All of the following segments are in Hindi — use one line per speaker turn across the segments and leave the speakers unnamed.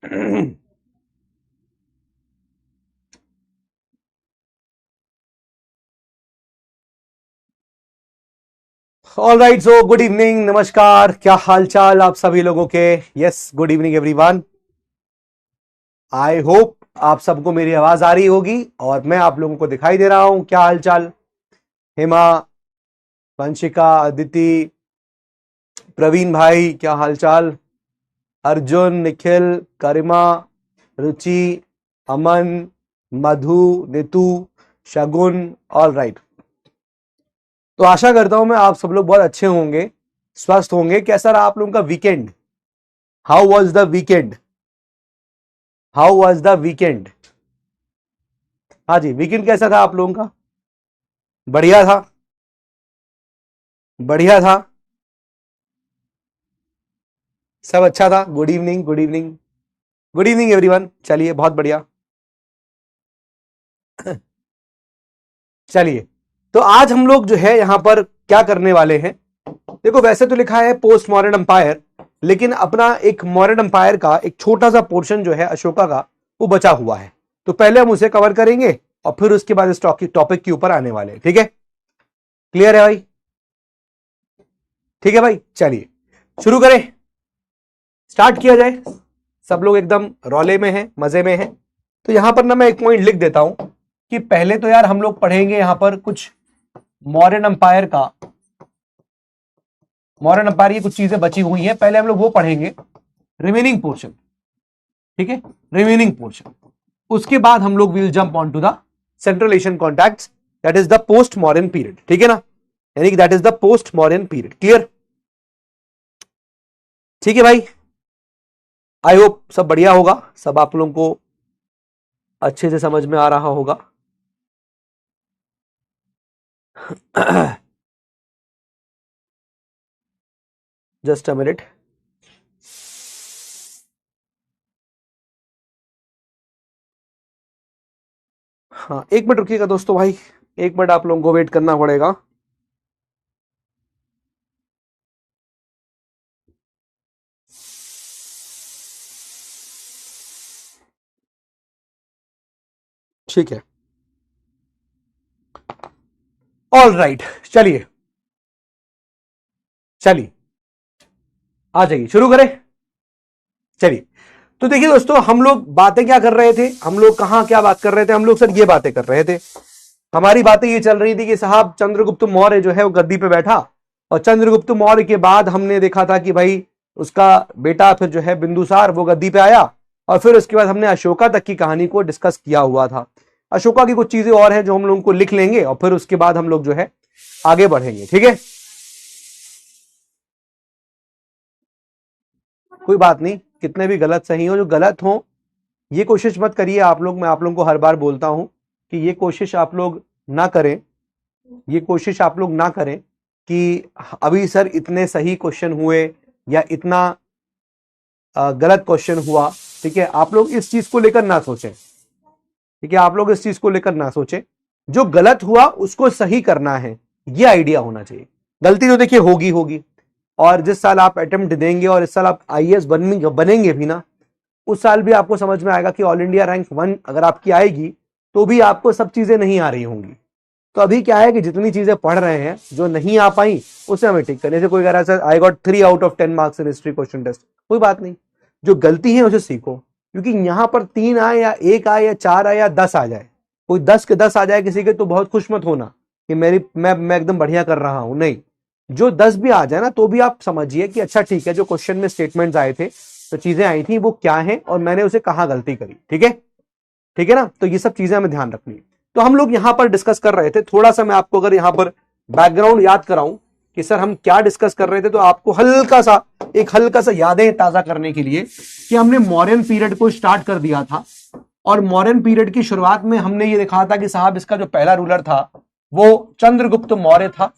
All right, so good evening, नमस्कार, क्या हाल चाल आप सभी लोगों के। Yes, good evening everyone. I hope आप सबको मेरी आवाज आ रही होगी और मैं आप लोगों को दिखाई दे रहा हूं। क्या हाल चाल? हेमा, वंशिका, अदिति, प्रवीण भाई, क्या हाल चाल? अर्जुन, निखिल, करिमा, रुचि, अमन, मधु, नीतू, शगुन। ऑल राइट, तो आशा करता हूं मैं आप सब लोग बहुत अच्छे होंगे, स्वस्थ होंगे। कैसा रहा आप लोगों का weekend? How was the weekend? How was the weekend? हाँ जी, वीकेंड कैसा था आप लोगों का? बढ़िया था? बढ़िया था? सब अच्छा था? Good evening, good evening, good evening everyone. चलिए, बहुत बढ़िया। चलिए, तो आज हम लोग जो है यहां पर क्या करने वाले हैं। देखो, वैसे तो लिखा है पोस्ट मॉडर्न एम्पायर, लेकिन अपना एक मॉडर्न एम्पायर का एक छोटा सा पोर्शन जो है अशोका का, वो बचा हुआ है। तो पहले हम उसे कवर करेंगे और फिर उसके बाद इस टॉपिक के ऊपर आने वाले हैं। ठीक है? क्लियर है भाई? ठीक है भाई, चलिए शुरू करें, स्टार्ट किया जाए। सब लोग एकदम रौले में हैं, मजे में हैं। तो यहां पर ना मैं एक पॉइंट लिख देता हूं कि पहले तो यार हम लोग पढ़ेंगे यहां पर कुछ मॉडर्न एम्पायर का, मॉडर्न एम्पायर की कुछ चीजें बची हुई हैं, पहले हम लोग वो पढ़ेंगे, रिमेनिंग पोर्शन। ठीक है, रिमेनिंग पोर्शन। उसके बाद हम लोग will jump on to the central Asian contacts, that is the post modern period. ठीक है ना, यानी कि that is the post modern period. Clear? ठीक है भाई, आई होप सब बढ़िया होगा, सब आप लोगों को अच्छे से समझ में आ रहा होगा। Just a minute. हाँ, एक मिनट रुकिएगा दोस्तों भाई, एक मिनट आप लोगों को वेट करना पड़ेगा। ठीक है, ऑल राइट, चलिए चलिए, आ जाइए, शुरू करें। चलिए, तो देखिए दोस्तों, हम लोग बातें क्या कर रहे थे, हम लोग कहां क्या बात कर रहे थे, हम लोग सर ये बातें कर रहे थे। हमारी बातें ये चल रही थी कि साहब चंद्रगुप्त मौर्य जो है वो गद्दी पे बैठा, और चंद्रगुप्त मौर्य के बाद हमने देखा था कि भाई उसका बेटा फिर जो है बिंदुसार, वो गद्दी पे आया, और फिर उसके बाद हमने अशोका तक की कहानी को डिस्कस किया हुआ था। अशोका की कुछ चीजें और हैं जो हम लोगों को लिख लेंगे और फिर उसके बाद हम लोग जो है आगे बढ़ेंगे। ठीक है, कोई बात नहीं, कितने भी गलत सही हो, जो गलत हो ये कोशिश मत करिए आप लोग। मैं आप लोगों को हर बार बोलता हूं कि ये कोशिश आप लोग ना करें, ये कोशिश आप लोग ना करें कि अभी सर इतने सही क्वेश्चन हुए या इतना गलत क्वेश्चन हुआ। ठीक है, आप लोग इस चीज को लेकर ना सोचें। ठीक है, आप लोग इस चीज को लेकर ना सोचें, जो गलत हुआ उसको सही करना है, ये आइडिया होना चाहिए। गलती तो देखिए होगी होगी, और जिस साल आप अटेम्प्ट देंगे और इस साल आप आईएएस बनेंगे भी ना, उस साल भी आपको समझ में आएगा कि ऑल इंडिया रैंक 1 अगर आपकी आएगी तो भी आपको सब चीजें नहीं आ रही होंगी। तो अभी क्या है कि जितनी चीजें पढ़ रहे हैं, जो नहीं आ पाई उसे हमें ठीक करने से कोई कह रहा है I got 3 out of 10 marks in history question test, कोई बात नहीं, जो गलती है उसे सीखो। क्योंकि यहां पर 3 आए या 1 आए या 4 आए या 10 आ जाए, कोई 10 के 10 आ जाए किसी के, तो बहुत खुश मत होना कि मैं एकदम बढ़िया कर रहा हूं। नहीं, जो 10 भी आ जाए ना, तो भी आप समझिए कि अच्छा ठीक है, जो क्वेश्चन में स्टेटमेंट्स आए थे, तो चीजें आई थी, वो क्या है और मैंने उसे कहां गलती करी। ठीक है, ठीक है ना, तो ये सब चीजें हमें ध्यान रखनी है। तो हम लोग यहां पर डिस्कस कर रहे थे, थोड़ा सा मैं आपको अगर यहां पर बैकग्राउंड याद कराऊं कि सर हम क्या डिस्कस कर रहे थे, तो आपको हल्का सा यादें ताजा करने के लिए कि हमने मौर्यन पीरियड को स्टार्ट कर दिया था। और मौर्यन पीरियड की शुरुआत में हमने ये देखा था कि साहब इसका जो पहला रूलर था वो चंद्रगुप्त मौर्य था,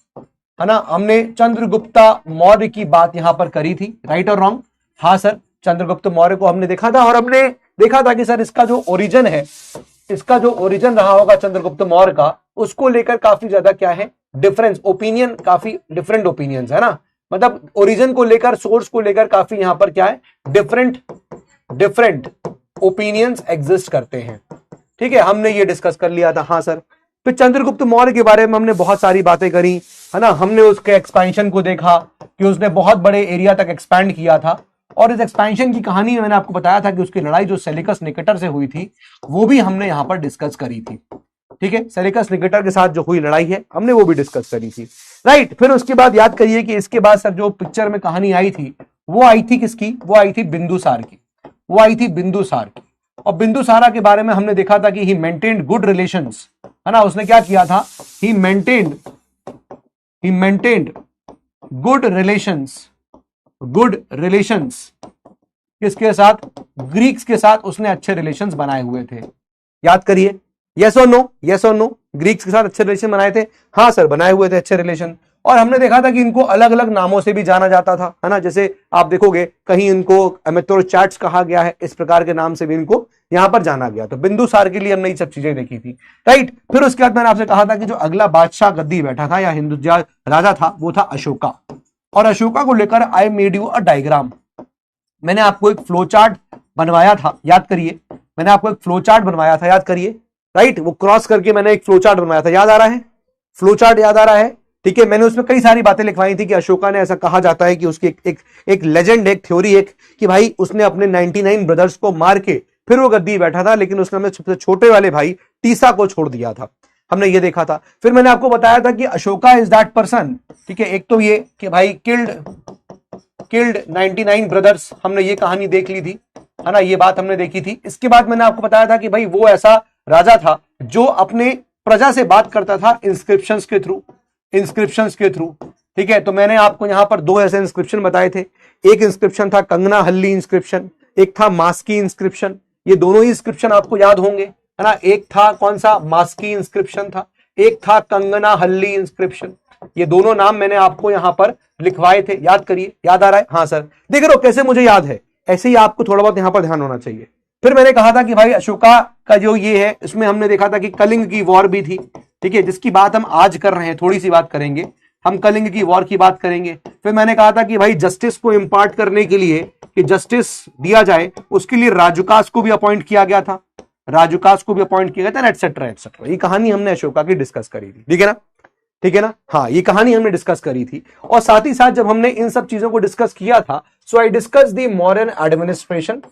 है ना। हमने चंद्रगुप्ता मौर्य की बात यहां पर करी थी, राइट और रॉन्ग? हाँ सर, चंद्रगुप्त मौर्य को हमने देखा था, और हमने देखा था कि सर इसका जो ओरिजिन है, इसका जो ओरिजिन रहा होगा चंद्रगुप्त मौर्य का, उसको लेकर काफी ज्यादा क्या है डिफरेंस, ओपिनियन, काफी डिफरेंट ओपिनियंस है ना। मतलब ओरिजिन को लेकर, सोर्स को लेकर काफी यहां पर क्या है डिफरेंट डिफरेंट ओपिनियंस एग्जिस्ट करते हैं। ठीक है, हमने ये डिस्कस कर लिया था। हाँ सर, फिर चंद्रगुप्त मौर्य के बारे में हमने बहुत सारी बातें करी, है ना। हमने उसके एक्सपेंशन को देखा कि उसने बहुत बड़े एरिया तक एक्सपैंड किया था, और इस एक्सपेंशन की कहानी में मैंने आपको बताया था कि उसकी लड़ाई जो सेलिकस निकेटर से हुई थी वो भी हमने यहां पर डिस्कस करी थी। ठीक है, सेलिकस निकेटर के साथ जो हुई लड़ाई है हमने वो भी डिस्कस करी थी, राइट। फिर उसके बाद याद करिए कि इसके बाद सर जो पिक्चर में कहानी आई थी वो आई थी किसकी, वो आई थी बिंदुसार की, वो आई थी बिंदुसार की। और बिंदुसारा के बारे में हमने देखा था कि ही मेंटेन्ड गुड रिलेशंस, है ना। उसने क्या किया था, ही मेंटेन्ड गुड रिलेशंस किसके साथ, ग्रीक्स के साथ उसने अच्छे रिलेशंस बनाए हुए थे। याद करिए, यस और नो, यस और नो, ग्रीक्स के साथ अच्छे रिलेशन बनाए थे। हाँ सर, बनाए हुए थे अच्छे रिलेशन। और हमने देखा था कि इनको अलग अलग नामों से भी जाना जाता था, है ना। जैसे आप देखोगे कहीं इनको एमेथ्रोचैट्स कहा गया है, इस प्रकार के नाम से भी इनको यहां पर जाना गया। तो बिंदुसार के लिए हमने ये सब चीजें देखी थी, राइट। फिर उसके बाद मैंने आपसे कहा था कि जो अगला बादशाह गद्दी बैठा था या हिंदू राजा था वो था अशोका। और अशोका को लेकर I made you a diagram, मैंने आपको एक फ्लो चार्ट बनवाया था, याद करिए। मैंने आपको एक फ्लो चार्ट बनवाया था, याद करिए, राइट। वो क्रॉस करके मैंने एक फ्लो चार्ट बनवाया था, याद आ रहा है, फ्लो चार्ट याद आ रहा है। ठीक है, मैंने उसमें कई सारी बातें लिखवाई थी कि अशोका ने, ऐसा कहा जाता है कि उसकी एक लेजेंड, एक थ्योरी, एक कि भाई उसने अपने 99 ब्रदर्स को मार के फिर वो गद्दी बैठा था, लेकिन उसने अपने सबसे छोटे वाले भाई टीसा को छोड़ दिया था। हमने ये देखा था। फिर मैंने आपको बताया था कि अशोका इज दैट पर्सन, ठीक है। एक तो ये कि भाई किल्ड 99 ब्रदर्स, हमने ये कहानी देख ली थी, है ना, ये बात हमने देखी थी। इसके बाद मैंने आपको बताया था कि भाई वो ऐसा राजा था जो अपने प्रजा से बात करता था इंस्क्रिप्शंस के थ्रू, ठीक है। तो मैंने आपको यहां पर दो ऐसे इंस्क्रिप्शन बताए थे। एक इंस्क्रिप्शन था कंगना हल्ली इंस्क्रिप्शन, एक था मास्की इंस्क्रिप्शन। ये दोनों ही इंस्क्रिप्शन आपको याद होंगे, है ना। एक था कौन सा, मास्की इंस्क्रिप्शन था, एक था कंगना हल्ली इंस्क्रिप्शन। ये दोनों नाम मैंने आपको यहां पर लिखवाए थे, याद करिए, याद आ रहा है। हाँ सर, देख रहे हो कैसे मुझे याद है, ऐसे ही आपको थोड़ा बहुत यहां पर ध्यान होना चाहिए। फिर मैंने कहा था कि भाई अशोका का जो ये है, इसमें हमने देखा था कि कलिंग की वॉर भी थी, ठीक है, जिसकी बात हम आज कर रहे हैं, थोड़ी सी बात करेंगे हम, कलिंग की वॉर की बात करेंगे। फिर मैंने कहा था कि भाई जस्टिस को इंपार्ट करने के लिए, कि जस्टिस दिया जाए, उसके लिए राजुकास को भी अपॉइंट किया गया था, एटसेट्रा एटसेट्रा। ये कहानी हमने अशोका की डिस्कस करी थी, ठीक है ना, ठीक है ना। हाँ, ये कहानी हमने डिस्कस करी थी। और साथ ही साथ जब हमने इन सब चीजों को डिस्कस किया था, so I discuss the modern administration,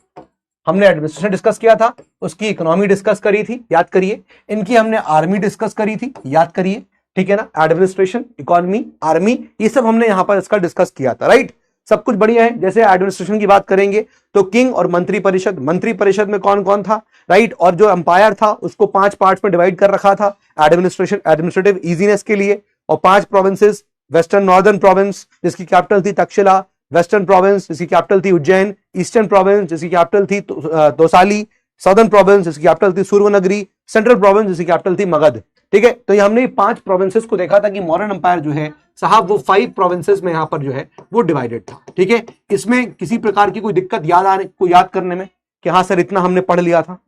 हमने एडमिनिस्ट्रेशन डिस्कस किया था, उसकी इकोनॉमी डिस्कस करी थी, याद करिए। इनकी हमने आर्मी डिस्कस करी थी, याद करिए, ठीक है ना। एडमिनिस्ट्रेशन, इकोनॉमी, आर्मी, ये सब हमने यहां पर इसका डिस्कस किया था, राइट। सब कुछ बढ़िया है। जैसे एडमिनिस्ट्रेशन की बात करेंगे तो किंग और मंत्री परिषद में कौन कौन था, राइट। और जो अंपायर था उसको 5 पार्ट्स में डिवाइड कर रखा था एडमिनिस्ट्रेटिव इजीनेस के लिए। और 5 प्रोविंसेस, वेस्टर्न नॉर्दर्न प्रोविंस जिसकी कैपिटल थी तक्षशिला, वेस्टर्न प्रोविंस जिसकी कैपिटल थी उज्जैन, ईस्टर्न प्रोविंस जिसकी कैपिटल थी तोसाली, साउदर्न प्रोविंस जिसकी कैपिटल थी सुवर्णनगरी, सेंट्रल प्रोविंस जिसकी कैपिटल थी मगध, ठीक है। तो ये हमने 5 प्रोविंसेस को देखा था कि मॉडर्न अंपायर जो है साहब वो 5 प्रोविंसेस में यहां पर जो है वो डिवाइडेड था, ठीक है। इसमें किसी प्रकार की कोई दिक्कत याद करने में कि हाँ सर इतना हमने पढ़ लिया था,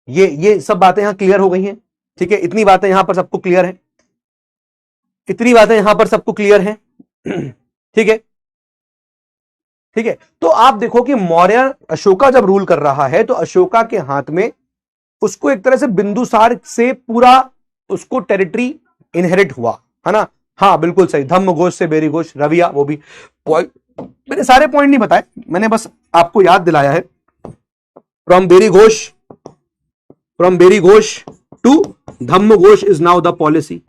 ये सब बातें यहां क्लियर हो गई हैं, ठीक है। इतनी बातें यहां पर सबको क्लियर है, इतनी बातें यहां पर सबको क्लियर है, ठीक है, ठीक है। तो आप देखो कि मौर्य अशोका जब रूल कर रहा है तो अशोका के हाथ में उसको एक तरह से बिंदुसार से पूरा उसको टेरिटरी इनहेरिट हुआ, है ना। हाँ बिल्कुल सही, धम्म घोष से बेरी घोष, रविया, वो भी मैंने सारे पॉइंट नहीं बताए, मैंने बस आपको याद दिलाया है। From Bheri Ghosh to Dhamma Ghosh is now the policy,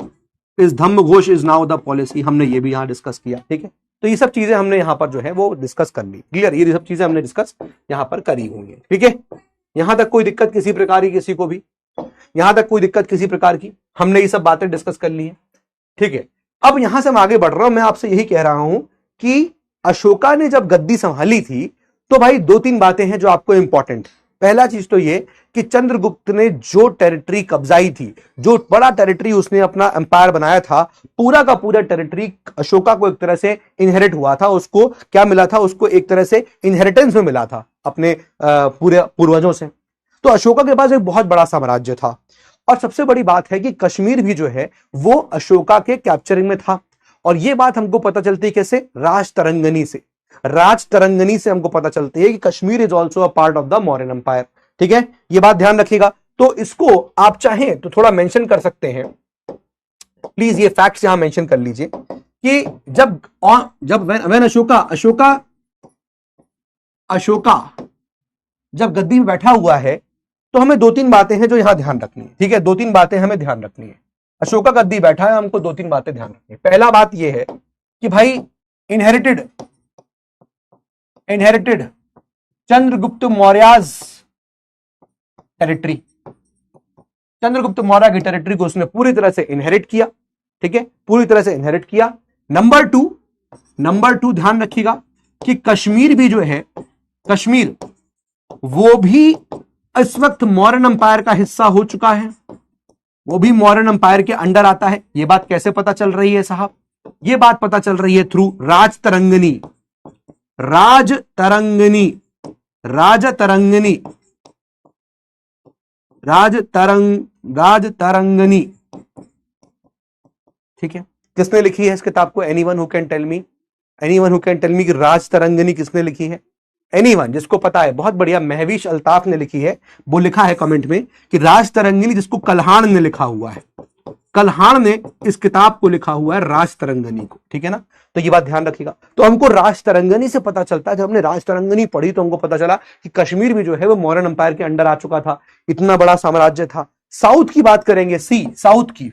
Dhamma Ghosh is now the policy, हमने ये भी यहां डिस्कस किया, ठीक है। तो ये सब चीजें हमने यहां पर जो है वो डिस्कस कर ली, क्लियर। ये सब चीजें हमने डिस्कस यहां पर करी हुई है, ठीक है। यहां तक कोई दिक्कत किसी प्रकार की, किसी को भी यहां तक कोई दिक्कत किसी प्रकार की, हमने ये सब बातें डिस्कस कर ली है, ठीक है। अब यहां से मैं आगे बढ़ रहा हूं, मैं आपसे यही कह रहा हूं कि अशोका ने जब गद्दी संभाली थी तो भाई 2-3 बातें हैं जो आपको इंपॉर्टेंट। पहला चीज तो ये कि चंद्रगुप्त ने जो टेरिटरी कब्जाई थी, जो बड़ा टेरिटरी उसने अपना एम्पायर बनाया था, पूरा का पूरा टेरिटरी अशोका को एक तरह से इनहेरिट हुआ था। उसको क्या मिला था, उसको एक तरह से इनहेरिटेंस में मिला था अपने पूरे पूर्वजों से। तो अशोका के पास एक बहुत बड़ा साम्राज्य था। और सबसे बड़ी बात है कि कश्मीर भी जो है वो अशोका के कैप्चरिंग में था। और यह बात हमको पता चलती कैसे, राजतरंगनी से। राज तरंगनी से हमको पता चलती है कि Kashmir is also a part of the Mauryan empire. ठीक है, ये बात ध्यान रखिएगा। तो इसको आप चाहें तो थोड़ा मेंशन कर सकते हैं, प्लीज ये फैक्ट्स यहां मेंशन कर लीजिए कि जब व्हेन अशोका जब गद्दी में बैठा हुआ है तो हमें दो तीन बातें हैं जो यहां ध्यान रखनी है। ठीक है, दो तीन बातें हमें ध्यान रखनी है। अशोका गद्दी बैठा है, हमको दो तीन बातें ध्यान रखनी है। पहला बात यह है कि भाई inherited Chandragupta Mauryas territory, Chandragupta Maurya की टेरिटरी को उसने पूरी तरह से इनहेरिट किया। ठीक है, पूरी तरह से इनहेरिट किया। नंबर टू ध्यान रखिएगा कि कश्मीर भी जो है, कश्मीर वो भी इस वक्त मौर्यन अंपायर का हिस्सा हो चुका है, वो भी मौर्यन अंपायर के अंडर आता है। यह बात कैसे पता चल रही है साहब? यह बात पता चल रही है थ्रू राजतरंगिणी ठीक है, किसने लिखी है इस किताब को? Anyone who can tell me कि राजतरंगिणी किसने लिखी है? एनीवन जिसको पता है? बहुत बढ़िया, महवीश अल्ताफ ने लिखी है। वो लिखा है कमेंट में कि राजतरंगिणी, जिसको कल्हाण ने लिखा हुआ है, कल्हाण ने इस किताब को लिखा हुआ है राजतरंगिणी को। ठीक है ना, तो ये बात ध्यान रखिएगा। तो हमको राजतरंगिणी से पता चलता है, जब हमने राजतरंगिणी पढ़ी तो हमको पता चला कि कश्मीर भी जो है वो मौर्यन अंपायर के अंडर आ चुका था, इतना बड़ा साम्राज्य था। साउथ की बात करेंगे, साउथ की,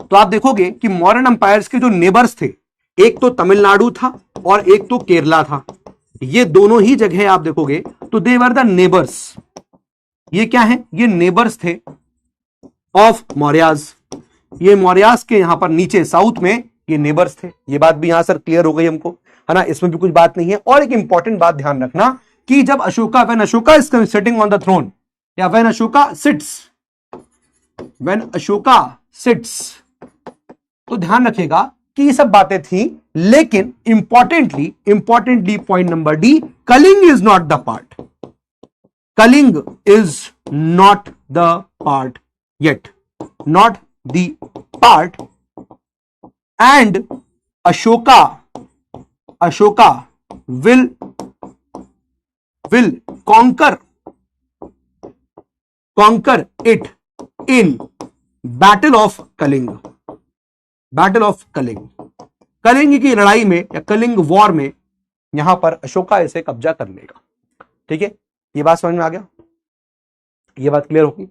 तो आप देखोगे कि मौर्यन अंपायर्स के जो नेबर्स थे, एक तो तमिलनाडु था और एक तो केरला था। ये दोनों ही जगह आप देखोगे तो दे वर द नेबर्स। ये क्या है? ये नेबर्स थे ऑफ मौर्याज। ये मौर्याज के यहां पर नीचे साउथ में ये नेबर्स थे। ये बात भी यहां सर क्लियर हो गई हमको, है ना, इसमें भी कुछ बात नहीं है। और एक इंपॉर्टेंट बात ध्यान रखना कि जब when Ashoka is sitting on the throne, या व्हेन अशोका सिट्स, तो ध्यान रखिएगा कि ये सब बातें थी। लेकिन importantly point number D, Kalinga is not the part, Kalinga is not the part yet, not the part, and Ashoka will conquer it in Battle of Kalinga। Kalinga की लड़ाई में या कलिंग वॉर में यहां पर अशोका इसे कब्जा कर लेगा। ठीक है, ये बात समझ में आ गया? ये बात क्लियर होगी?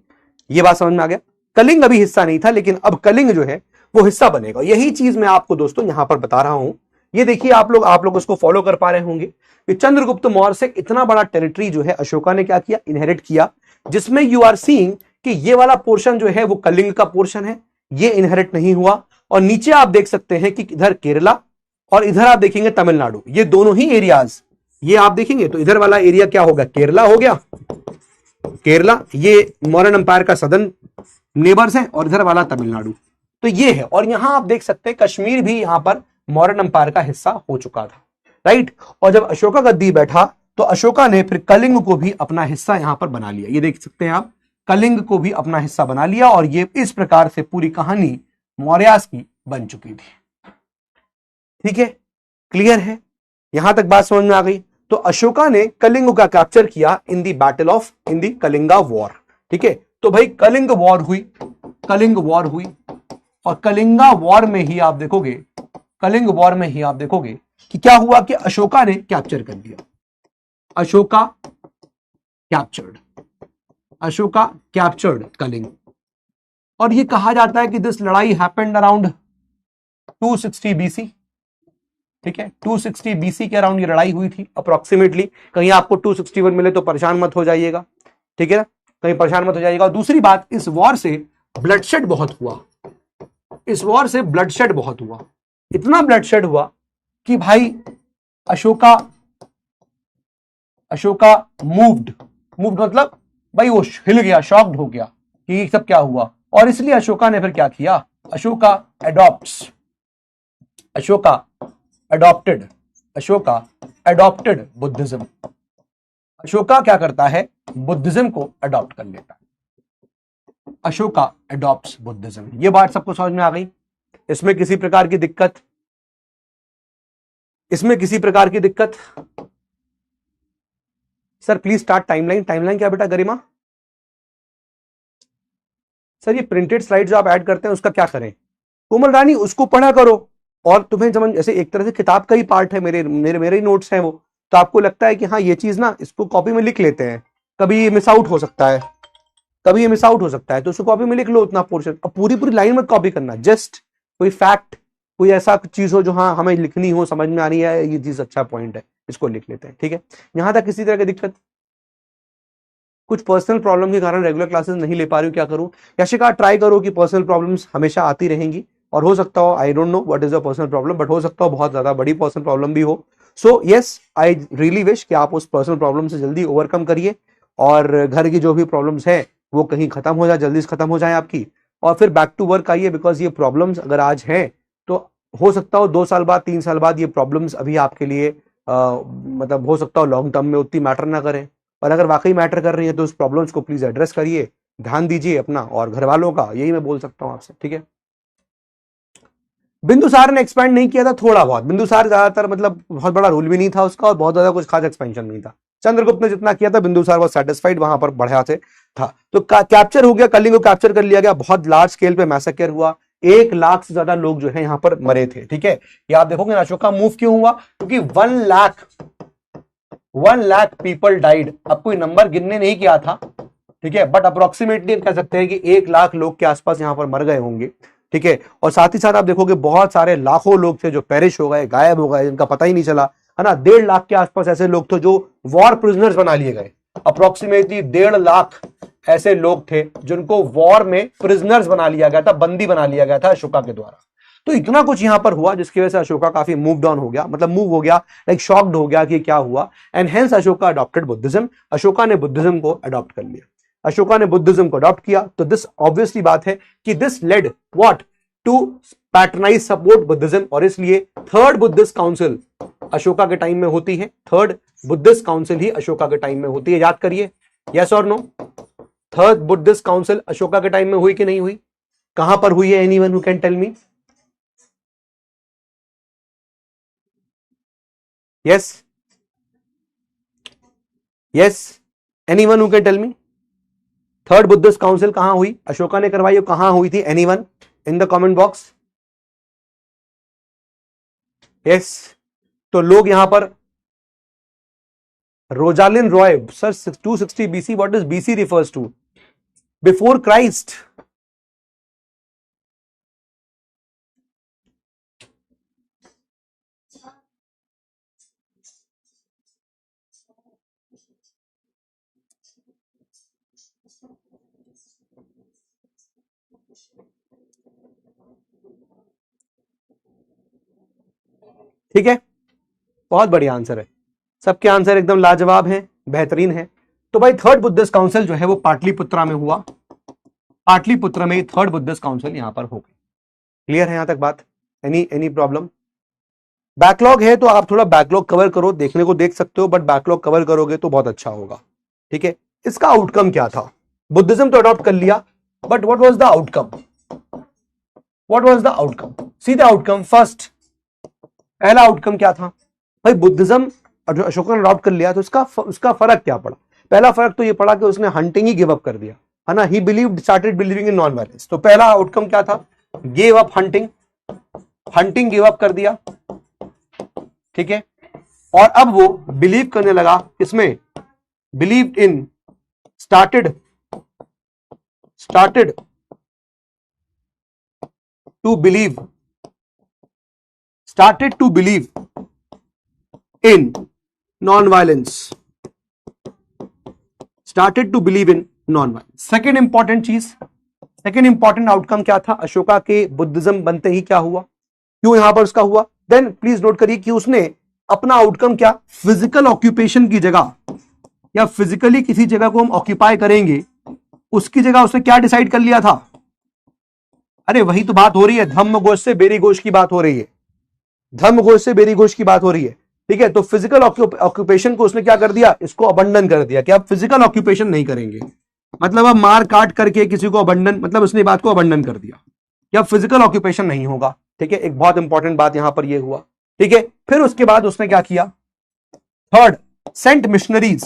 ये बात समझ में आ गया? कलिंग अभी हिस्सा नहीं था, लेकिन अब कलिंग जो है वो हिस्सा बनेगा। यही चीज मैं आपको दोस्तों यहां पर बता रहा हूं। ये देखिए, आप लोग उसको फॉलो कर पा रहे होंगे कि चंद्रगुप्त मौर्य से इतना बड़ा टेरिटरी जो है अशोका ने क्या किया? इनहेरिट किया, जिसमें यू आर सीइंग कि ये वाला पोर्शन जो है वो कलिंग का पोर्शन है, ये इनहेरिट नहीं हुआ। और नीचे आप देख सकते हैं कि इधर केरला और इधर आप देखेंगे तमिलनाडु, ये दोनों ही एरियाज, ये आप देखेंगे तो इधर वाला एरिया क्या होगा? केरला हो गया, केरला ये मौर्यन अंपायर का सदर्न नेबर्स है, और इधर वाला तमिलनाडु। तो ये है। और यहां आप देख सकते हैं कश्मीर भी यहां पर मौर्यन अंपायर का हिस्सा हो चुका था, राइट। और जब अशोका गद्दी बैठा तो अशोका ने फिर कलिंग को भी अपना हिस्सा यहां पर बना लिया। ये देख सकते हैं आप, कलिंग को भी अपना हिस्सा बना लिया। और ये इस प्रकार से पूरी कहानी मौर्यास की बन चुकी थी। ठीक है, क्लियर है? यहां तक बात समझ में आ गई। तो अशोका ने कलिंग का कैप्चर किया इन दी कलिंगा वॉर। ठीक है, तो भाई कलिंग वॉर हुई, और कलिंगा वॉर में ही आप देखोगे, कि क्या हुआ कि अशोका ने कैप्चर कर लिया। अशोका कैप्चर्ड कलिंग। और ये कहा जाता है कि दिस लड़ाई हैपेंड अराउंड 260 BC। ठीक है, 260 BC के अराउंड ये लड़ाई हुई थी अप्रोक्सीमेटली। कहीं आपको 261 मिले तो परेशान मत हो जाइएगा, ठीक है ना, कहीं परेशान मत हो जाइएगा। और दूसरी बात, इस वॉर से ब्लडशेड बहुत हुआ, इतना ब्लडशेड हुआ कि भाई अशोका मूव्ड मतलब भाई वो हिल गया, शॉक्ड हो गया कि ये सब क्या हुआ। और इसलिए अशोका ने फिर क्या किया? Ashoka adopted Buddhism. अशोका क्या करता है? बुद्धिज्म को अडॉप्ट कर लेता है। Ashoka adopts Buddhism. ये बात सबको समझ में आ गई? इसमें किसी प्रकार की दिक्कत? इसमें किसी प्रकार की दिक्कत? Sir please start timeline. Timeline क्या बेटा गरिमा? सर ये प्रिंटेड स्लाइड जो आप ऐड करते हैं उसका क्या करें? कोमल रानी उसको पढ़ा करो, और तुम्हें समझ, जैसे एक तरह से किताब का ही पार्ट है, मेरे मेरे मेरे ही नोट्स हैं वो, तो आपको लगता है कि हाँ ये चीज ना, इसको कॉपी में लिख लेते हैं, कभी ये मिस आउट हो सकता है, कभी ये मिस आउट हो सकता है, तो उसको कॉपी में लिख लो उतना पोर्शन। अब पूरी पूरी लाइन मत कॉपी करना, जस्ट कोई फैक्ट, कोई ऐसा चीज हो जो हाँ हमें लिखनी हो, समझ में आ रही है, ये चीज अच्छा पॉइंट है, इसको लिख लेते हैं, ठीक है। यहां तक किसी तरह की दिक्कत? कुछ पर्सनल प्रॉब्लम के कारण रेगुलर क्लासेस नहीं ले पा रही हूँ, क्या करूँ? यशिका ट्राई करो कि पर्सनल प्रॉब्लम्स हमेशा आती रहेंगी, और हो सकता हो, I don't know what is your personal problem, but हो सकता हो बहुत ज्यादा बड़ी पर्सनल प्रॉब्लम भी हो। So yes, I really wish कि आप उस पर्सनल प्रॉब्लम से जल्दी ओवरकम करिए, और घर की जो भी प्रॉब्लम्स है वो कहीं खत्म हो जाए, जल्दी से खत्म हो जाए आपकी, और फिर बैक टू वर्क आइए। बिकॉज ये प्रॉब्लम्स अगर आज हैं तो हो सकता हो 2 साल बाद, 3 साल बाद ये प्रॉब्लम्स अभी आपके लिए मतलब हो सकता हो लॉन्ग टर्म में उतनी मैटर ना करें, और अगर वाकई मैटर कर रही है तो उस प्रॉब्लम्स को प्लीज एड्रेस करिए, ध्यान दीजिए अपना और घर वालों का, यही मैं बोल सकता हूं आपसे, ठीक है। बिंदुसार ने एक्सपेंड नहीं किया था, थोड़ा बहुत। बिंदुसार ज्यादातर मतलब बहुत बड़ा रोल भी नहीं था उसका, और बहुत ज्यादा कुछ खास एक्सपेंशन नहीं था। चंद्रगुप्त ने जितना किया था, बिंदुसार वॉज सेटिस्फाइड, वहां पर बढ़िया से था। तो कैप्चर हो गया, कलिंग को कैप्चर कर लिया गया, बहुत लार्ज स्केल पे मैसेकर हुआ, 1 लाख से ज्यादा लोग जो है यहाँ पर मरे थे, ठीक है। ये आप देखोगे अशोका मूव क्यों हुआ, क्योंकि 1 लाख पीपल डाइड। अब कोई नंबर गिनने नहीं किया था, ठीक है, बट अप्रोक्सीमेटली कह सकते हैं कि 1 लाख लोग के आसपास यहां पर मर गए होंगे, ठीक है। और साथ ही साथ आप देखोगे बहुत सारे लाखों लोग थे जो पेरिश हो गए, गायब हो गए, जिनका पता ही नहीं चला, है ना। 1.5 लाख के आसपास ऐसे लोग थे जो वॉर प्रिजनर्स बना लिए गए। अप्रोक्सीमेटली 1.5 लाख ऐसे लोग थे जिनको वॉर में प्रिजनर्स बना लिया गया था, बंदी बना लिया गया था अशोका के द्वारा। तो इतना कुछ यहां पर हुआ जिसकी वजह से अशोका काफी मूव डाउन हो गया, मतलब मूव हो गया, लाइक शॉक्ड हो गया कि क्या हुआ, and hence Ashoka adopted Buddhism. Ashoka ने बुद्धिज्म को अडॉप्ट कर लिया। अशोका ने बुद्धिज्म को अडॉप्ट किया, तो दिस ऑब्वियसली बात है कि this led what to patronize support Buddhism, और इसलिए थर्ड बुद्धिस्ट काउंसिल अशोका के टाइम में होती है। थर्ड बुद्धिस्ट काउंसिल ही अशोका के टाइम में होती है, याद करिए, यस और नो। थर्ड बुद्धिस्ट काउंसिल अशोका के टाइम में हुई कि नहीं हुई? कहां पर हुई है? Anyone who can tell me? Yes yes, anyone who can tell me? Third Buddhist council कहां हुई? अशोका ने करवाई, कहां हुई थी? Anyone in the comment box? Yes. तो लोग यहां पर Rosalin Roy, sir 260 BC, what is BC refers to? Before Christ. ठीक है, बहुत बढ़िया आंसर है, सबके आंसर एकदम लाजवाब हैं, बेहतरीन है। तो भाई थर्ड बुद्धिस्ट काउंसिल जो है वो पाटलिपुत्रा में हुआ, पाटलिपुत्र में थर्ड बुद्धिस्ट काउंसिल यहां पर हो गई। क्लियर है यहां तक बात? Any problem? बैकलॉग है तो आप थोड़ा बैकलॉग कवर करो, देखने को देख सकते हो, बट बैकलॉग कवर करोगे तो बहुत अच्छा होगा, ठीक है। इसका आउटकम क्या था? बुद्धिज्म तो अडॉप्ट कर लिया, but what was the outcome? What was the outcome? सीधा आउटकम फर्स्ट, पहला आउटकम क्या था भाई? बुद्धिज्म अशोका ने अडॉप्ट कर लिया, तो उसका फर्क क्या पड़ा? पहला फर्क तो ये पड़ा कि उसने हंटिंग ही गिव अप कर दिया, है ना। ही believed, started believing in non violence. तो पहला आउटकम क्या था? Give up hunting, hunting give up कर दिया, ठीक है। और अब वो बिलीव करने लगा इसमें, believe in, started to believe, started to believe in non-violence, started to believe in non-violence। Second important चीज, सेकेंड इंपॉर्टेंट आउटकम क्या था अशोका के बुद्धिज्म बनते ही? क्या हुआ, क्यों यहां पर उसका हुआ? देन प्लीज नोट करिए कि उसने अपना आउटकम क्या, फिजिकल ऑक्यूपेशन की जगह, या फिजिकली किसी जगह को हम ऑक्यूपाई करेंगे, उसकी जगह उसने क्या डिसाइड कर लिया था? अरे वही तो बात हो रही है, धम्म घोष से बेरी घोष की बात हो रही है, धर्म घोष से बेरी घोष की बात हो रही है, ठीक है। तो फिजिकल ऑक्यूपेशन को उसने क्या कर दिया? इसको अबंडन कर दिया कि अब फिजिकल ऑक्यूपेशन नहीं करेंगे, मतलब अब मार काट करके किसी को अबंडन, मतलब उसने बात को अबंडन कर दिया कि अब फिजिकल ऑक्यूपेशन नहीं होगा, ठीक है। एक बहुत इंपॉर्टेंट बात यहां पर यह हुआ, ठीक है। फिर उसके बाद उसने क्या किया, third, sent missionaries,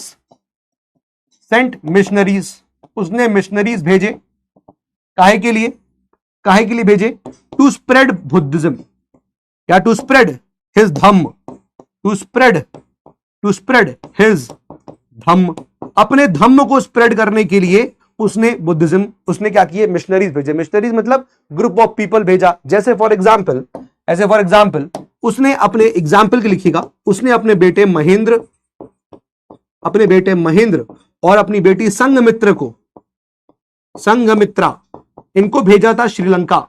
sent missionaries, उसने मिशनरीज भेजे, काहे के लिए, काहे के लिए भेजे, टू स्प्रेड बुद्धिज्म, या to spread his dhamma, to spread his dhamma, अपने धम्म को स्प्रेड करने के लिए उसने बुद्धिज्म, उसने क्या किए, मिशनरीज भेजे। मिशनरीज मतलब ग्रुप ऑफ पीपल भेजा। जैसे फॉर एग्जाम्पल, ऐसे फॉर एग्जाम्पल उसने अपने एग्जाम्पल के लिखिएगा, उसने अपने बेटे महेंद्र, अपने बेटे महेंद्र और अपनी बेटी संघमित्र को, संघमित्रा, इनको भेजा था Sri Lanka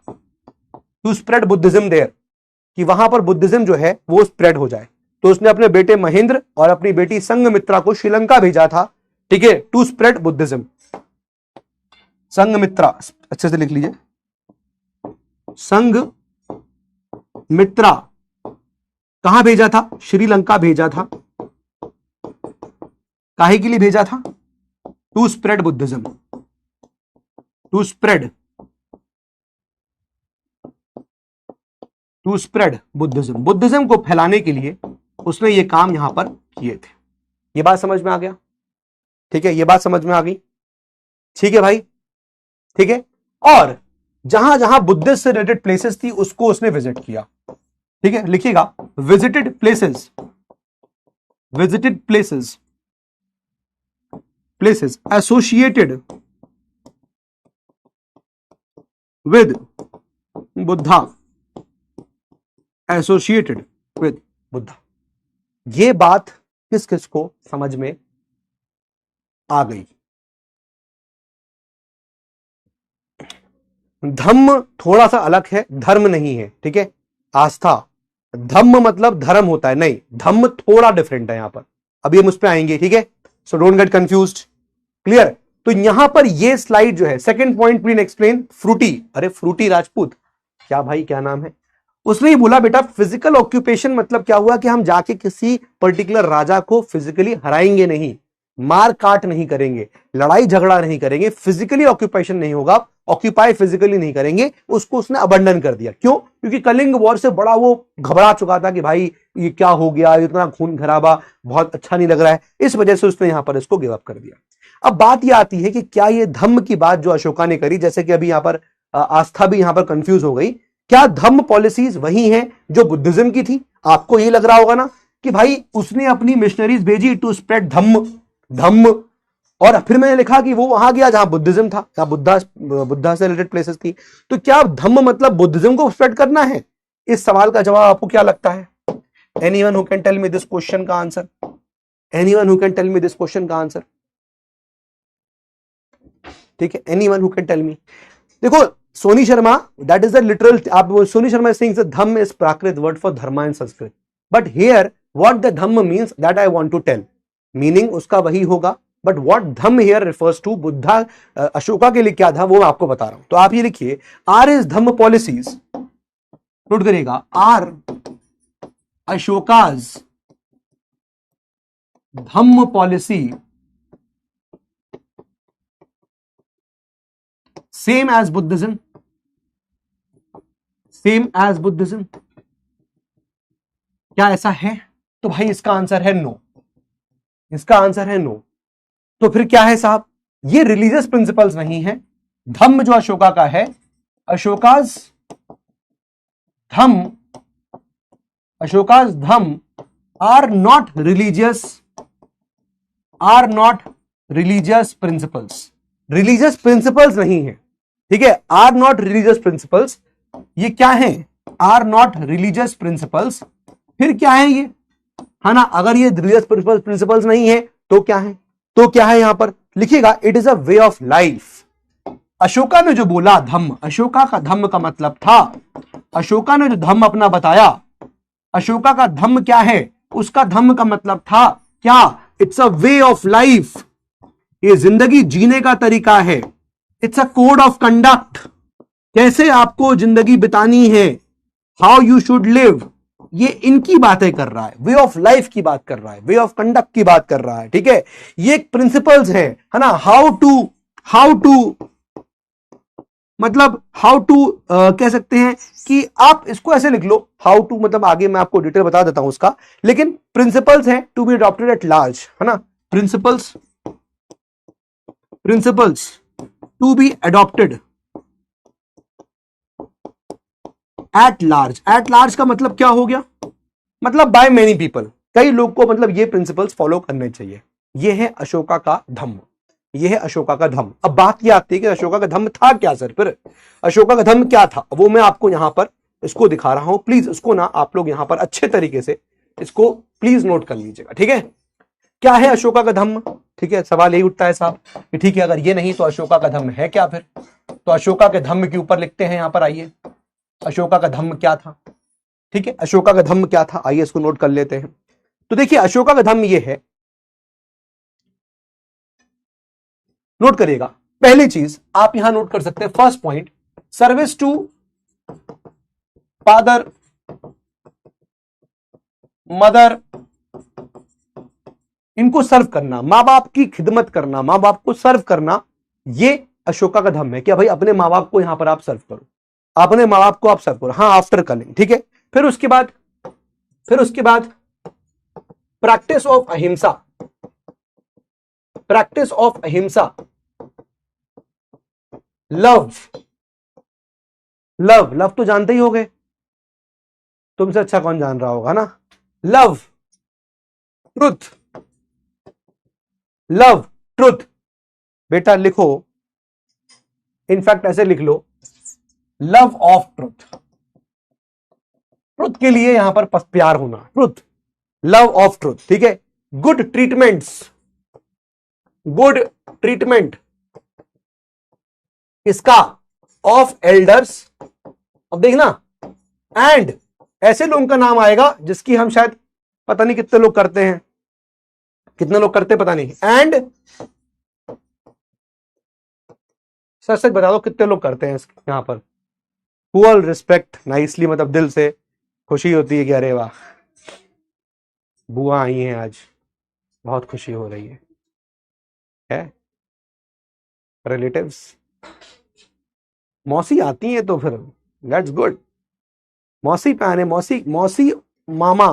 to spread Buddhism there, कि वहां पर बुद्धिज्म जो है वो स्प्रेड हो जाए। तो उसने अपने बेटे महेंद्र और अपनी बेटी संघमित्रा को श्रीलंका भेजा था, ठीक है, टू स्प्रेड बुद्धिज्म। संघमित्रा, अच्छे से लिख लीजिए, संघमित्रा कहां भेजा था, श्रीलंका भेजा था। काहे के लिए भेजा था, to spread Buddhism, to spread Buddhism, Buddhism को फैलाने के लिए उसने ये काम यहां पर किए थे। ये बात समझ में आ गया, ठीक है, ये बात समझ में आ गई, ठीक है भाई, ठीक है। और जहां जहां बुद्धिस्ट से रिलेटेड प्लेसेस थी उसको उसने विजिट किया, ठीक है, लिखिएगा, visited places, visited places, places associated with Buddha, associated with Buddha. ये बात किस किस को समझ में आ गई। धम्म थोड़ा सा अलग है, धर्म नहीं है, ठीक है, आस्था, धम्म मतलब धर्म होता है, नहीं, धम्म थोड़ा डिफरेंट है यहां पर, अभी हम उस पर आएंगे, ठीक है, so don't get confused, clear. तो यहां पर ये स्लाइड जो है, second point please explain, Frooti, अरे फ्रूटी राजपूत, क्या भाई क्या नाम है, उसने ही बोला बेटा फिजिकल ऑक्यूपेशन मतलब क्या हुआ कि हम जाके किसी पर्टिकुलर राजा को फिजिकली हराएंगे नहीं, मार काट नहीं करेंगे, लड़ाई झगड़ा नहीं करेंगे, फिजिकली ऑक्यूपेशन नहीं होगा, ऑक्यूपाई फिजिकली नहीं करेंगे, उसको उसने अबंडन कर दिया। क्यों? क्योंकि कलिंग वॉर से बड़ा वो घबरा चुका था कि भाई ये क्या हो गया, इतना खून खराबा, बहुत अच्छा नहीं लग रहा है, इस वजह से उसने यहां पर इसको गिव अप कर दिया। अब बात यह आती है कि क्या ये धम्म की बात जो अशोका ने करी, जैसे कि अभी यहां पर आस्था भी यहां पर कंफ्यूज हो गई, क्या धम्म पॉलिसीज वही हैं जो बुद्धिज्म की थी? आपको ये लग रहा होगा ना कि भाई उसने अपनी मिशनरीज भेजी टू स्प्रेड धम्म, और फिर मैंने लिखा कि वो वहां गया जहां बुद्धिज्म था, जहां बुद्धा से रिलेटेड प्लेसेस थी। तो क्या धम्म मतलब बुद्धिज्म को स्प्रेड करना है? इस सवाल का जवाब आपको क्या लगता है? Anyone who can tell me this question का answer? Anyone who can tell me this question का आंसर? ठीक है, anyone who can tell me? देखो Soni Sharma, that is the literal, आप Soni Sharma is saying dhamma is Prakrit word for dharma in Sanskrit, but here what the dhamma means that I want to tell, meaning उसका वही होगा, but what dhamma here refers to, Buddha Ashoka के लिए क्या था वो मैं आपको बता रहा हूं। तो आप ये लिखिए, are is dhamma policies, note करिएगा, are Ashoka's dhamma policy same as Buddhism, same as Buddhism, क्या ऐसा है? तो भाई इसका आंसर है नो, इसका आंसर है नो। तो फिर क्या है साहब? ये रिलीजियस प्रिंसिपल्स नहीं है। धम्म जो अशोका का है, Ashoka's dhamma are not religious principles, religious principles नहीं है, ठीक है, आर नॉट रिलीजियस प्रिंसिपल्स। ये क्या है? Are not religious principles. फिर क्या है ये, है ना? अगर ये रिलीजियस प्रिंसिपल्स नहीं है तो क्या है? तो क्या है यहां पर लिखिएगा, it is a way of life. Ashoka ने जो बोला धम्म, अशोका का धम्म का मतलब था, अशोका ने जो धम्म अपना बताया, अशोका का धम्म क्या है? उसका धम्म का मतलब था क्या? It's a way of life, ये जिंदगी जीने का तरीका है। It's a code of conduct, कैसे आपको जिंदगी बितानी है, हाउ यू शुड लिव, ये इनकी बातें कर रहा है, वे ऑफ लाइफ की बात कर रहा है, वे ऑफ कंडक्ट की बात कर रहा है, ठीक है। ये प्रिंसिपल्स है ना, हाउ टू मतलब हाउ टू कह सकते हैं कि आप इसको ऐसे लिख लो, हाउ टू मतलब आगे मैं आपको डिटेल बता देता हूं उसका, लेकिन प्रिंसिपल्स है to be adopted at large, है ना, principles to be adopted at large. At large का मतलब क्या हो गया, मतलब बाय मेनी पीपल, कई लोग को मतलब ये प्रिंसिपल्स फॉलो करने चाहिए। ये है अशोका का धम्म, ये है अशोका का धम्म। अब बात यह आती है कि अशोका का धम्म था क्या सर, फिर अशोका का धम्म क्या था, वो मैं आपको यहां पर इसको दिखा रहा हूं। प्लीज इसको ना आप लोग यहां पर अच्छे तरीके से इसको प्लीज नोट कर लीजिएगा, ठीक है। क्या है अशोका का धम्म, ठीक है, सवाल यही उठता है साहब कि ठीक है अगर ये नहीं तो अशोका का धम्म है क्या फिर। तो अशोका के धम्म के ऊपर लिखते हैं यहां पर, आइए अशोका का धम्म क्या था, ठीक है, अशोका का धम्म क्या था, आइए इसको नोट कर लेते हैं। तो देखिए अशोका का धम्म ये है, नोट करिएगा। पहली चीज आप यहां नोट कर सकते हैं, first point, service to father mother, इनको सर्व करना, मां बाप की खिदमत करना, मां बाप को सर्व करना, ये अशोका का धम्म है। क्या भाई अपने मां बाप को यहां पर आप सर्व करो, अपने मां बाप को आप सर्व करो, हाँ आफ्टर कलिंग, ठीक है। फिर उसके बाद प्रैक्टिस ऑफ अहिंसा, प्रैक्टिस ऑफ अहिंसा, लव, लव तो जानते ही होंगे, तुमसे अच्छा कौन जान रहा होगा ना, लव, ट्रुथ, लव ट्रुथ, बेटा लिखो, इनफैक्ट ऐसे लिख लो, लव ऑफ ट्रुथ, ट्रुथ के लिए यहां पर प्यार होना, ट्रुथ, लव ऑफ ट्रुथ, ठीक है। गुड ट्रीटमेंट्स, गुड ट्रीटमेंट इसका ऑफ एल्डर्स, अब देखना, एंड ऐसे लोगों का नाम आएगा जिसकी हम शायद पता नहीं कितने लोग करते हैं, कितने लोग करते पता नहीं, एंड सच सच बता दो कितने लोग करते हैं यहां पर, फुल रिस्पेक्ट, नाइसली, मतलब दिल से खुशी होती है कि अरे वाह बुआ आई हैं आज, बहुत खुशी हो रही है? रिलेटिव्स, मौसी आती हैं तो फिर दैट्स गुड, मौसी पे आने, मौसी मौसी मामा,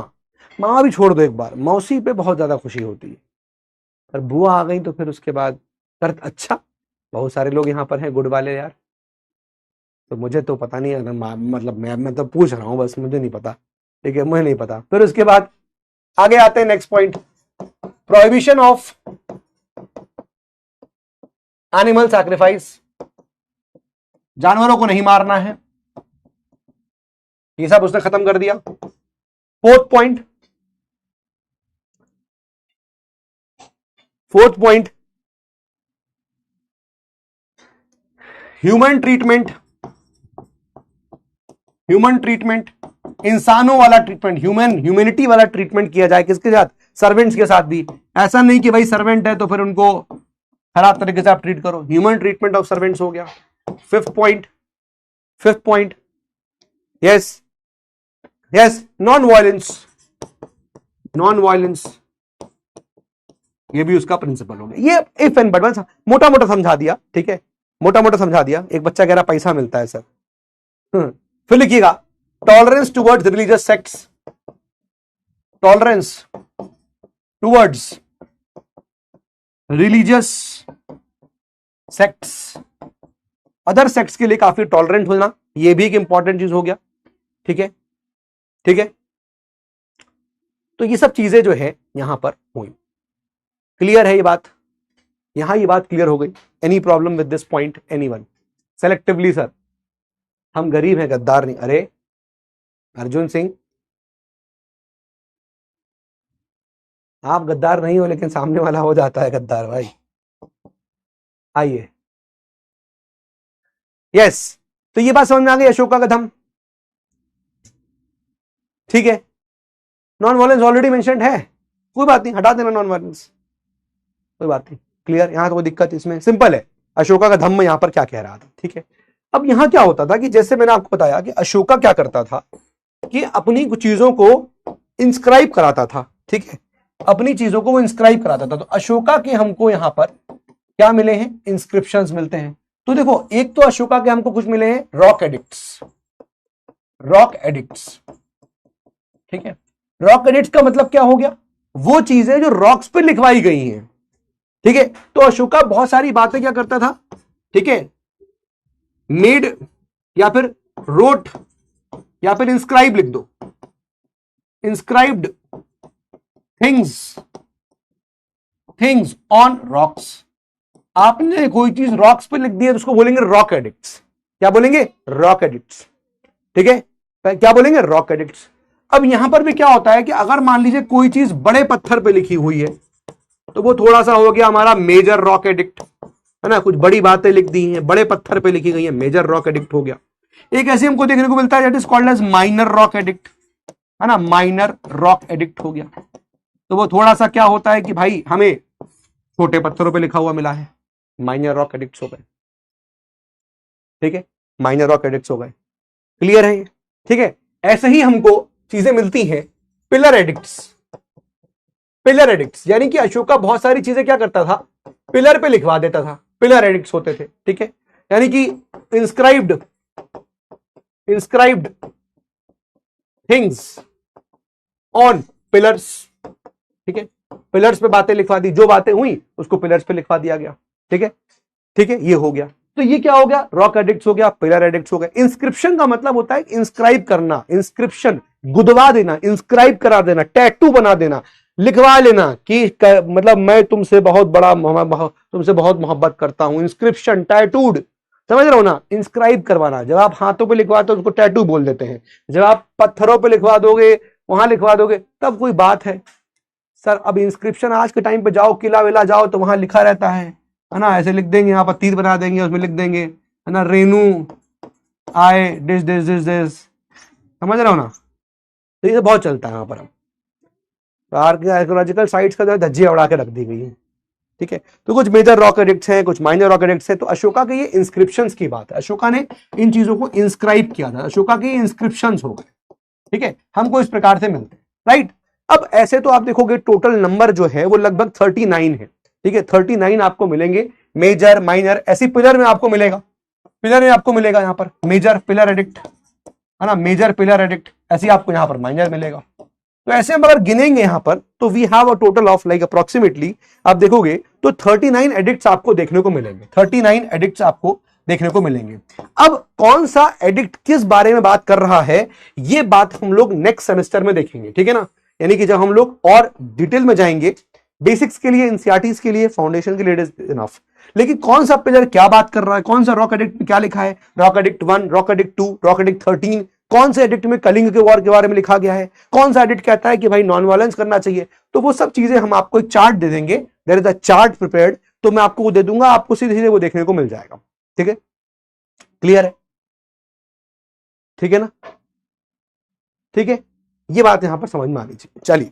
मामा भी छोड़ दो एक बार, मौसी पे बहुत ज्यादा खुशी होती है, और बुआ आ गई तो फिर उसके बाद कर, अच्छा बहुत सारे लोग यहाँ पर हैं गुड वाले यार, तो मुझे तो पता नहीं है, मतलब मैं तो पूछ रहा हूँ बस, मुझे नहीं पता, ठीक है, मुझे नहीं पता। फिर उसके बाद आगे आते हैं next point, prohibition of animal sacrifice, जानवरों को नहीं मारना है, ये सब उसने खत्म कर दिया। फोर्थ पॉइंट, ह्यूमन ट्रीटमेंट, इंसानों वाला ट्रीटमेंट, ह्यूमैनिटी वाला ट्रीटमेंट किया जाए, किसके साथ, सर्वेंट्स के साथ भी, ऐसा नहीं कि भाई सर्वेंट है तो फिर उनको खराब तरीके से आप ट्रीट करो, ह्यूमन ट्रीटमेंट ऑफ सर्वेंट्स हो गया। Fifth point, yes, non violence, ये भी उसका प्रिंसिपल हो गया। ये इफ एंड बट मोटा मोटा समझा दिया, ठीक है, मोटा मोटा समझा दिया। एक बच्चा कह रहा पैसा मिलता है सर, फिर लिखिएगा tolerance towards religious sects, tolerance towards religious sects, other sects के लिए काफी टॉलरेंट होना, ये भी एक इंपॉर्टेंट चीज हो गया, ठीक है, ठीक है। तो ये सब चीजें जो है यहां पर हुई, क्लियर है ये बात, यहां ये बात क्लियर हो गई। Any problem with this point, anyone? Selectively sir, हम गरीब हैं, गद्दार नहीं। अरे अर्जुन सिंह, आप गद्दार नहीं हो लेकिन सामने वाला हो जाता है गद्दार भाई। आइए, यस, तो ये बात समझ में आ गई अशोका का धम्म, ठीक है। नॉन वायलेंस ऑलरेडी मेंशन्ड है, कोई बात नहीं, हटा देना नॉन वायलेंस, कोई बात नहीं, क्लियर, यहां तो कोई दिक्कत इसमें, सिंपल है। अशोका का धम्म यहां पर क्या कह रहा था, ठीक है। अब यहां क्या होता था कि जैसे मैंने आपको बताया कि अशोका क्या करता था कि अपनी कुछ चीजों को इंस्क्राइब कराता था, ठीक है, अपनी चीजों को वो इंस्क्राइब कराता था। तो अशोका के हमको यहां पर क्या मिले हैं, इंस्क्रिप्शंस मिलते हैं। तो देखो, एक तो अशोका के हमको कुछ मिले हैं रॉक एडिक्ट्स, रॉक एडिक्ट्स, ठीक है। रॉक एडिक्ट्स का मतलब क्या हो गया, वो चीजें जो रॉक्स पे लिखवाई गई हैं, ठीक है। तो अशोका बहुत सारी बातें क्या करता था, ठीक है, मेड या फिर रोट या फिर इंस्क्राइब लिख दो, inscribed things, things on rocks. आपने कोई चीज रॉक्स पे लिख दी है तो उसको बोलेंगे रॉक एडिक्ट्स। क्या बोलेंगे, रॉक एडिक्ट्स, ठीक है। क्या बोलेंगे, रॉक एडिक्ट्स। अब यहां पर भी क्या होता है कि अगर मान लीजिए कोई चीज बड़े पत्थर पे लिखी हुई है तो वो थोड़ा सा हो गया हमारा मेजर रॉक एडिक्ट, है ना। कुछ बड़ी बातें लिख दी हैं, बड़े पत्थर पे लिखी गई है, मेजर रॉक एडिक्ट हो गया। एक ऐसे हमको देखने को मिलता है that is called as minor rock edict, है ना, माइनर रॉक एडिक्ट हो गया। तो वो थोड़ा सा क्या होता है कि भाई हमें छोटे पत्थरों पे लिखा हुआ मिला है, माइनर रॉक एडिक्ट्स हो गए, ठीक है, माइनर रॉक एडिक्ट्स हो गए। क्लियर है ये, ठीक है। ऐसे ही हमको चीजें मिलती हैं पिलर एडिक्ट्स, पिलर एडिक्ट्स यानी कि अशोका बहुत सारी चीजें क्या करता था, पिलर पे लिखवा देता था, पिलर एडिक्ट्स होते थे, ठीक है। यानी कि inscribed, inscribed things on pillars, ठीक है। पिलर्स पे बातें लिखवा दी, जो बातें हुई उसको पिलर्स पे लिखवा दिया गया, ठीक है, ठीक है। ये हो गया, तो ये क्या हो गया, रॉक एडिक्ट्स हो गया, पिलर एडिक्ट्स हो गया। इंस्क्रिप्शन का मतलब होता है इंस्क्राइब करना, इंस्क्रिप्शन गुदवा देना, इंस्क्राइब करा देना, टैटू बना देना, लिखवा लेना कि मतलब मैं तुमसे बहुत बड़ा तुमसे बहुत मोहब्बत करता हूं, इंस्क्रिप्शन, टैटूड, समझ रहे हो ना, इंस्क्राइब करवाना। जब आप हाथों पे लिखवाते हो उसको टैटू बोल देते हैं, जब आप पत्थरों पे लिखवा दोगे, वहां लिखवा दोगे, तब कोई बात है। सर अब इंस्क्रिप्शन आज के टाइम पे जाओ, किला विला जाओ तो वहां लिखा रहता है ना, ऐसे लिख देंगे, यहाँ पर तीर बना देंगे, उसमें लिख देंगे, है ना, रेनू आए दिस दिस दिस दिस, समझ रहे हो ना। तो ये बहुत चलता है यहाँ पर। आर्कियोलॉजिकल साइट्स का जो धज्जियां उड़ा के रख दी गई है, ठीक है। तो कुछ मेजर रॉक एडिक्ट्स हैं, कुछ माइनर रॉक एडिक्ट्स हैं। तो अशोका के ये इंस्क्रिप्शंस की बात है, अशोका ने इन चीजों को इंस्क्राइब किया था, अशोका के इंस्क्रिप्शंस हो गए, ठीक है, हमको इस प्रकार से मिलते हैं, राइट। अब ऐसे तो आप देखोगे टोटल नंबर जो है वो लगभग 39 है, ठीक है, 39 आपको मिलेंगे, मेजर माइनर ऐसी पिलर में आपको मिलेगा, पिलर में आपको मिलेगा यहां पर मेजर पिलर एडिक्ट, है ना, मेजर पिलर एडिक्ट, ऐसे आपको यहां पर माइनर मिलेगा। तो ऐसे हम अगर गिनेंगे यहां पर तो we have a total of like approximately, आप देखोगे तो 39 एडिक्ट्स आपको देखने को मिलेंगे, 39 एडिक्ट्स आपको देखने को मिलेंगे। अब कौन सा एडिक्ट किस बारे में बात कर रहा है, ये बात हम लोग नेक्स्ट सेमेस्टर में देखेंगे, ठीक है ना। यानी कि जब हम लोग और डिटेल में जाएंगे, बेसिक्स के लिए, एनसीईआरटीज के लिए, फाउंडेशन के लिए इट इज इनफ, लेकिन कौन सा पिलर क्या बात कर रहा है, कौन सा रॉक एडिक्ट में क्या लिखा है, rock edict 1, rock edict 2, rock edict 13, कौन से एडिक्ट में कलिंग के वॉर के बारे में लिखा गया है, कौन सा एडिक्ट कहता है कि भाई नॉन वायलेंस करना चाहिए। तो वो सब चीजें हम आपको एक चार्ट दे देंगे, there is a chart prepared, तो मैं आपको वो दे दूंगा, आपको सीधे सीधे वो देखने को मिल जाएगा, ठीक है। क्लियर है, ठीक है ना, ठीक है। ये बात यहां पर समझ में आ गई, चलिए।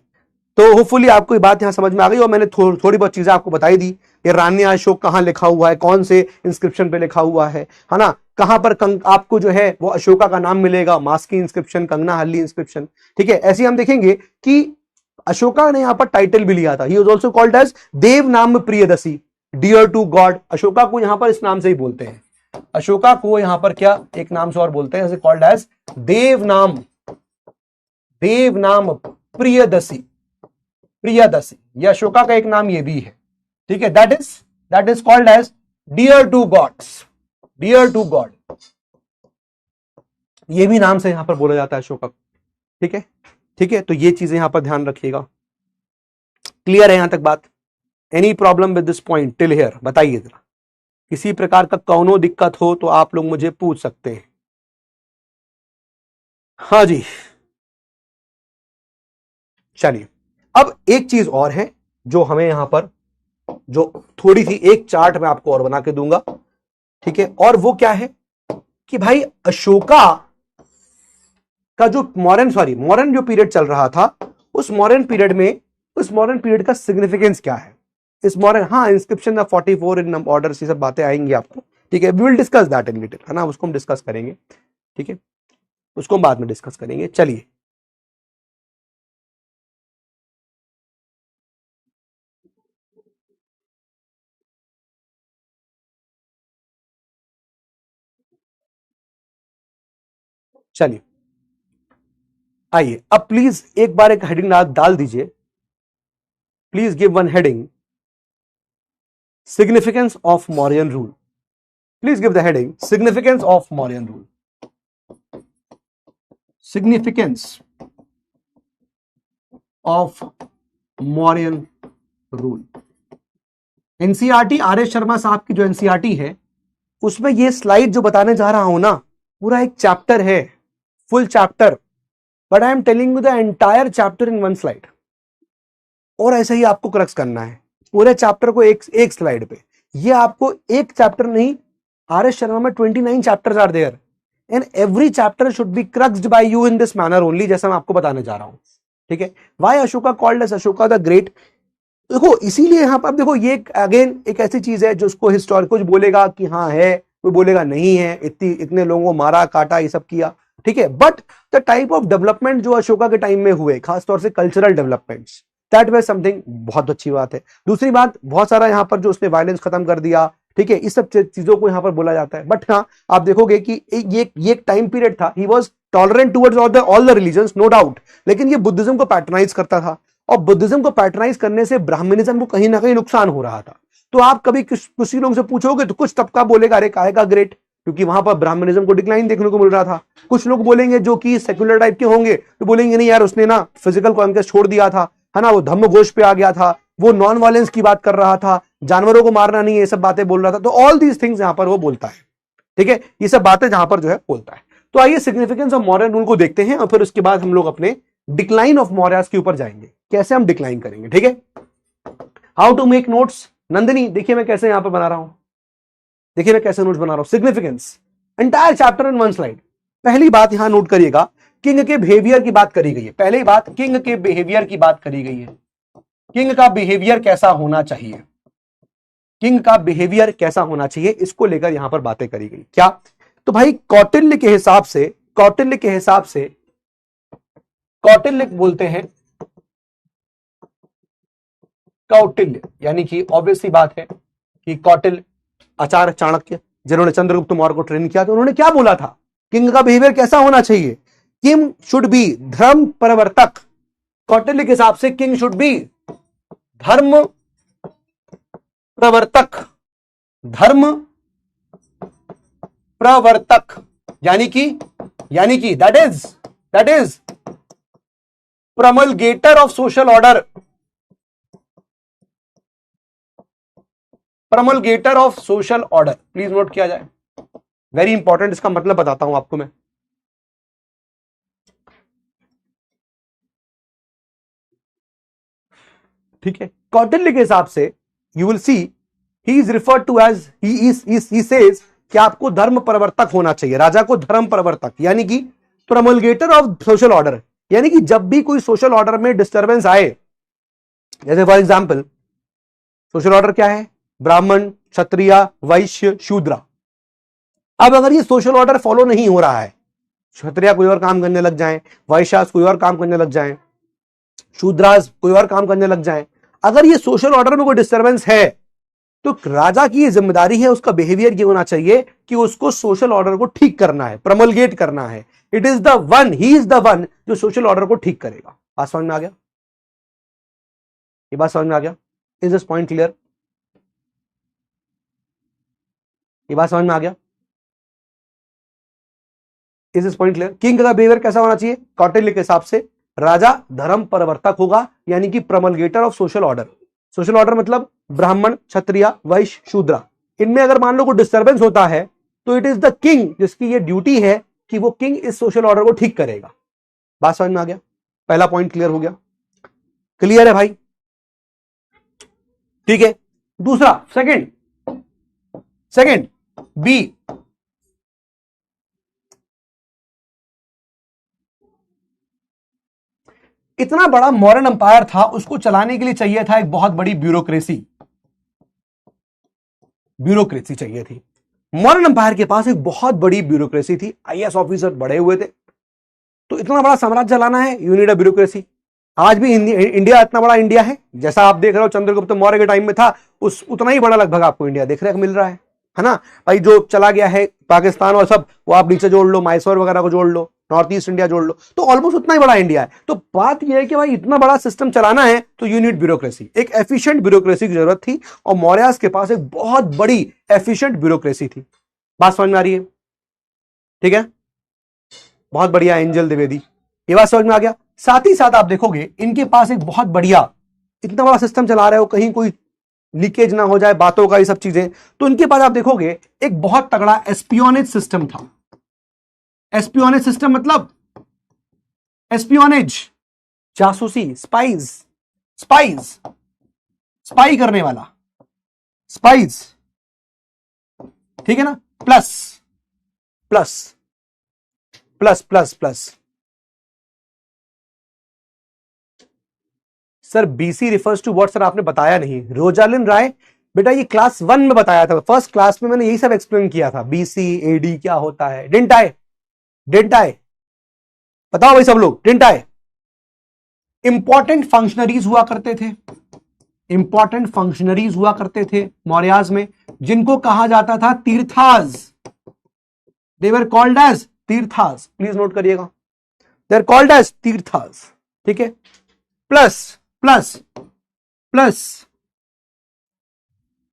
तो होपफुली आपको ये बात यहां समझ में आ गई और मैंने थोड़ी बहुत चीजें आपको बताई दी। ये रानी अशोक कहां लिखा हुआ है, कौन से इंस्क्रिप्शन पे लिखा हुआ है ना, कहां पर आपको जो है वो अशोका का नाम मिलेगा, मास्की इंस्क्रिप्शन, कंगना हल्ली इंस्क्रिप्शन, ठीक है। ऐसे हम देखेंगे कि अशोका ने यहां पर टाइटल भी लिया था, he was also called as Devanampriyadasi, dear to God. Ashoka को यहां पर इस नाम से ही बोलते हैं, अशोका को यहां पर क्या एक नाम से और बोलते हैं, कॉल्ड एज देव नाम, देव नाम प्रियदसी, प्रियदसी, ये अशोका का एक नाम ये भी है, ठीक है। That is called as dear to gods, dear to god, ये भी नाम से यहां पर बोला जाता है अशोका, ठीक है, ठीक है। तो ये चीजें यहां पर ध्यान रखिएगा। क्लियर है यहां तक बात, any problem with this point till here, बताइए जरा, किसी प्रकार का कौनो दिक्कत हो तो आप लोग मुझे पूछ सकते हैं। हाँ जी, चलिए। अब एक चीज और है जो हमें यहां पर, जो थोड़ी सी एक चार्ट में आपको और बना के दूंगा, ठीक है। और वो क्या है कि भाई अशोका का जो मॉडर्न जो पीरियड चल रहा था, उस मॉडर्न पीरियड में, उस मॉडर्न पीरियड का सिग्निफिकेंस क्या है, इस मॉडर्न, हाँ इंस्क्रिप्शन का 44 इन ऑर्डर, ये सब बातें आएंगी आपको, ठीक है। We will discuss that in detail, है ना, उसको हम डिस्कस करेंगे, ठीक है, उसको हम बाद में डिस्कस करेंगे। चलिए। चलिए आइए अब प्लीज एक बार एक हेडिंग डाल दीजिए, please give one heading, significance of Mauryan rule. Please give the heading significance of Mauryan rule. Significance of Mauryan rule. NCERT R S Sharma साहब की जो एनसीईआरटी है उसमें ये स्लाइड जो बताने जा रहा हूं ना, पूरा एक चैप्टर है, full chapter, but I am telling you the entire chapter in one slide. और ऐसे ही आपको क्रक्स करना है पूरे चैप्टर को एक स्लाइड पे। ये आपको एक चैप्टर नहीं, आर एस शर्मा में 29 chapters are there and every chapter should be cruxed by you in this manner only, जैसा मैं आपको बताने जा रहा हूं। ठीक है, why Ashoka called as Ashoka the great. देखो इसीलिए यहां पर देखो ये अगेन एक ऐसी चीज है जो उसको हिस्टोरिक कुछ बोलेगा कि हाँ है, कोई बोलेगा नहीं है, इतने लोगों को मारा काटा ये सब किया, ठीक है, but the type of development जो अशोका के टाइम में हुए, खासतौर से cultural developments, that was something बहुत अच्छी बात है। दूसरी बात, बहुत सारा यहाँ पर जो उसने वायलेंस खत्म कर दिया, ठीक है, इस सब चीजों को यहाँ पर बोला जाता है। बट हाँ आप देखोगे कि ये एक टाइम पीरियड था, he was tolerant towards all the religions, no doubt, लेकिन ये बुद्धिज्म को पैटर्नाइज करता था और बुद्धिज्म को पैटर्नाइज करने से ब्राह्मणिज्म को कहीं ना कहीं नुकसान हो रहा था। तो आप कभी किसी लोगों से पूछोगे तो कुछ तबका बोलेगा अरे काहे का ग्रेट, क्योंकि वहां पर ब्राह्मणिज्म को डिक्लाइन देखने को मिल रहा था। कुछ लोग बोलेंगे जो कि सेक्युलर टाइप के होंगे तो बोलेंगे नहीं यार उसने ना फिजिकल कॉन्क्वेस्ट छोड़ दिया था, है ना, वो धम्म घोष पे आ गया था, वो नॉन वायलेंस की बात कर रहा था, जानवरों को मारना नहीं, ये सब बातें बोल रहा था। तो ऑल दीज थिंग्स यहां पर वो बोलता है, ठीक है, ये सब बातें जहां पर जो है बोलता है। तो आइए सिग्निफिकेंस ऑफ मौर्यन रूल को देखते हैं और फिर उसके बाद हम लोग अपने डिक्लाइन ऑफ मौर्यास के ऊपर जाएंगे, कैसे हम डिक्लाइन करेंगे, ठीक है। How to make notes, Nandini देखिए मैं कैसे यहां पर बना रहा हूं, देखिए मैं कैसे नोट्स बना रहा हूं। Significance entire chapter in one slide. पहली बात यहां नोट करिएगा, किंग के बिहेवियर की बात करी गई है। पहली बात, किंग के बिहेवियर की बात करी गई है। किंग का बिहेवियर कैसा होना चाहिए, किंग का बिहेवियर कैसा होना चाहिए, इसको लेकर यहां पर बातें करी गई। क्या, तो भाई कौटिल्य के हिसाब से, कौटिल्य के हिसाब से, कौटिल्य बोलते हैं, कौटिल्य यानी कि ऑब्वियसली बात है कि कौटिल्य, आचार्य चाणक्य जिन्होंने चंद्रगुप्त मौर्य को ट्रेन किया, तो उन्होंने क्या बोला था, किंग का बिहेवियर कैसा होना चाहिए, किंग शुड बी धर्म प्रवर्तक। कौटिल्य के हिसाब से किंग शुड बी धर्म प्रवर्तक, धर्म प्रवर्तक, यानी कि that is promulgator of social order, promulgator of social order. Please note किया जाए, वेरी इंपॉर्टेंट, इसका मतलब बताता हूं आपको मैं। ठीक है, कौटिल्य के हिसाब से you will see he is referred to as, he says कि आपको धर्म प्रवर्तक होना चाहिए, राजा को धर्म प्रवर्तक यानी कि प्रमलगेटर ऑफ सोशल ऑर्डर, यानी कि जब भी कोई सोशल ऑर्डर में डिस्टर्बेंस आए, जैसे फॉर एग्जांपल सोशल ऑर्डर क्या है, ब्राह्मण, क्षत्रिय, वैश्य, शूद्र। अब अगर ये सोशल ऑर्डर फॉलो नहीं हो रहा है, क्षत्रिय कोई और काम करने लग जाए, वैश्यास कोई और काम करने लग जाए, शूद्रास कोई और काम करने लग जाए, अगर ये सोशल ऑर्डर में कोई डिस्टर्बेंस है तो राजा की ये जिम्मेदारी है, उसका बिहेवियर ये होना चाहिए कि उसको सोशल ऑर्डर को ठीक करना है, प्रमलगेट करना है। It is the one, he is the one जो सोशल ऑर्डर को ठीक करेगा। बात समझ में आ गया, ये बात समझ में आ गया, इज दिस पॉइंट क्लियर, ये बात समझ में आ गया, is this point clear. King का बिहेवियर कैसा होना चाहिए, कौटिल्य के हिसाब से राजा धर्म प्रवर्तक होगा, यानी कि promulgator of social order. Social order मतलब ब्राह्मण, क्षत्रिय, वैश्य, शूद्र, इनमें अगर मान लो कोई डिस्टर्बेंस होता है तो इट इज द किंग जिसकी ये ड्यूटी है कि वो किंग इस सोशल ऑर्डर को ठीक करेगा। बात समझ में आ गया, पहला पॉइंट क्लियर हो गया, क्लियर है भाई, ठीक है। दूसरा, सेकंड बी, इतना बड़ा मौर्यन अंपायर था, उसको चलाने के लिए चाहिए था एक बहुत बड़ी ब्यूरोक्रेसी, ब्यूरोक्रेसी चाहिए थी। मौर्यन अंपायर के पास एक बहुत बड़ी ब्यूरोक्रेसी थी, आईएएस ऑफिसर बढ़े हुए थे, तो इतना बड़ा साम्राज्य चलाना है, यू नीड अ ब्यूरोक्रेसी। आज भी इंडिया इतना बड़ा इंडिया है, जैसा आप देख रहे हो चंद्रगुप्त मौर्य के टाइम में था, उतना ही बड़ा लगभग आपको इंडिया देखने को मिल रहा है ना भाई। जो चला गया है पाकिस्तान और सब, वो आप नीचे जोड़ लो, मैसूर वगैरह को जोड़ लो, नॉर्थ ईस्ट इंडिया जोड़ लो, तो ऑलमोस्ट उतना ही बड़ा इंडिया है। तो बात यह है कि भाई इतना बड़ा सिस्टम चलाना है तो यू नीड ब्यूरोक्रेसी, एक एफिशिएंट ब्यूरोक्रेसी की जरूरत थी, और मौर्यास के पास एक बहुत बड़ी एफिशिएंट ब्यूरोक्रेसी थी। बात समझ में आ रही है? ठीक है, बहुत बढ़िया एंजल द्विवेदी, ये बात समझ में आ गया। साथ ही साथ आप देखोगे इनके पास एक बहुत बढ़िया, इतना बड़ा सिस्टम चला रहे हो, कहीं कोई लीकेज ना हो जाए बातों का, ये सब चीजें, तो इनके पास आप देखोगे एक बहुत तगड़ा एस्पियोनेज सिस्टम था। एस्पियोनेज सिस्टम मतलब एस्पियोनेज, जासूसी, स्पाइज, स्पाइज, स्पाई करने वाला, स्पाइज, ठीक है ना, plus plus plus plus plus. Sir BC refers to what? Sir आपने बताया नहीं। रोजालिन राय, बेटा ये क्लास 1 में बताया था, फर्स्ट क्लास में मैंने यही सब एक्सप्लेन किया था, बीसी एडी क्या होता है। Didn't I? Didn't I? बताओ भाई सब लोग, डिडंट आई? इंपॉर्टेंट फंक्शनरीज हुआ करते थे, इंपॉर्टेंट फंक्शनरीज हुआ करते थे मौर्याज में, जिनको कहा जाता था tirthas. They were called as tirthas, please note करिएगा, they are called as tirthas, ठीक है। प्लस प्लस प्लस,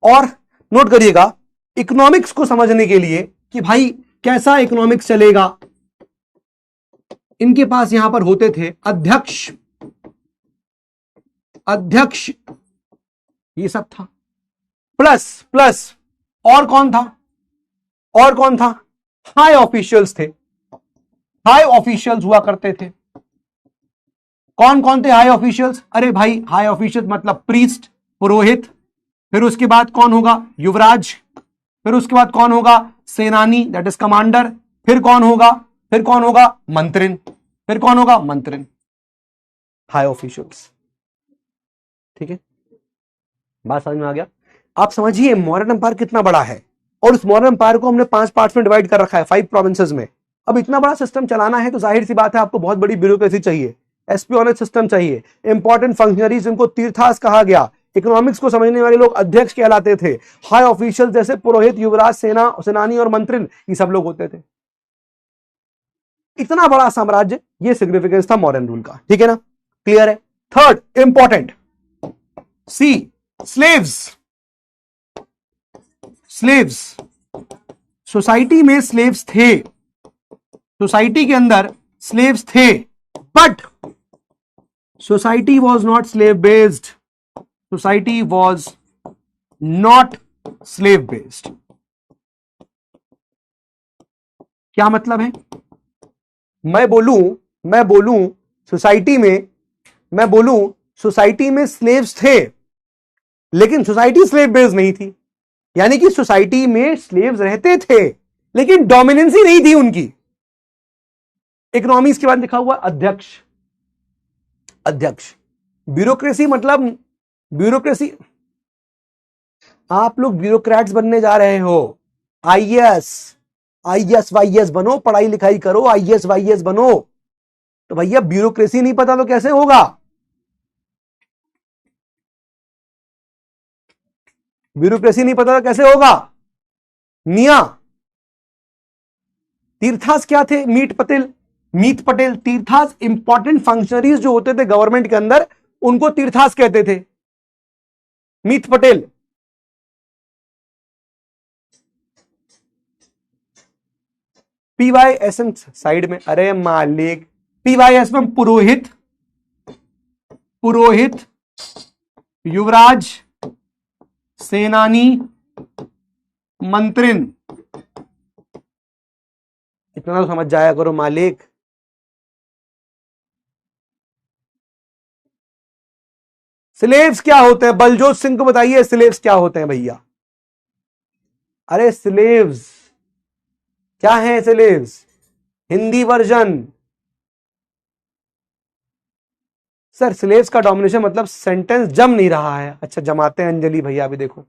और नोट करिएगा इकोनॉमिक्स को समझने के लिए कि भाई कैसा इकोनॉमिक्स चलेगा, इनके पास यहां पर होते थे अध्यक्ष, अध्यक्ष, ये सब था। प्लस प्लस, और कौन था? और कौन था? हाई ऑफिशियल्स थे, हाई ऑफिशियल्स हुआ करते थे। कौन कौन थे हाई ऑफिशियल्स? अरे भाई हाई ऑफिशियल्स मतलब प्रीस्ट, पुरोहित, फिर उसके बाद कौन होगा? युवराज, फिर उसके बाद कौन होगा? सेनानी, दैट इज कमांडर, फिर कौन होगा? फिर कौन होगा? मंत्रिन, फिर कौन होगा? मंत्रिन, हाई ऑफिशियल्स, ठीक है। बात समझ में आ गया? आप समझिए मौर्यन एम्पायर कितना बड़ा है, और उस मौर्यन एम्पायर को हमने 5 पार्ट्स में डिवाइड कर रखा है, 5 प्रोविंसेस में। अब इतना बड़ा सिस्टम चलाना है तो जाहिर सी बात है आपको बहुत बड़ी ब्यूरोक्रेसी चाहिए, एस्पियोनेज सिस्टम चाहिए, इंपॉर्टेंट फंक्शनरीज जिनको तीर्थास कहा गया, इकोनॉमिक्स को समझने वाले लोग अध्यक्ष कहलाते थे, हाई ऑफिशियल जैसे पुरोहित, युवराज, सेनानी और मंत्रिन, ये सब लोग होते थे। इतना बड़ा साम्राज्य, ये सिग्निफिकेंस था मॉडर्न रूल का, ठीक है ना, क्लियर है। थर्ड इंपॉर्टेंट, सी स्लेव्स, स्लेव्स, सोसाइटी में स्लेव्स थे, सोसाइटी के अंदर स्लेव्स थे, but society was not slave based, society was not slave based. क्या मतलब है? मैं बोलूं सोसाइटी में, मैं बोलूं सोसाइटी में स्लेव्स थे, लेकिन सोसाइटी स्लेव बेस्ड नहीं थी, यानी कि सोसाइटी में स्लेव्स रहते थे लेकिन डोमिनेंसी नहीं थी उनकी। इकोनॉमिक्स के बाद लिखा हुआ अध्यक्ष, अध्यक्ष, ब्यूरोक्रेसी मतलब ब्यूरोक्रेसी, आप लोग ब्यूरोक्रेट्स बनने जा रहे हो, आईएएस, आईएएस वाईएएस बनो, पढ़ाई लिखाई करो, आईएएस वाईएएस बनो, तो भैया ब्यूरोक्रेसी नहीं पता तो कैसे होगा? ब्यूरोक्रेसी नहीं पता तो कैसे होगा? मिया तीर्थास क्या थे? मीत पटेल, मीत पटेल, तीर्थास इंपॉर्टेंट फंक्शनरीज जो होते थे गवर्नमेंट के अंदर, उनको तीर्थास कहते थे। मीत पटेल, पीवाईएसएम साइड में, अरे मालिक, पीवाईएसएम पुरोहित, पुरोहित, युवराज, सेनानी, मंत्रिन, इतना तो समझ जाया करो मालिक। स्लेव्स क्या होते हैं? बलजोत सिंह को बताइए स्लेव्स क्या होते हैं भैया। अरे स्लेव्स क्या है? Slaves Hindi version. Sir slaves का डोमिनेशन मतलब सेंटेंस जम नहीं रहा है। अच्छा जमाते हैं अंजलि भैया भी, देखो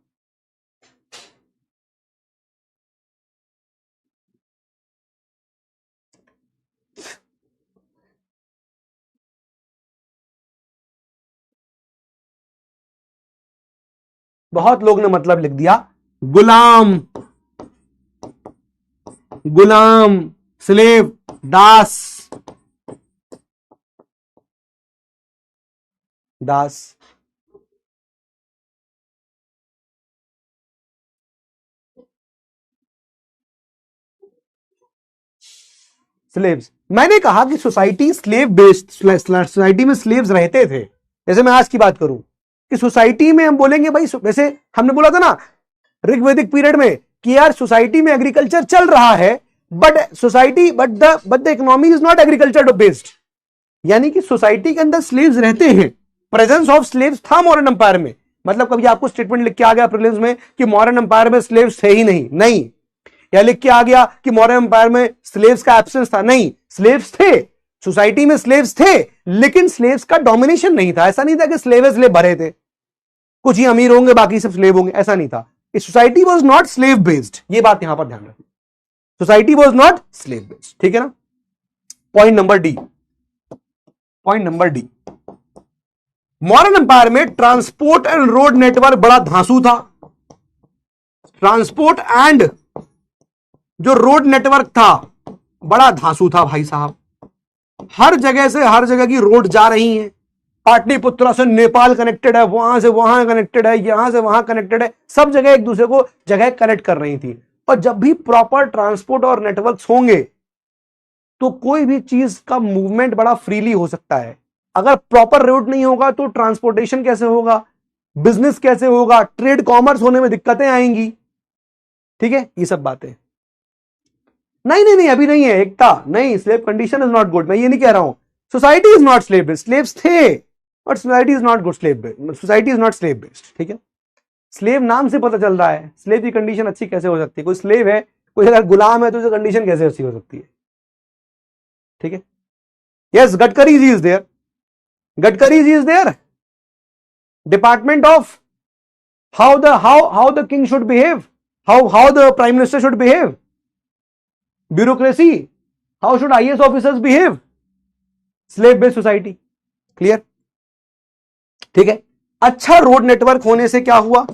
बहुत लोग ने मतलब लिख दिया, गुलाम, गुलाम, स्लेव, दास, दास। स्लेव्स, मैंने कहा कि सोसाइटी स्लेव बेस्ड, सोसाइटी में स्लेव्स रहते थे। जैसे मैं आज की बात करूं कि सोसाइटी में हम बोलेंगे भाई, वैसे हमने बोला था ना ऋग्वैदिक पीरियड में कि यार सोसाइटी में एग्रीकल्चर चल रहा है, but society but the economy is not agriculture based, यानी कि सोसाइटी के अंदर स्लेव्स रहते हैं। प्रेजेंस ऑफ स्लेव्स था मॉडर्न एम्पायर में। मतलब कभी आपको स्टेटमेंट लिख के आ गया प्रीलिम्स में कि मॉडर्न एम्पायर में स्लेव्स थे ही नहीं, नहीं। या लिख के आ गया कि मॉडर्न एम्पायर में स्लेव्स का एब्सेंस था, नहीं, स्लेव्स थे, सोसाइटी में स्लेव्स थे, लेकिन स्लेव्स का डोमिनेशन नहीं था। ऐसा नहीं था कि स्लेव भरे थे, कुछ ही अमीर होंगे बाकी सब स्लेव होंगे, ऐसा नहीं था। Society was not slave based, ये बात यहां पर ध्यान रखना, society was not slave based, ठीक है ना। Point number D, point number D, modern empire में ट्रांसपोर्ट एंड रोड नेटवर्क बड़ा धांसू था। ट्रांसपोर्ट एंड जो रोड नेटवर्क था बड़ा धांसू था भाई साहब। हर जगह से हर जगह की रोड जा रही हैं। पाटलिपुत्रा से नेपाल कनेक्टेड है, वहां से वहां कनेक्टेड है, यहां से वहां कनेक्टेड है, सब जगह एक दूसरे को जगह कनेक्ट कर रही थी। और जब भी प्रॉपर ट्रांसपोर्ट और नेटवर्क्स होंगे तो कोई भी चीज का मूवमेंट बड़ा फ्रीली हो सकता है। अगर प्रॉपर रोड नहीं होगा तो ट्रांसपोर्टेशन कैसे होगा, बिजनेस कैसे होगा, ट्रेड कॉमर्स होने में दिक्कतें आएंगी, ठीक है। ये सब बातें नहीं नहीं नहीं, अभी नहीं है एकता, नहीं, slave condition is not good, मैं ये नहीं कह रहा हूं। Society is not slave based, slaves थे but society is not good, society is not slave based, ठीक है। स्लेव नाम से पता चल रहा है, स्लेव की कंडीशन अच्छी कैसे हो सकती है? कोई स्लेव है, कोई अगर गुलाम है तो उसकी कंडीशन कैसे अच्छी हो सकती है, ठीक है। Yes, Gadkari ji is there, Gadkari ji is there, department of how the king should behave, how the prime minister should behave, bureaucracy, how should IAS officers behave, slave based society, clear, ठीक है। अच्छा रोड नेटवर्क होने से क्या हुआ,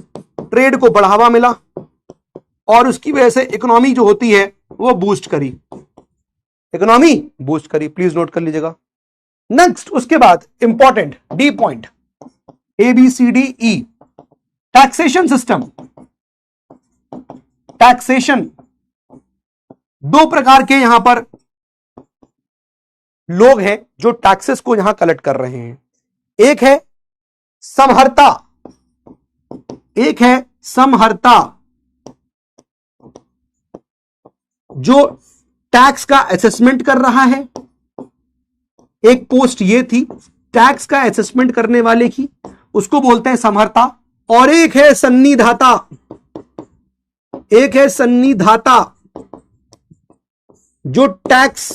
ट्रेड को बढ़ावा मिला और उसकी वजह से इकोनॉमी जो होती है वो बूस्ट करी, इकोनॉमी बूस्ट करी, प्लीज नोट कर लीजिएगा। नेक्स्ट, उसके बाद important D point, ABCDE, taxation system. Taxation, दो प्रकार के यहां पर लोग हैं जो टैक्सेस को यहां कलेक्ट कर रहे हैं। एक है समहर्ता, एक है समहर्ता, जो टैक्स का असेसमेंट कर रहा है। एक पोस्ट ये थी टैक्स का असेसमेंट करने वाले की, उसको बोलते हैं समहर्ता। और एक है सन्निधाता, एक है सन्निधाता जो टैक्स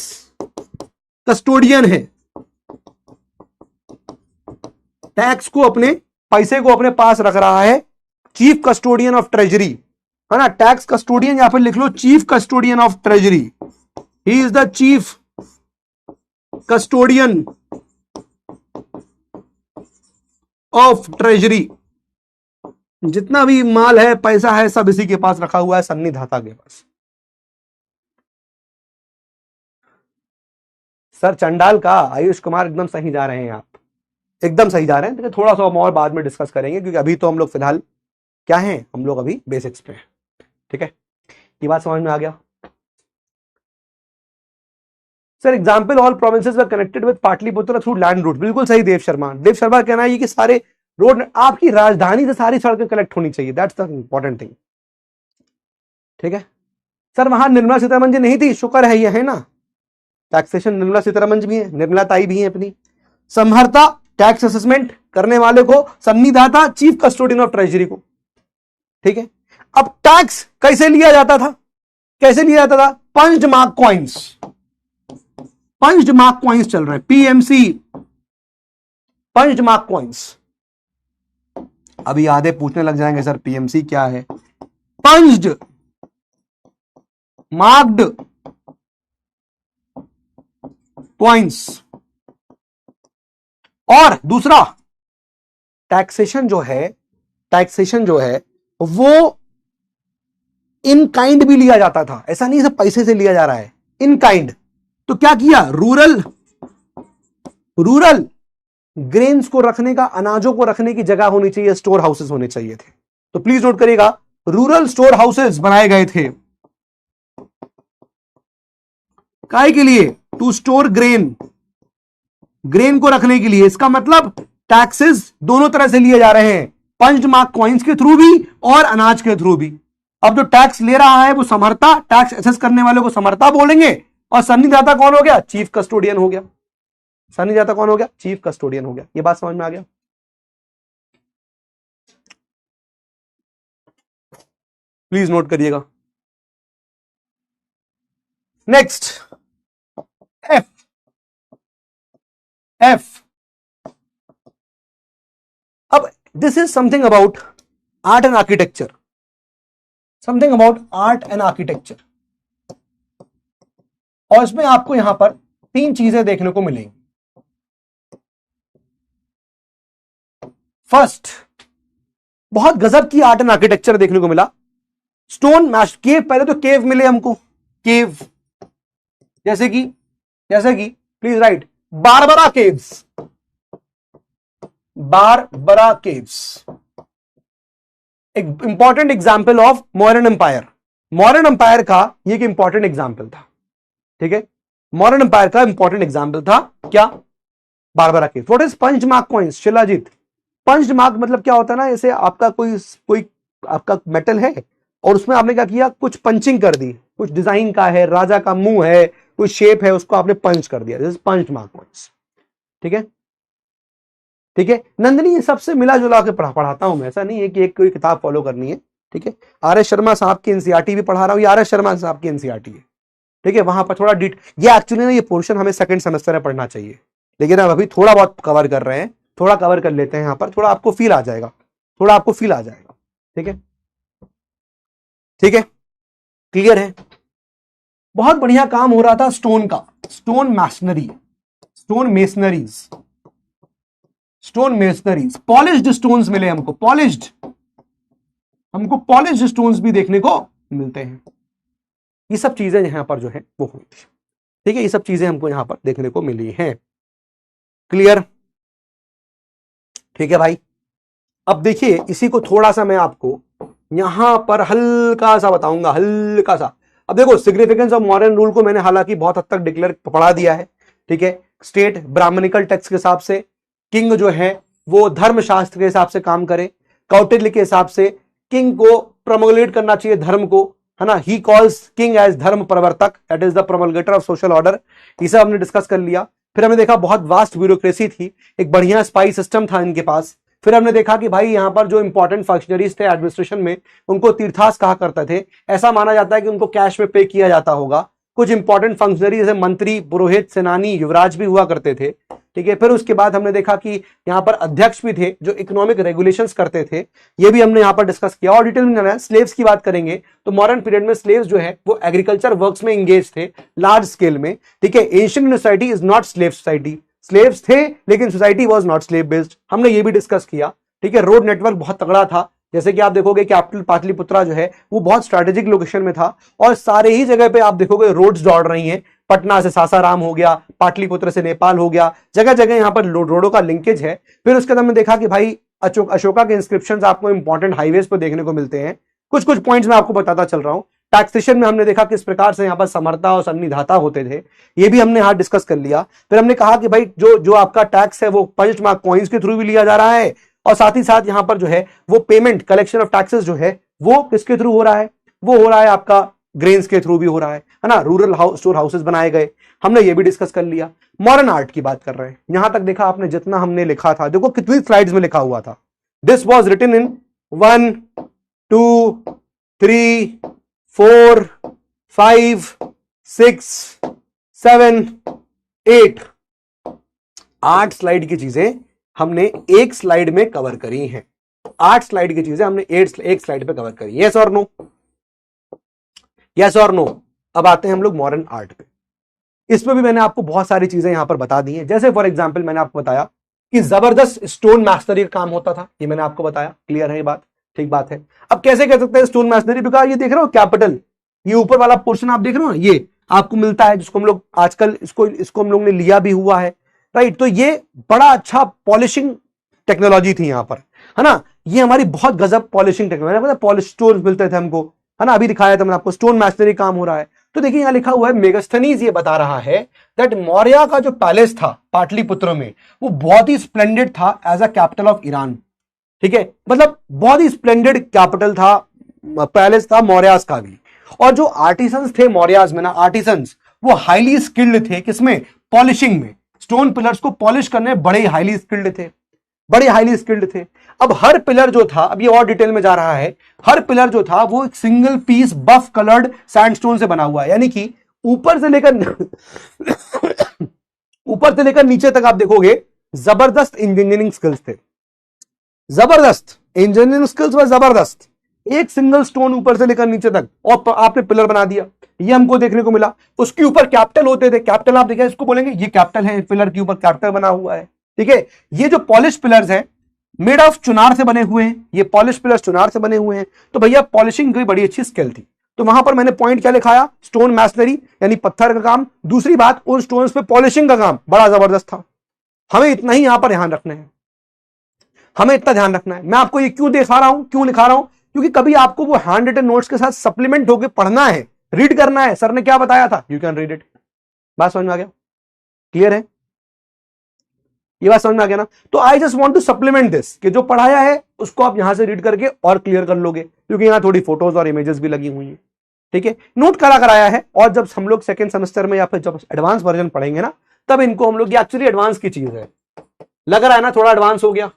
कस्टोडियन है, टैक्स को अपने पैसे को अपने पास रख रहा है, चीफ कस्टोडियन ऑफ ट्रेजरी, है ना। टैक्स कस्टोडियन यहां पर लिख लो, chief custodian of treasury, he is the chief custodian of treasury. जितना भी माल है, पैसा है, सब इसी के पास रखा हुआ है, सन्निधाता के पास। सर चंडाल का आयुष कुमार एकदम सही जा रहे हैं, आप एकदम सही जा रहे हैं, लेकिन थोड़ा सा और बाद में डिस्कस करेंगे, क्योंकि अभी तो हम लोग फिलहाल क्या हैं, हम लोग अभी बेसिक्स पे हैं, ठीक है। ये बात समझ में आ गया। Sir example, all provinces were connected with Pataliputra through land route, बिल्कुल सही देव शर्मा। देव शर्मा कहना है कि सारे रोड, आपकी राजधानी से सारी सड़कें कलेक्ट होनी चाहिए, दैट्स द इंपॉर्टेंट थिंग, ठीक है। सर वहां निर्मला सीतारमण जी नहीं थी, शुक्र है ये है ना, टैक्सेशन निर्मला सीतारमण जी भी है, निर्मला ताई भी है अपनी। समहर्ता टैक्स असेसमेंट करने वाले को, सन्निधाता चीफ कस्टोडियन ऑफ ट्रेजरी को, ठीक है। अब टैक्स कैसे लिया जाता था, कैसे लिया जाता था? Punched mark coins, punched mark coins चल रहे हैं, PMC, पंच्ड मार्क कॉइन्स। अभी आधे पूछने लग जाएंगे सर PMC क्या है। Punched marked coins. और दूसरा, टैक्सेशन जो है, टैक्सेशन जो है वो इन काइंड भी लिया जाता था, ऐसा नहीं सब पैसे से लिया जा रहा है, इन काइंड। तो क्या किया, रूरल ग्रेन्स को रखने का, अनाजों को रखने की जगह होनी चाहिए, स्टोर हाउसेस होने चाहिए थे। तो प्लीज नोट करिएगा, रूरल स्टोर हाउसेस बनाए गए थे काहे के लिए? टू स्टोर ग्रेन, ग्रेन को रखने के लिए। इसका मतलब टैक्सेस दोनों तरह से लिए जा रहे हैं, पंच मार्क कॉइन्स के थ्रू भी और अनाज के थ्रू भी। अब जो टैक्स ले रहा है वो समर्था, टैक्स एसेस करने वाले को समर्था बोलेंगे, और सन्निधाता कौन हो गया? चीफ कस्टोडियन हो गया। सन्निधाता कौन हो गया? चीफ कस्टोडियन हो गया। ये बात समझ में आ गया? प्लीज नोट करिएगा। Next F, F. अब this is something about art and architecture, something about art and architecture. और इसमें आपको यहां पर तीन चीजें देखने को मिलेंगी। फर्स्ट, बहुत गजब की आर्ट एंड आर्किटेक्चर देखने को मिला। स्टोन मैश केव, पहले तो केव मिले हमको, केव जैसे कि please write, Barabar caves, Barabar caves, एक important example of Mauryan empire. Mauryan empire का ये एक इंपॉर्टेंट एग्जाम्पल था, ठीक है, मौर्यन एम्पायर का इंपॉर्टेंट एग्जाम्पल था क्या? Barabar cave. What is punch mark coins? शिलाजीत, पंच मार्क मतलब क्या होता है ना, जैसे आपका कोई आपका मेटल है और उसमें आपने क्या किया, कुछ पंचिंग कर दी, कुछ डिजाइन का है, राजा का मुंह है, कोई शेप है, उसको आपने पंच कर दिया, this is punch mark coins. ठीक है, ठीक है नंदनी, ये सबसे मिला जुला के पढ़ाता हूं मैं, ऐसा नहीं है कि एक कोई किताब फॉलो करनी है। ठीक है, आर एस शर्मा साहब की एनसीईआरटी भी पढ़ा रहा हूं, आर एस शर्मा साहब की एनसीईआरटी है। ठीक है, वहां पर थोड़ा ये एक्चुअली ना ये पोर्शन हमें सेकंड सेमेस्टर में पढ़ना चाहिए, लेकिन अब अभी थोड़ा बहुत कवर कर रहे हैं, थोड़ा कवर कर लेते हैं यहां पर, थोड़ा आपको फील आ जाएगा, थोड़ा आपको फील आ जाएगा। ठीक है, ठीक है, क्लियर है? बहुत बढ़िया काम हो रहा था स्टोन का, stone masonry, stone masonries, stone masonries, polished stones मिले हमको, पॉलिश्ड स्टोन्स भी देखने को मिलते हैं। ये सब चीजें यहां पर जो है वो हुई थी। ठीक है, ये सब चीजें हमको यहां पर देखने को मिली हैं। क्लियर? ठीक है भाई, अब देखिए इसी को थोड़ा सा मैं आपको यहां पर हल्का सा बताऊंगा, हल्का सा। अब देखो सिग्निफिकेंस ऑफ मॉडर्न रूल को मैंने हालांकि बहुत हद तक डिक्लेयर पढ़ा दिया है। ठीक है, स्टेट ब्राह्मणिकल टेक्स्ट के हिसाब से, किंग जो है वो धर्मशास्त्र के हिसाब से काम करे, कौटिल्य के हिसाब से किंग को प्रमोलेट करना चाहिए धर्म को, है ना, ही कॉल्स किंग एज धर्म प्रवर्तक, that is the promulgator of social order. ये सब हमने डिस्कस कर लिया। फिर हमने देखा बहुत वास्ट ब्यूरोक्रेसी थी, एक बढ़िया स्पाई सिस्टम था इनके पास। फिर हमने देखा कि भाई यहां पर जो इंपॉर्टेंट फंक्शनरीज थे एडमिनिस्ट्रेशन में, उनको तीर्थास कहा करते थे, ऐसा माना जाता है कि उनको कैश में पे किया जाता होगा। कुछ इंपॉर्टेंट फंक्शनरी जैसे मंत्री, पुरोहित, सेनानी, युवराज भी हुआ करते थे। ठीक है, फिर उसके बाद हमने देखा कि यहां पर अध्यक्ष भी थे जो इकोनॉमिक रेगुलेशंस करते थे, ये भी हमने यहां पर डिस्कस किया। और डिटेल में स्लेव्स की बात करेंगे तो मॉडर्न पीरियड में स्लेव्स जो है वो एग्रीकल्चर वर्क्स में इंगेज थे लार्ज स्केल में। ठीक है, ancient society is not slave society, slaves थे लेकिन society was not slave based, हमने ये भी डिस्कस किया। ठीक है, रोड नेटवर्क बहुत तगड़ा था, जैसे कि आप देखोगे कैपिटल पाटलिपुत्रा जो है वो बहुत स्ट्रेटेजिक लोकेशन में था, और सारे ही जगह पे आप देखोगे रोड्स दौड़ रही हैं, पटना से सासाराम हो गया, पाटलिपुत्र से नेपाल हो गया, जगह जगह यहां पर रोडों का लिंकेज है। फिर उसके बाद हमने देखा कि भाई अशोका के इंस्क्रिप्शंस आपको इंपॉर्टेंट हाईवेज पर देखने को मिलते हैं। कुछ कुछ पॉइंट्स मैं आपको बताता चल रहा हूं। टैक्सेशन में हमने देखा किस प्रकार से यहां पर समर्था और सन्निधाता होते थे, ये भी हमने यहां डिस्कस कर लिया। फिर हमने कहा कि भाई जो आपका टैक्स है वो पंच मार्क कॉइन्स के थ्रू भी लिया जा रहा है, और साथ ही साथ यहां पर जो है वो पेमेंट, कलेक्शन ऑफ टैक्सेस जो है वो किसके थ्रू हो रहा है, वो हो रहा है आपका ग्रेन्स के थ्रू भी हो रहा है ना। रूरल स्टोर हाउसेस बनाए गए, हमने ये भी डिस्कस कर लिया। मॉडर्न आर्ट की बात कर रहे हैं, यहां तक देखा आपने जितना हमने लिखा था, देखो कितनी स्लाइड्स में लिखा हुआ था। This was written in 1 2 3 4 5 6 7 8 8 slide की चीजें हमने एक स्लाइड में कवर करी हैं। 8 स्लाइड की चीजें हमने एक स्लाइड पे कवर करी। यस और नो? यस और नो? अब आते हैं हम लोग मॉडर्न आर्ट पे। इसमें भी मैंने आपको बहुत सारी चीजें यहां पर बता दी हैं, जैसे फॉर एग्जांपल मैंने आपको बताया कि जबरदस्त स्टोन मैसनरी का काम होता था, ये मैंने आपको बताया। क्लियर है ये बात? ठीक बात है। अब कैसे कह सकते हैं स्टोन मैसनरी? बिकॉज ये देख रहे हो कैपिटल, ये ऊपर वाला पोर्शन आप देख रहे हो, ये आपको मिलता है, जिसको हम लोग आजकल इसको हम लोग ने लिया भी हुआ है। राइट। तो ये बड़ा अच्छा पॉलिशिंग टेक्नोलॉजी थी यहां पर, है ना। ये हमारी बहुत गजब पॉलिशिंग टेक्नोलॉजी, मतलब पॉलिश स्टोन मिलते थे हमको, है ना। अभी दिखाया था मैंने आपको, स्टोन मैस्टरी काम हो रहा है। तो देखिए यहां लिखा हुआ है, मेगास्थनीज ये बता रहा है दैट मौर्य का जो पैलेस था पाटलिपुत्र में, वो बहुत ही स्प्लेंडेड था as a capital of Iran. ठीक है, मतलब बहुत ही स्प्लेंडेड कैपिटल था, पैलेस था मौर्यास का भी। और जो आर्टिसंस थे मौर्यास में ना, आर्टिसंस वो हाईली स्किल्ड थे, किसमें, पॉलिशिंग में। स्टोन पिलर्स को पॉलिश करने में बड़े हाईली स्किल्ड थे, बड़े हाईली स्किल्ड थे। अब हर पिलर जो था, अब ये और डिटेल में जा रहा है, हर पिलर जो था वो एक सिंगल पीस बफ कलर्ड सैंडस्टोन से बना हुआ है, यानी कि ऊपर से लेकर ऊपर से लेकर नीचे तक आप देखोगे जबरदस्त इंजीनियरिंग स्किल्स थे, जबरदस्त इंजीनियरिंग स्किल्स व जबरदस्त। एक सिंगल स्टोन ऊपर से लेकर नीचे तक, और आपने पिलर बना दिया, ये हमको देखने को मिला। उसके ऊपर कैपिटल होते थे, कैपिटल आप देखिए, इसको बोलेंगे ये कैपिटल है, पिलर के ऊपर कैपिटल बना हुआ है। ठीक है, ये जो पॉलिश पिलर्स हैं मेड ऑफ चुनार से बने हुए हैं, ये पॉलिश पिलर्स चुनार से बने हुए हैं। तो भैया पॉलिशिंग की बड़ी अच्छी स्किल थी। तो वहां पर मैंने पॉइंट क्या लिखाया, स्टोन मैसनरी यानी पत्थर का काम। दूसरी बात, उन स्टोन्स पे पॉलिशिंग का काम बड़ा जबरदस्त था। हमें इतना ही यहां पर ध्यान रखना है, हमें इतना ध्यान रखना है। मैं आपको ये क्यों दिखा रहा हूं, क्यों लिखा रहा हूं, क्योंकि कभी आपको वो हैंड रिटन नोट्स के साथ सप्लीमेंट होकर पढ़ना है, रीड करना है। सर ने क्या बताया था, यू कैन रीड इट। बात समझ में आ गया, क्लियर है, ये बात समझ में आ गया ना। तो I just want to supplement this, कि जो पढ़ाया है उसको आप यहां से रीड करके और क्लियर कर लोगे, क्योंकि यहां थोड़ी फोटोज और इमेजेस भी लगी हुई हैं। ठीक है, नोट करा कराया है। और जब हम लोग सेकंड सेमेस्टर में या फिर जब एडवांस वर्जन पढ़ेंगे ना, तब इनको हम लोग, ये एक्चुअली एडवांस की चीज है। लग रहा है ना थोड़ा एडवांस हो गया,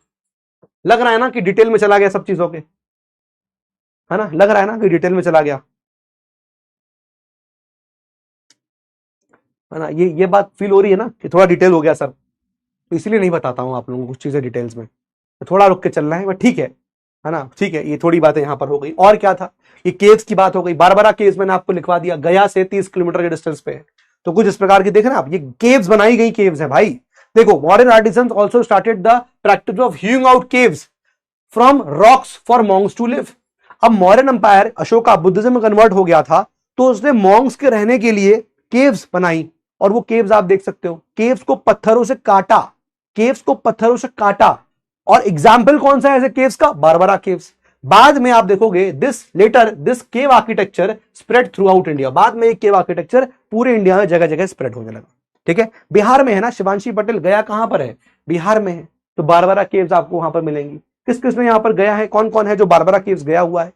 लग रहा है ना कि डिटेल में चला गया सब चीजों के, है ना, लग रहा है ना कि डिटेल में चला गया, है ना। ये बात फील हो रही है ना कि थोड़ा डिटेल हो गया सर, तो इसलिए नहीं बताता हूं आप लोगों को कुछ चीजें डिटेल्स में, तो थोड़ा रुक के चलना है, बट ठीक है ना, ठीक है। ये थोड़ी बातें यहां पर हो गई। और क्या था, ये केव्स की बात हो गई। बारबरा केव्स मैंने आपको लिखवा दिया, गया से 30 किलोमीटर के डिस्टेंस पे है। तो कुछ इस प्रकार की देखे ना आप, ये केव्स बनाई गई केव्स है भाई। देखो, modern artisans also started the practice of hewing out caves from rocks for monks to live. अब मौर्यन अंपायर, अशोका बुद्धिज्म में कन्वर्ट हो गया था, तो उसने मॉन्क्स के रहने के लिए केव्स बनाई। और वो केव्स आप देख सकते हो, केव्स को पत्थरों से काटा, केव्स को पत्थरों से काटा। और एग्जाम्पल कौन सा है ऐसे केव्स का, बारबरा केव्स। बाद में आप देखोगे this cave architecture spread through out India. बाद में एक केव आर्किटेक्चर पूरे इंडिया में जगह जगह स्प्रेड होने लगा। ठीक है, बिहार में है ना, शिवांशी पटेल, गया कहां पर है, बिहार में है। तो बारबरा केव्स आपको वहां पर मिलेंगी। किस किस ने यहां पर गया है, कौन कौन है जो बारबरा केव्स गया हुआ है।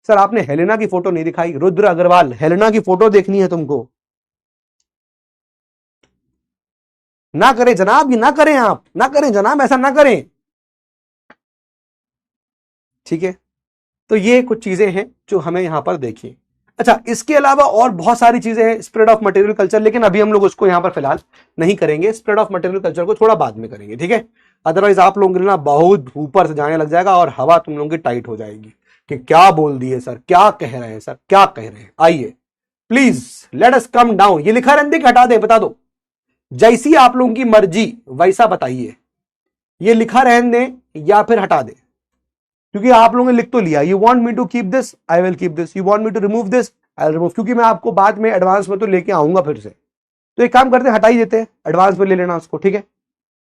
सर आपने हेलेना की फोटो नहीं दिखाई, रुद्र अग्रवाल, हेलेना की फोटो देखनी है तुमको। ना करें जनाब, ये ना करें, आप ना करें जनाब, ऐसा ना करें। ठीक है, तो ये कुछ चीजें हैं जो हमें यहां पर देखिए। अच्छा, इसके अलावा और बहुत सारी चीजें हैं, स्प्रेड ऑफ मटेरियल कल्चर, लेकिन अभी हम लोग उसको यहां पर फिलहाल नहीं करेंगे। स्प्रेड ऑफ मटेरियल कल्चर को थोड़ा बाद में करेंगे, ठीक है। अदरवाइज आप लोगों के लिए ना बहुत ऊपर से जाने लग जाएगा और हवा तुम लोगों की टाइट हो जाएगी कि क्या बोल दिए सर, क्या कह रहे हैं सर, क्या कह रहे हैं। आइए please let us come down. ये लिखा रहने कि हटा दे, बता दो, जैसी आप लोगों की मर्जी वैसा बताइए। ये लिखा रहने दें या फिर हटा दे, क्योंकि आप लोगों ने लिख तो लिया, you want me to keep this, I will keep this, you want me to remove this, I will remove, क्योंकि मैं आपको बाद में एडवांस में तो लेके आऊंगा फिर से। तो एक काम करते हैं, हटा ही देते हैं, एडवांस में ले लेना उसको, ठीक है।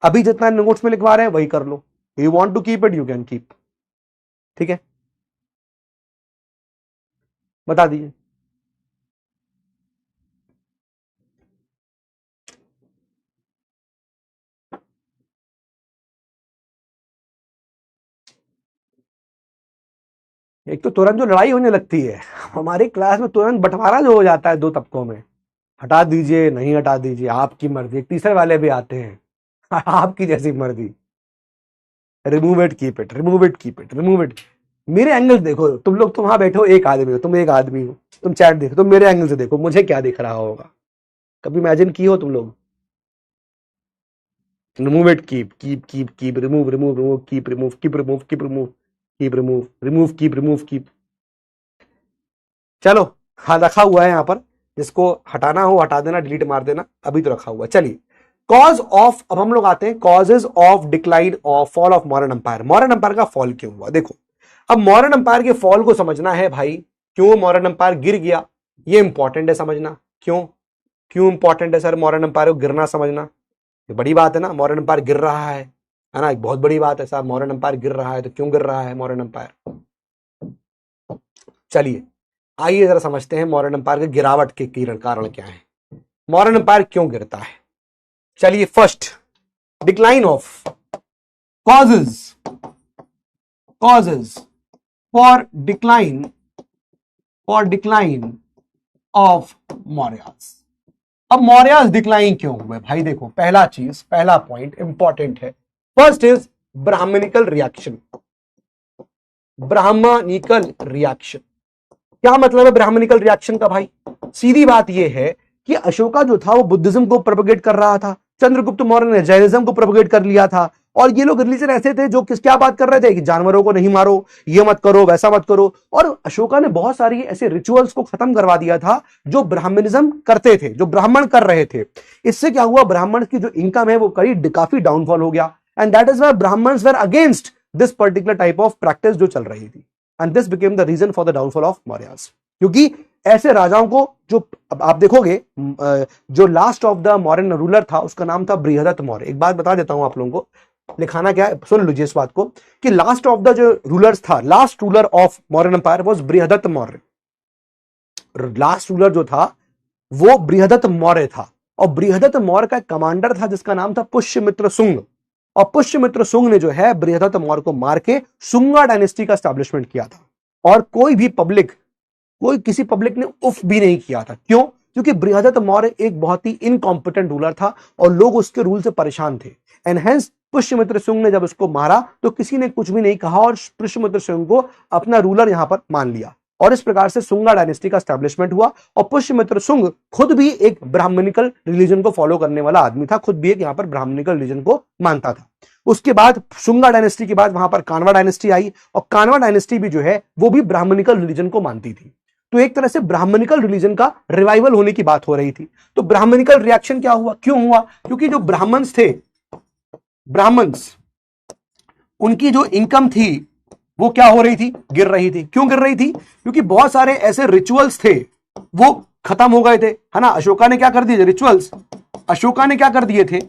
अभी जितना नोट्स में लिखवा रहे हैं वही कर लो, you want to keep it, you can keep, ठीक है। बता दीजिए। एक तो तुरंत जो लड़ाई होने लगती है हमारी क्लास में, तुरंत बंटवारा जो हो जाता है दो तबकों में, हटा दीजिए नहीं हटा दीजिए, आपकी मर्जी। एक तीसरे वाले भी आते हैं आपकी जैसी मर्जी, remove it keep it, remove it keep it, remove it. मेरे एंगल देखो, तुम लोग तो वहां बैठे हो, एक आदमी हो, तुम एक आदमी हो, तुम चैट देखो, तुम मेरे एंगल से देखो मुझे क्या दिख रहा होगा, कभी इमेजिन की हो तुम लोग। Remove it keep, keep keep keep, remove remove remove, keep remove, keep remove, keep remove, keep remove, remove keep, remove keep. चलो, हाँ रखा हुआ है यहाँ पर, जिसको हटाना हो हटा देना, डिलीट मार देना, अभी तो रखा हुआ है। चलिए, कॉज ऑफ, अब हम लोग आते हैं causes of decline of fall of modern empire. Modern empire का फॉल क्यों हुआ, देखो। अब मॉडर्न एम्पायर के फॉल को समझना है भाई, क्यों मॉडर्न एम्पायर गिर गया, ये इंपॉर्टेंट है समझना। क्यों क्यों इंपॉर्टेंट है सर मॉडर्न एम्पायर को गिरना समझना, ये बड़ी बात है ना, मौर्यन एम्पायर गिर रहा है ना, एक बहुत बड़ी बात है साहब, मौर्यन एम्पायर गिर रहा है, तो क्यों गिर रहा है मौर्यन एम्पायर? चलिए आइए जरा समझते हैं मौर्यन एम्पायर के गिरावट के कारण क्या है, मौर्यन एम्पायर क्यों गिरता है। चलिए first, decline of causes for decline of Mauryas. अब मौर्यास डिक्लाइन क्यों हुए भाई? देखो पहला चीज, पहला पॉइंट इंपॉर्टेंट है। First is Brahmanical reaction. Brahmanical reaction क्या मतलब है ब्राह्मणिकल रिएक्शन का भाई? सीधी बात यह है कि अशोका जो था वो बुद्धिज्म को प्रोपेगेट कर रहा था, चंद्रगुप्त मौर्य ने जैनिज्म को प्रोपेगेट कर लिया था, और ये लोग रिलीजन ऐसे थे जो क्या बात कर रहे थे कि जानवरों को नहीं मारो, ये मत करो, वैसा मत करो। और अशोका ने बहुत सारी ऐसे रिचुअल्स को खत्म करवा दिया था जो ब्राह्मणिज्म करते थे, जो ब्राह्मण कर रहे थे। इससे क्या हुआ, ब्राह्मण की जो इनकम है वो काफी डाउनफॉल हो गया, and that is why Brahmins were against this particular type of practice जो चल रही थी, and this became the reason for the downfall of Mauryas. क्योंकि ऐसे राजाओं को, जो आप देखोगे जो last of the Mauryan ruler था उसका नाम था बृहदत्त मौर्य। एक बात बता देता हूं आप लोगों को, लिखाना क्या है सुन लीजिए इस बात को, कि लास्ट ऑफ द जो रूलर्स था, last ruler of Mauryan empire was Brihadratha Maurya. Last ruler जो था वो बृहदत्त मौर्य था, और बृहदत्त मौर्य का एक कमांडर था जिसका नाम था पुष्यमित्र सुंग। और पुष्यमित्र सुंग ने जो है बृहदत्त मौर्य को मार के सुंगा डायनेस्टी का एस्टैब्लिशमेंट किया था। और कोई किसी पब्लिक ने उफ भी नहीं किया था। क्यों? क्योंकि बृहदत्त मौर्य एक बहुत ही इनकॉम्पिटेंट रूलर था और लोग उसके रूल से परेशान थे, एंड हेंस पुष्यमित्र सुंग ने जब उसको मारा तो किसी ने कुछ भी नहीं कहा और पुष्यमित्र सुंग को अपना रूलर यहां पर मान लिया, और इस प्रकार से सुंगा डायनेस्टी का एस्टैब्लिशमेंट हुआ। और पुष्यमित्र सुंग खुद भी एक ब्राह्मणिकल रिलीजन को फॉलो करने वाला आदमी था, खुद भी एक यहां पर ब्राह्मणिकल रिलीजन को मानता था। उसके बाद सुंगा डायनेस्टी के बाद वहां पर कानवा डायनेस्टी आई, और कानवा डायनेस्टी भी जो है वो भी ब्राह्मणिकल रिलीजन को मानती थी। तो एक तरह से ब्राह्मणिकल रिलीजन का रिवाइवल होने की बात हो रही थी। तो ब्राह्मणिकल रिएक्शन क्या हुआ, क्यों हुआ? क्योंकि जो ब्राह्मण्स थे, उनकी जो इनकम थी वो क्या हो रही थी, गिर रही थी। क्यों गिर रही थी? क्योंकि बहुत सारे ऐसे रिचुअल्स थे वो खत्म हो गए थे, है ना। अशोका ने क्या कर दिए रिचुअल्स, अशोका ने क्या कर दिए थे,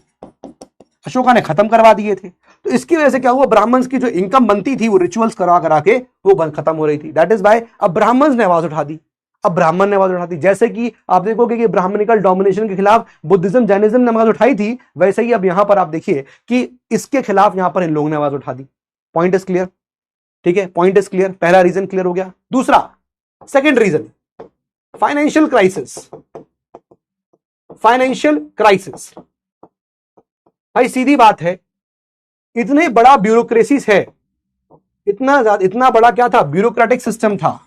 अशोका ने खत्म करवा दिए थे। तो इसकी वजह से क्या हुआ, ब्राह्मण्स की जो इनकम बनती थी वो रिचुअल्स करा के वो खत्म हो रही थी। दैट इज वाई अब ब्राह्मण्स ने आवाज उठा दी, अब ब्राह्मण ने आवाज उठा दी। जैसे कि आप देखोगे कि ब्राह्मणिकल डोमिनेशन के खिलाफ बुद्धिज्म जैनिज्म ने आवाज उठाई थी, वैसे ही अब यहां पर आप देखिए कि इसके खिलाफ यहां पर इन लोगों ने आवाज उठा दी। Point is clear? ठीक है, पॉइंट इज क्लियर। पहला रीजन क्लियर हो गया। दूसरा, second reason, financial crisis. Financial crisis भाई सीधी बात है, इतने बड़ा ब्यूरोक्रेसीज है, इतना बड़ा क्या था, ब्यूरोक्रेटिक सिस्टम था,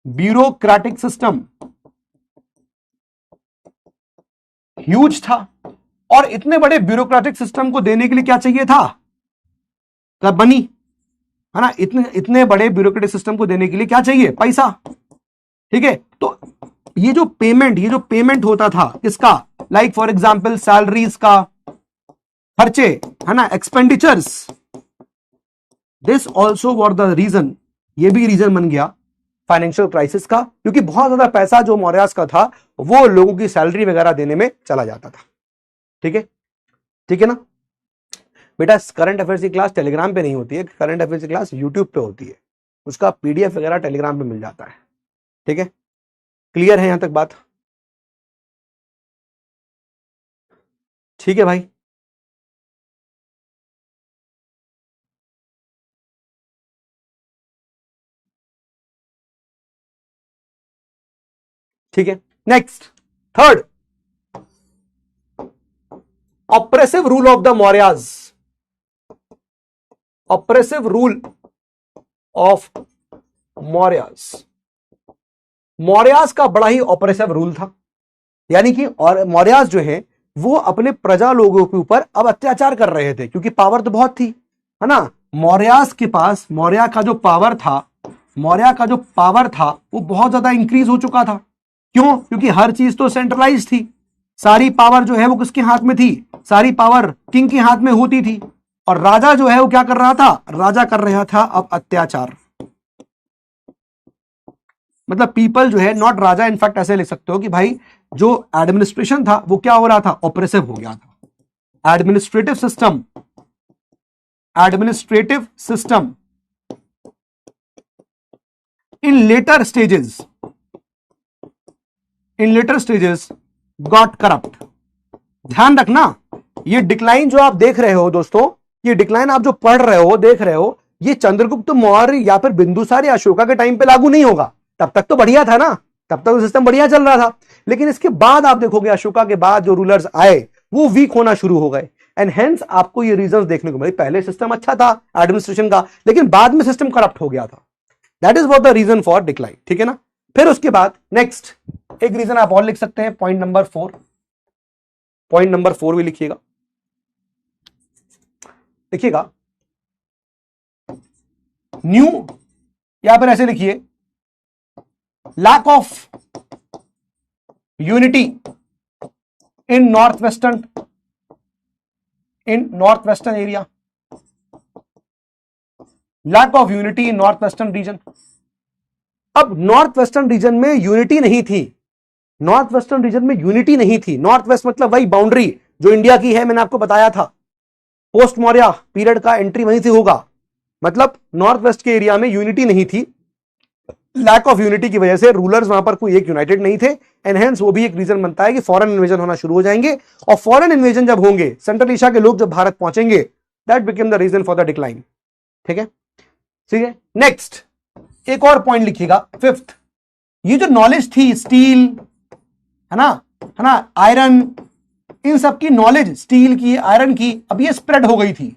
ब्यूरोक्रेटिक सिस्टम ह्यूज था। और इतने बड़े ब्यूरोक्रेटिक सिस्टम को देने के लिए क्या चाहिए था, मनी, है ना। इतने बड़े ब्यूरोक्रेटिक सिस्टम को देने के लिए क्या चाहिए, पैसा। ठीक है, तो ये जो पेमेंट होता था किसका, लाइक फॉर एग्जांपल सैलरीज का, खर्चे, है ना, expenditures, this also were the reason, ये भी रीजन बन गया फाइनेंशियल क्राइसिस का, क्योंकि बहुत ज्यादा पैसा जो मौर्यास का था वो लोगों की सैलरी वगैरह देने में चला जाता था। ठीक है, ठीक है ना बेटा। करंट अफेयर्स की क्लास टेलीग्राम पे नहीं होती है, करंट अफेयर्स की क्लास यूट्यूब पे होती है, उसका पीडीएफ वगैरह टेलीग्राम पे मिल जाता है। ठीक है, क्लियर है यहां तक बात? ठीक है भाई, ठीक है। Next, third, oppressive rule of the Mauryas. Oppressive rule of Mauryas. Mauryas का बड़ा ही ऑप्रेसिव रूल था, यानी कि और मौर्यास जो है वो अपने प्रजा लोगों के ऊपर अब अत्याचार कर रहे थे, क्योंकि पावर तो बहुत थी, है ना। मौर्यास के पास, मौर्य का जो पावर था वो बहुत ज्यादा इंक्रीज हो चुका था। क्यों? क्योंकि हर चीज तो सेंट्रलाइज थी, सारी पावर जो है वो किसके हाथ में थी, सारी पावर किंग के हाथ में होती थी। और राजा जो है वो क्या कर रहा था, राजा कर रहा था अब अत्याचार। मतलब पीपल जो है, नॉट राजा, इनफैक्ट ऐसे लिख सकते हो कि भाई जो एडमिनिस्ट्रेशन था वो क्या हो रहा था, ऑप्रेसिव हो गया था। Administrative system in later stages got corrupt. ध्यान रखना, ये डिक्लाइन जो आप देख रहे हो दोस्तों, ये डिक्लाइन आप जो पढ़ रहे हो, देख रहे हो, ये चंद्रगुप्त मौर्य या फिर बिंदुसार या अशोका के टाइम पे लागू नहीं होगा। तब तक तो बढ़िया था ना, तब तक सिस्टम बढ़िया चल रहा था। लेकिन इसके बाद आप देखोगे अशोका के बाद जो रूलर्स आए वो वीक होना शुरू हो गए, एंड हेंस आपको ये रीजंस देखने को मिले। पहले सिस्टम अच्छा था एडमिनिस्ट्रेशन का, लेकिन बाद में सिस्टम करप्ट हो गया था। That is what the reason for decline, ठीक है ना। फिर उसके बाद नेक्स्ट एक रीजन आप और लिख सकते हैं, पॉइंट नंबर 4, पॉइंट नंबर 4 भी लिखिएगा, देखिएगा न्यू, यहां पर ऐसे लिखिए, lack of unity in north western area, lack of unity in north western region. अब नॉर्थ वेस्टर्न रीजन में यूनिटी नहीं थी, नॉर्थ वेस्टर्न रीजन में यूनिटी नहीं थी। नॉर्थ वेस्ट मतलब वही बाउंड्री जो इंडिया की है, मैंने आपको बताया था, पोस्ट मौर्य पीरियड का एंट्री वहीं से होगा। मतलब नॉर्थ वेस्ट के एरिया में यूनिटी नहीं थी, लैक ऑफ यूनिटी की वजह से रूलर्स वहां पर कोई एक यूनाइटेड नहीं थे, एंड हेंस वो भी एक रीजन बनता है कि फॉरेन इन्वेजन होना शुरू हो जाएंगे। और फॉरेन इन्वेजन जब होंगे, सेंट्रल एशिया के लोग जब भारत पहुंचेंगे, that became the reason for the decline. ठीक है, ठीक है। नेक्स्ट एक और पॉइंट लिखिएगा, फिफ्थ, ये जो नॉलेज थी स्टील, है ना, आयरन, इन सब की नॉलेज, स्टील की, आयरन की, अब ये स्प्रेड हो गई थी,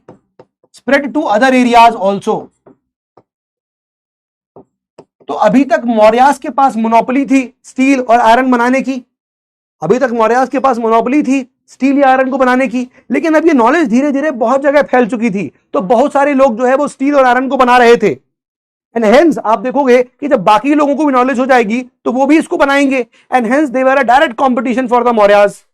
spread to other areas also. तो अभी तक मौर्यास के पास मोनोपोली थी स्टील और आयरन बनाने की, अभी तक मौर्यास के पास मोनोपोली थी स्टील या आयरन को बनाने की, लेकिन अब ये नॉलेज धीरे धीरे बहुत जगह फैल चुकी थी, तो बहुत सारे लोग जो है वो स्टील और आयरन को बना रहे थे। एंड हेंस आप देखोगे कि जब बाकी लोगों को भी नॉलेज हो जाएगी तो वो भी इसको बनाएंगे, and hence they were a direct competition for the Mauryas,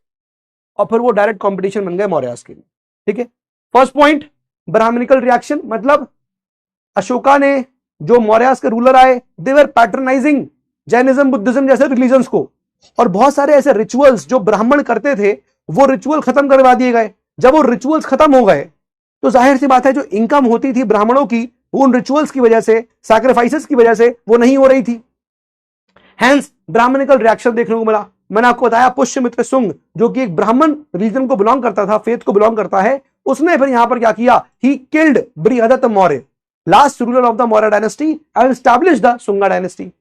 और फिर वो डायरेक्ट कंपटीशन बन गए मौर्यास के लिए। ठीक है, फर्स्ट पॉइंट ब्राह्मणिकल रिएक्शन, मतलब अशोका ने, जो मौर्यास के रूलर आए, दे वर पैटर्नाइजिंग जैनिज्म बुद्धिज्म जैसे रिलीजन्स को, और बहुत सारे ऐसे रिचुअल्स जो ब्राह्मण करते थे वो रिचुअल खत्म करवा दिए गए। जब वो रिचुअल्स खत्म हो गए तो जाहिर सी बात है जो इनकम होती थी ब्राह्मणों की, वो उन रिचुअल्स की वजह से, सैक्रिफाइसेस की वजह से वो नहीं हो रही थी। हेंस ब्राह्मणिकल रिएक्शन देखने को मिला। मैंने आपको बताया पुष्यमित्र सुंग, जो कि एक ब्राह्मण रिलीजन को बिलोंग करता था, फेथ को बिलोंग करता है, उसने फिर यहां पर क्या किया, he killed Brihadatta Maurya, last ruler of the Maurya dynasty, and established the Sunga dynasty.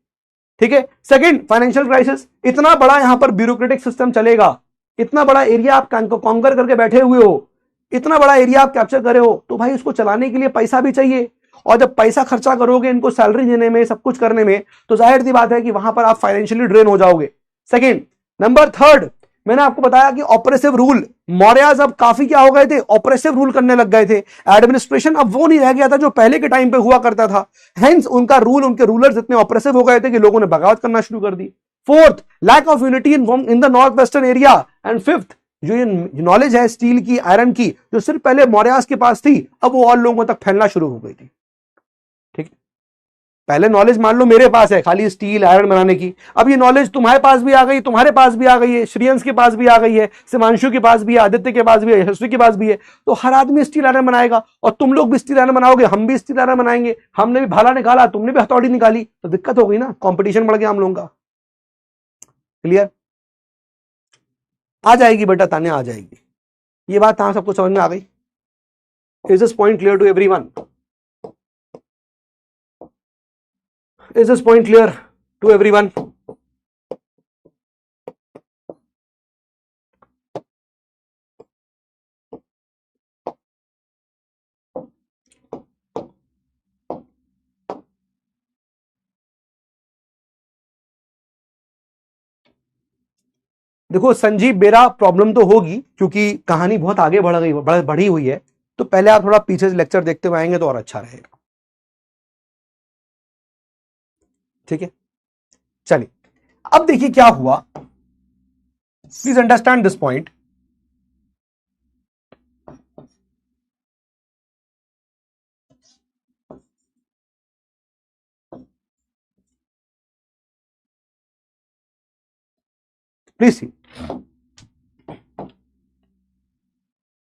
ठीक है। सेकंड, फाइनेंशियल क्राइसिस, इतना बड़ा यहां पर ब्यूरोक्रेटिक सिस्टम चलेगा, इतना बड़ा एरिया आप कॉन्कर करके बैठे हुए हो, इतना बड़ा एरिया आप कैप्चर करे हो, तो भाई उसको चलाने के लिए पैसा भी चाहिए, और जब पैसा खर्चा करोगे इनको सैलरी देने में, सब कुछ करने में, तो जाहिर सी बात है कि वहां पर आप फाइनेंशियली ड्रेन हो जाओगे। सेकंड, नंबर थर्ड, मैंने आपको बताया कि ऑपरेसिव रूल, मौर्याज अब काफी क्या हो गए थे, ऑपरेसिव रूल करने लग गए थे। एडमिनिस्ट्रेशन अब वो नहीं रह गया था जो पहले के टाइम पे हुआ करता था, हेंस उनका रूल, उनके रूलर्स इतने ऑपरेसिव हो गए थे कि लोगों ने बगावत करना शुरू कर दी। Fourth, lack of unity in the north western area, and fifth, जो ये नॉलेज है स्टील की, आयरन की, जो सिर्फ पहले मौर्यास के पास थी, अब वो और लोगों तक फैलना शुरू हो गई थी। ठीक है, पहले नॉलेज मान लो मेरे पास है खाली स्टील आयरन बनाने की, अब ये नॉलेज तुम्हारे पास भी आ गई, तुम्हारे पास भी आ गई है, श्रियंस के पास भी आ गई है, सिमांशु के पास भी है, आदित्य के पास भी है, यशस्वी के पास भी है, तो हर आदमी स्टील आयरन बनाएगा, और तुम लोग भी स्टील आयरन बनाओगे, हम भी स्टील आयरन बनाएंगे, हमने भी भाला निकाला, तुमने भी हथौड़ी निकाली, तो दिक्कत हो गई ना, कॉम्पिटिशन बढ़ गया हम लोगों का। क्लियर? आ जाएगी बेटा तान्या, आ जाएगी, ये बात हाँ सबको समझ में आ गई। Is this point clear to everyone? Is this point clear to everyone? देखो संजीव बेरा, प्रॉब्लम तो होगी क्योंकि कहानी बहुत आगे बढ़ी हुई है, तो पहले आप थोड़ा पीछे से लेक्चर देखते हुए आएंगे तो और अच्छा रहेगा। ठीक है, चलिए अब देखिए क्या हुआ, please understand this point. Please see,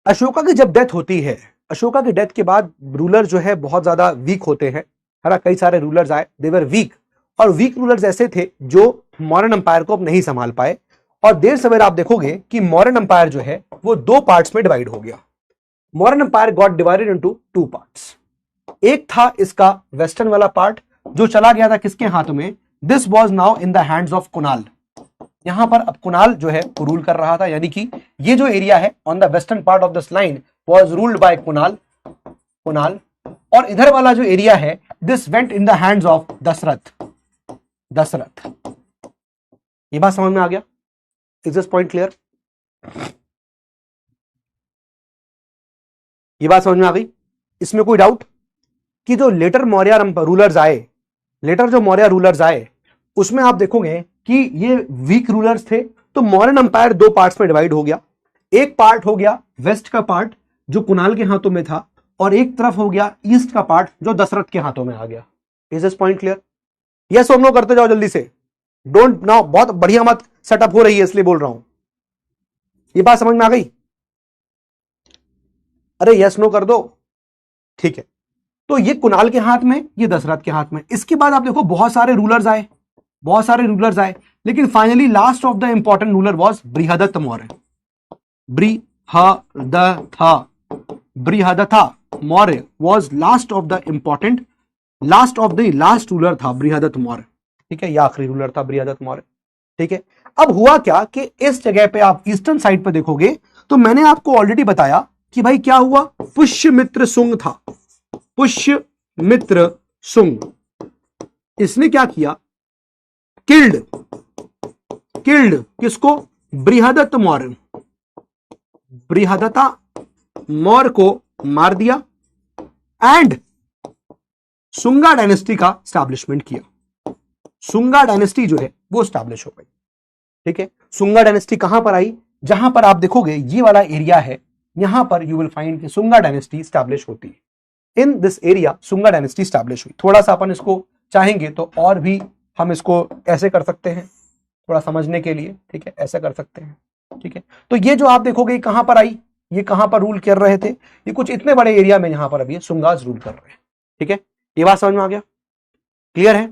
Ashoka की जब डेथ होती है, अशोका की डेथ के बाद रूलर जो है बहुत ज्यादा वीक होते हैं, है ना। कई सारे रूलर्स आए, दे वर वीक, और वीक रूलर्स ऐसे थे जो मौर्यन अंपायर को अब नहीं संभाल पाए। और देर सवेर आप देखोगे कि मौर्यन अंपायर जो है वो दो पार्ट्स में डिवाइड हो गया। Mauryan umpire got divided into two parts. एक था इसका वेस्टर्न वाला पार्ट जो चला गया था किसके हाथ में, this was now in the hands of Kunal. यहां पर अब कुणाल जो है रूल कर रहा था, यानी कि ये जो एरिया है on the western part of this line was ruled by Kunal. और इधर वाला जो एरिया है this went in the hands of Dasharatha. ये बात समझ में आ गया? Is this point clear? ये बात समझ में आ गई? इसमें कोई डाउट कि जो लेटर मौर्य रूलर्स आए, लेटर जो मौर्य रूलर्स आए उसमें आप देखोगे कि ये वीक रूलर्स थे। तो मौर्यन अंपायर दो पार्ट्स में डिवाइड हो गया। एक पार्ट हो गया वेस्ट का पार्ट जो कुणाल के हाथों में था, और एक तरफ हो गया ईस्ट का पार्ट जो दशरथ के हाथों में आ गया। Is this point clear? Yes और नो करते जाओ जल्दी से, डोंट नाउ, बहुत बढ़िया मत सेटअप हो रही है इसलिए बोल रहा हूं। ये बात समझ में आ गई? अरे यस नो कर दो, ठीक है। तो ये कुणाल के हाथ में, ये दशरथ के हाथ में। इसके बाद आप देखो बहुत सारे रूलर्स आए, लेकिन finally last of the important ruler was Brihadatta Maurya. Brihadatta Maurya was last of the last ruler था बृहदत्त मौर्य, ठीक है। यह आखिरी रूलर था बृहदत्त मौर्य, ठीक है। अब हुआ क्या कि इस जगह पे आप ईस्टर्न साइड पे देखोगे तो मैंने आपको ऑलरेडी बताया कि भाई क्या हुआ, पुष्यमित्र सुंग था, पुष्यमित्र सुंग। इसने क्या किया, किल्ड किसको, बृहदत्त मौर्य, बृहदत्ता मौर्य को मार दिया एंड सुंगा डायनेस्टी का स्टैब्लिशमेंट किया। सुंगा डायनेस्टी जो है वो स्टैब्लिश हो गई, ठीक है। सुंगा डायनेस्टी कहां पर आई, जहां पर आप देखोगे ये वाला एरिया है, यहां पर यू विल फाइंड कि सुंगा डायनेस्टी स्टैब्लिश होती है। In this area Sunga dynasty establish हुई। थोड़ा सा अपन इसको चाहेंगे तो और भी हम इसको ऐसे कर सकते हैं थोड़ा समझने के लिए, ठीक है, ऐसा कर सकते हैं, ठीक है। तो ये जो आप देखोगे कहां पर आई, ये कहां पर रूल कर रहे थे, ये कुछ इतने बड़े एरिया में यहां पर अभी सुंगास रूल कर रहे हैं, ठीक है। ये बात समझ में आ गया? क्लियर है?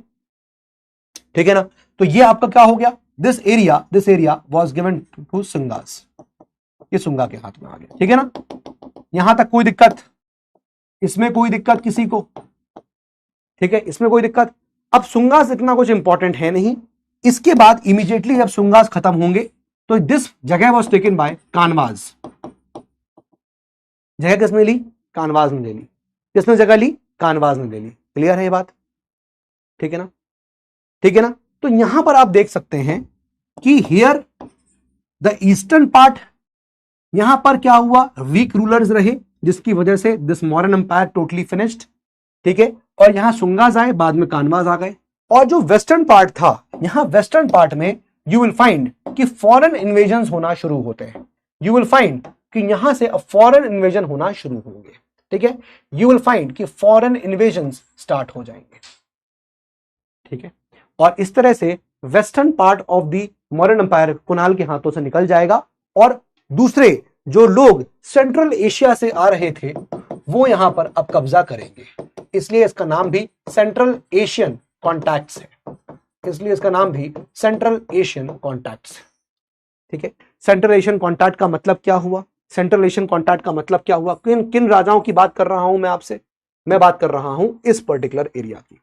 ठीक है ना। तो ये आपका क्या हो गया, this area was given to Shungas, ये सुंगा के हाथ में आ गया, ठीक है ना। यहां तक कोई दिक्कत, इसमें कोई दिक्कत किसी को, ठीक है, इसमें कोई दिक्कत। अब सुंगास इतना कुछ इंपॉर्टेंट है नहीं। इसके बाद इमीडिएटली जब सुंगास खत्म होंगे तो दिस जगह वॉज टेकन बाय कानवाज। जगह किसने ली, कानवाज ने ले ली। किसने जगह ली, कानवाज ने ले ली। क्लियर है ये बात? ठीक है ना, ठीक है ना। तो यहां पर आप देख सकते हैं कि हियर द ईस्टर्न पार्ट, यहां पर क्या हुआ, वीक रूलर्स रहे जिसकी वजह से this modern empire totally finished, ठीक है। और यहां सुंगाज आए, बाद में कानवाज आ गए। और जो वेस्टर्न पार्ट था, यहां वेस्टर्न पार्ट में यू विल फाइंड कि फॉरेन इन्वेजन होना शुरू होते हैं। यू विल फाइंड कि यहां से अब फॉरेन इन्वेजन होना शुरू होंगे, ठीक है। यू विल फाइंड कि फॉरेन इन्वेजन स्टार्ट हो जाएंगे, ठीक है। और इस तरह से western part of the modern empire Kunal के हाथों से निकल जाएगा और दूसरे जो लोग सेंट्रल एशिया से आ रहे थे वो यहां पर अब कब्जा करेंगे। इसलिए इसका नाम भी सेंट्रल एशियन कॉन्टैक्ट्स है, इसलिए इसका नाम भी सेंट्रल एशियन कॉन्टैक्ट्स है, ठीक है। सेंट्रल एशियन कॉन्टैक्ट का मतलब क्या हुआ, सेंट्रल एशियन कॉन्टैक्ट का मतलब क्या हुआ, किन किन राजाओं की बात कर रहा हूं मैं आपसे, मैं बात कर रहा हूं इस पर्टिकुलर एरिया की।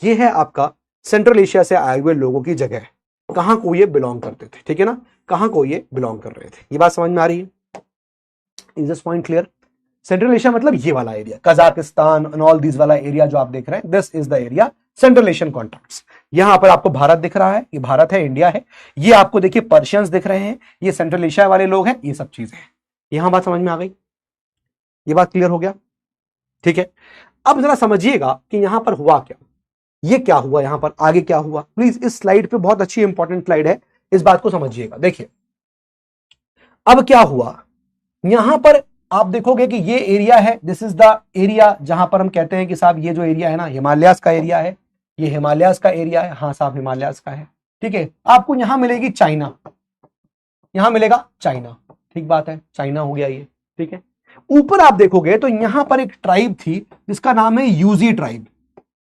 यह है आपका सेंट्रल एशिया से आए हुए लोगों की जगह, कहां को ये बिलोंग करते थे, ठीक है ना, कहां को ये बिलोंग कर रहे थे। ये बात समझ में आ रही है? Is this point clear? Central Asia मतलब ये वाला area, Kazakhstan and all this वाला एरिया जो आप देख रहे हैं, this is the area central Asian contacts. यहां पर आपको भारत दिख रहा है, ये भारत है, इंडिया है। ये आपको देखिए पर्शियंस दिख रहे हैं, ये सेंट्रल एशिया वाले लोग हैं, ये सब चीजें हैं। यहां बात समझ में आ गई? ये बात क्लियर हो गया? ठीक है। अब जरा समझिएगा कि यहां पर हुआ क्या, ये क्या हुआ, यहां पर आगे क्या हुआ। प्लीज इस स्लाइड पे, बहुत अच्छी इंपॉर्टेंट स्लाइड है, इस बात को समझिएगा। देखिए अब क्या हुआ, यहां पर आप देखोगे कि ये एरिया है, दिस इज द एरिया जहां पर हम कहते हैं कि साहब ये जो एरिया है ना हिमालयास का एरिया है, ये हिमालयास का एरिया है, हाँ साहब हिमालयास का है, ठीक है। आपको यहां मिलेगी चाइना, यहां मिलेगा चाइना, ठीक बात है, चाइना हो गया ये, ठीक है। ऊपर आप देखोगे तो यहां पर एक ट्राइब थी जिसका नाम है यूजी ट्राइब,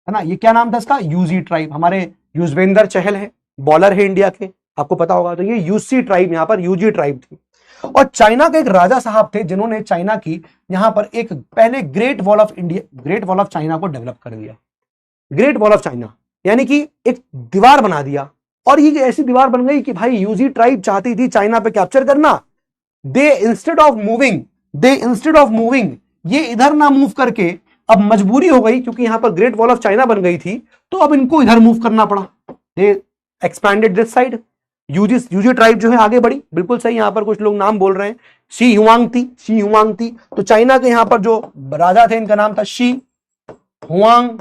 है ना। ये क्या नाम था इसका? Yuezhi tribe. हमारे युजवेंद्र चहल है, बॉलर है इंडिया के, आपको पता होगा। तो ये यूसी ट्राइब, यहां पर यूजी ट्राइब थी। और चाइना के एक राजा साहब थे जिन्होंने चाइना की यहां पर एक पहले great wall of India, great wall of China को डेवलप कर दिया। ग्रेट वॉल ऑफ चाइना यानी कि एक दीवार बना दिया। और ये ऐसी दीवार बन गई कि भाई यूजी ट्राइब चाहती थी चाइना पे कैप्चर करना। दे इंस्टेड ऑफ मूविंग ये इधर ना मूव करके, अब मजबूरी हो गई क्योंकि यहां पर ग्रेट वॉल ऑफ चाइना बन गई थी, तो अब इनको इधर मूव करना पड़ा। They expanded this side. Yuezhi tribe जो है आगे बढ़ी, बिल्कुल सही। यहां पर कुछ लोग नाम बोल रहे हैं, शी हुआंग थी। तो चाइना के यहां पर जो राजा थे इनका नाम था शी हुआंग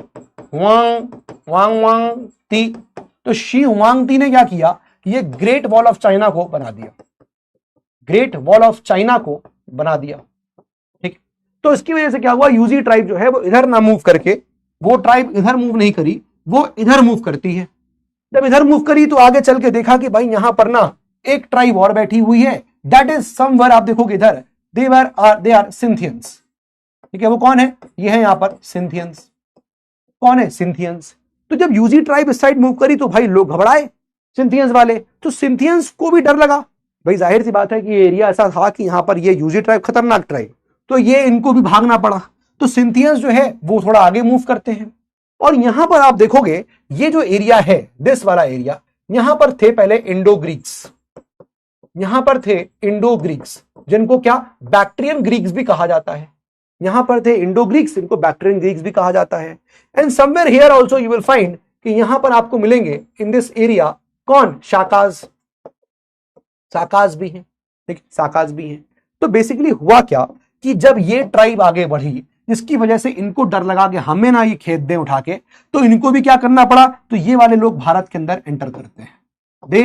वांग वांग वांग ती। तो शी हुआंग ती ने क्या किया, ये ग्रेट वॉल ऑफ चाइना को बना दिया, ग्रेट वॉल ऑफ चाइना को बना दिया। ठीक। तो इसकी वजह से क्या हुआ, यूजी ट्राइब जो है वो इधर ना मूव करके, वो ट्राइब इधर मूव नहीं करी, वो इधर मूव करती है। जब इधर मूव करी तो आगे चल के देखा कि भाई यहां पर ना एक ट्राइब और बैठी हुई है, दैट इज समवेयर, आप देखोगे इधर, दे आर सिंथियंस। ठीक है, वो कौन है? ये है यहां पर सिंथियंस। कौन है? सिंथियंस। तो जब यूजी ट्राइब इस साइड मूव करी तो भाई लोग घबराए, सिंथियंस वाले। तो सिंथियंस को भी डर लगा, भाई जाहिर सी बात है कि ये एरिया ऐसा था कि यहां पर ये यूजी ट्राइब खतरनाक ट्राइब, तो ये इनको भी भागना पड़ा। तो सिंथियंस जो है वो थोड़ा आगे मूव करते हैं। और यहां पर आप देखोगे ये जो एरिया है, दिस वाला एरिया, यहां पर थे पहले इंडो ग्रीक्स। यहां पर थे इंडो ग्रीक्स, जिनको क्या बैक्ट्रियन ग्रीक्स भी कहा जाता है। यहां पर थे इंडो ग्रीक्स, इनको बैक्ट्रियन ग्रीक्स भी कहा जाता है। And somewhere here also you will find कि यहां पर आपको मिलेंगे इन दिस एरिया कौन? शाकाज। साकाज भी हैं, ठीक, साकाज भी हैं। तो बेसिकली हुआ क्या कि जब ये ट्राइब आगे बढ़ी, जिसकी वजह से इनको डर लगा कि हमें ना ये खेत दें उठा के, तो इनको भी क्या करना पड़ा, तो ये वाले लोग भारत के अंदर एंटर करते हैं। They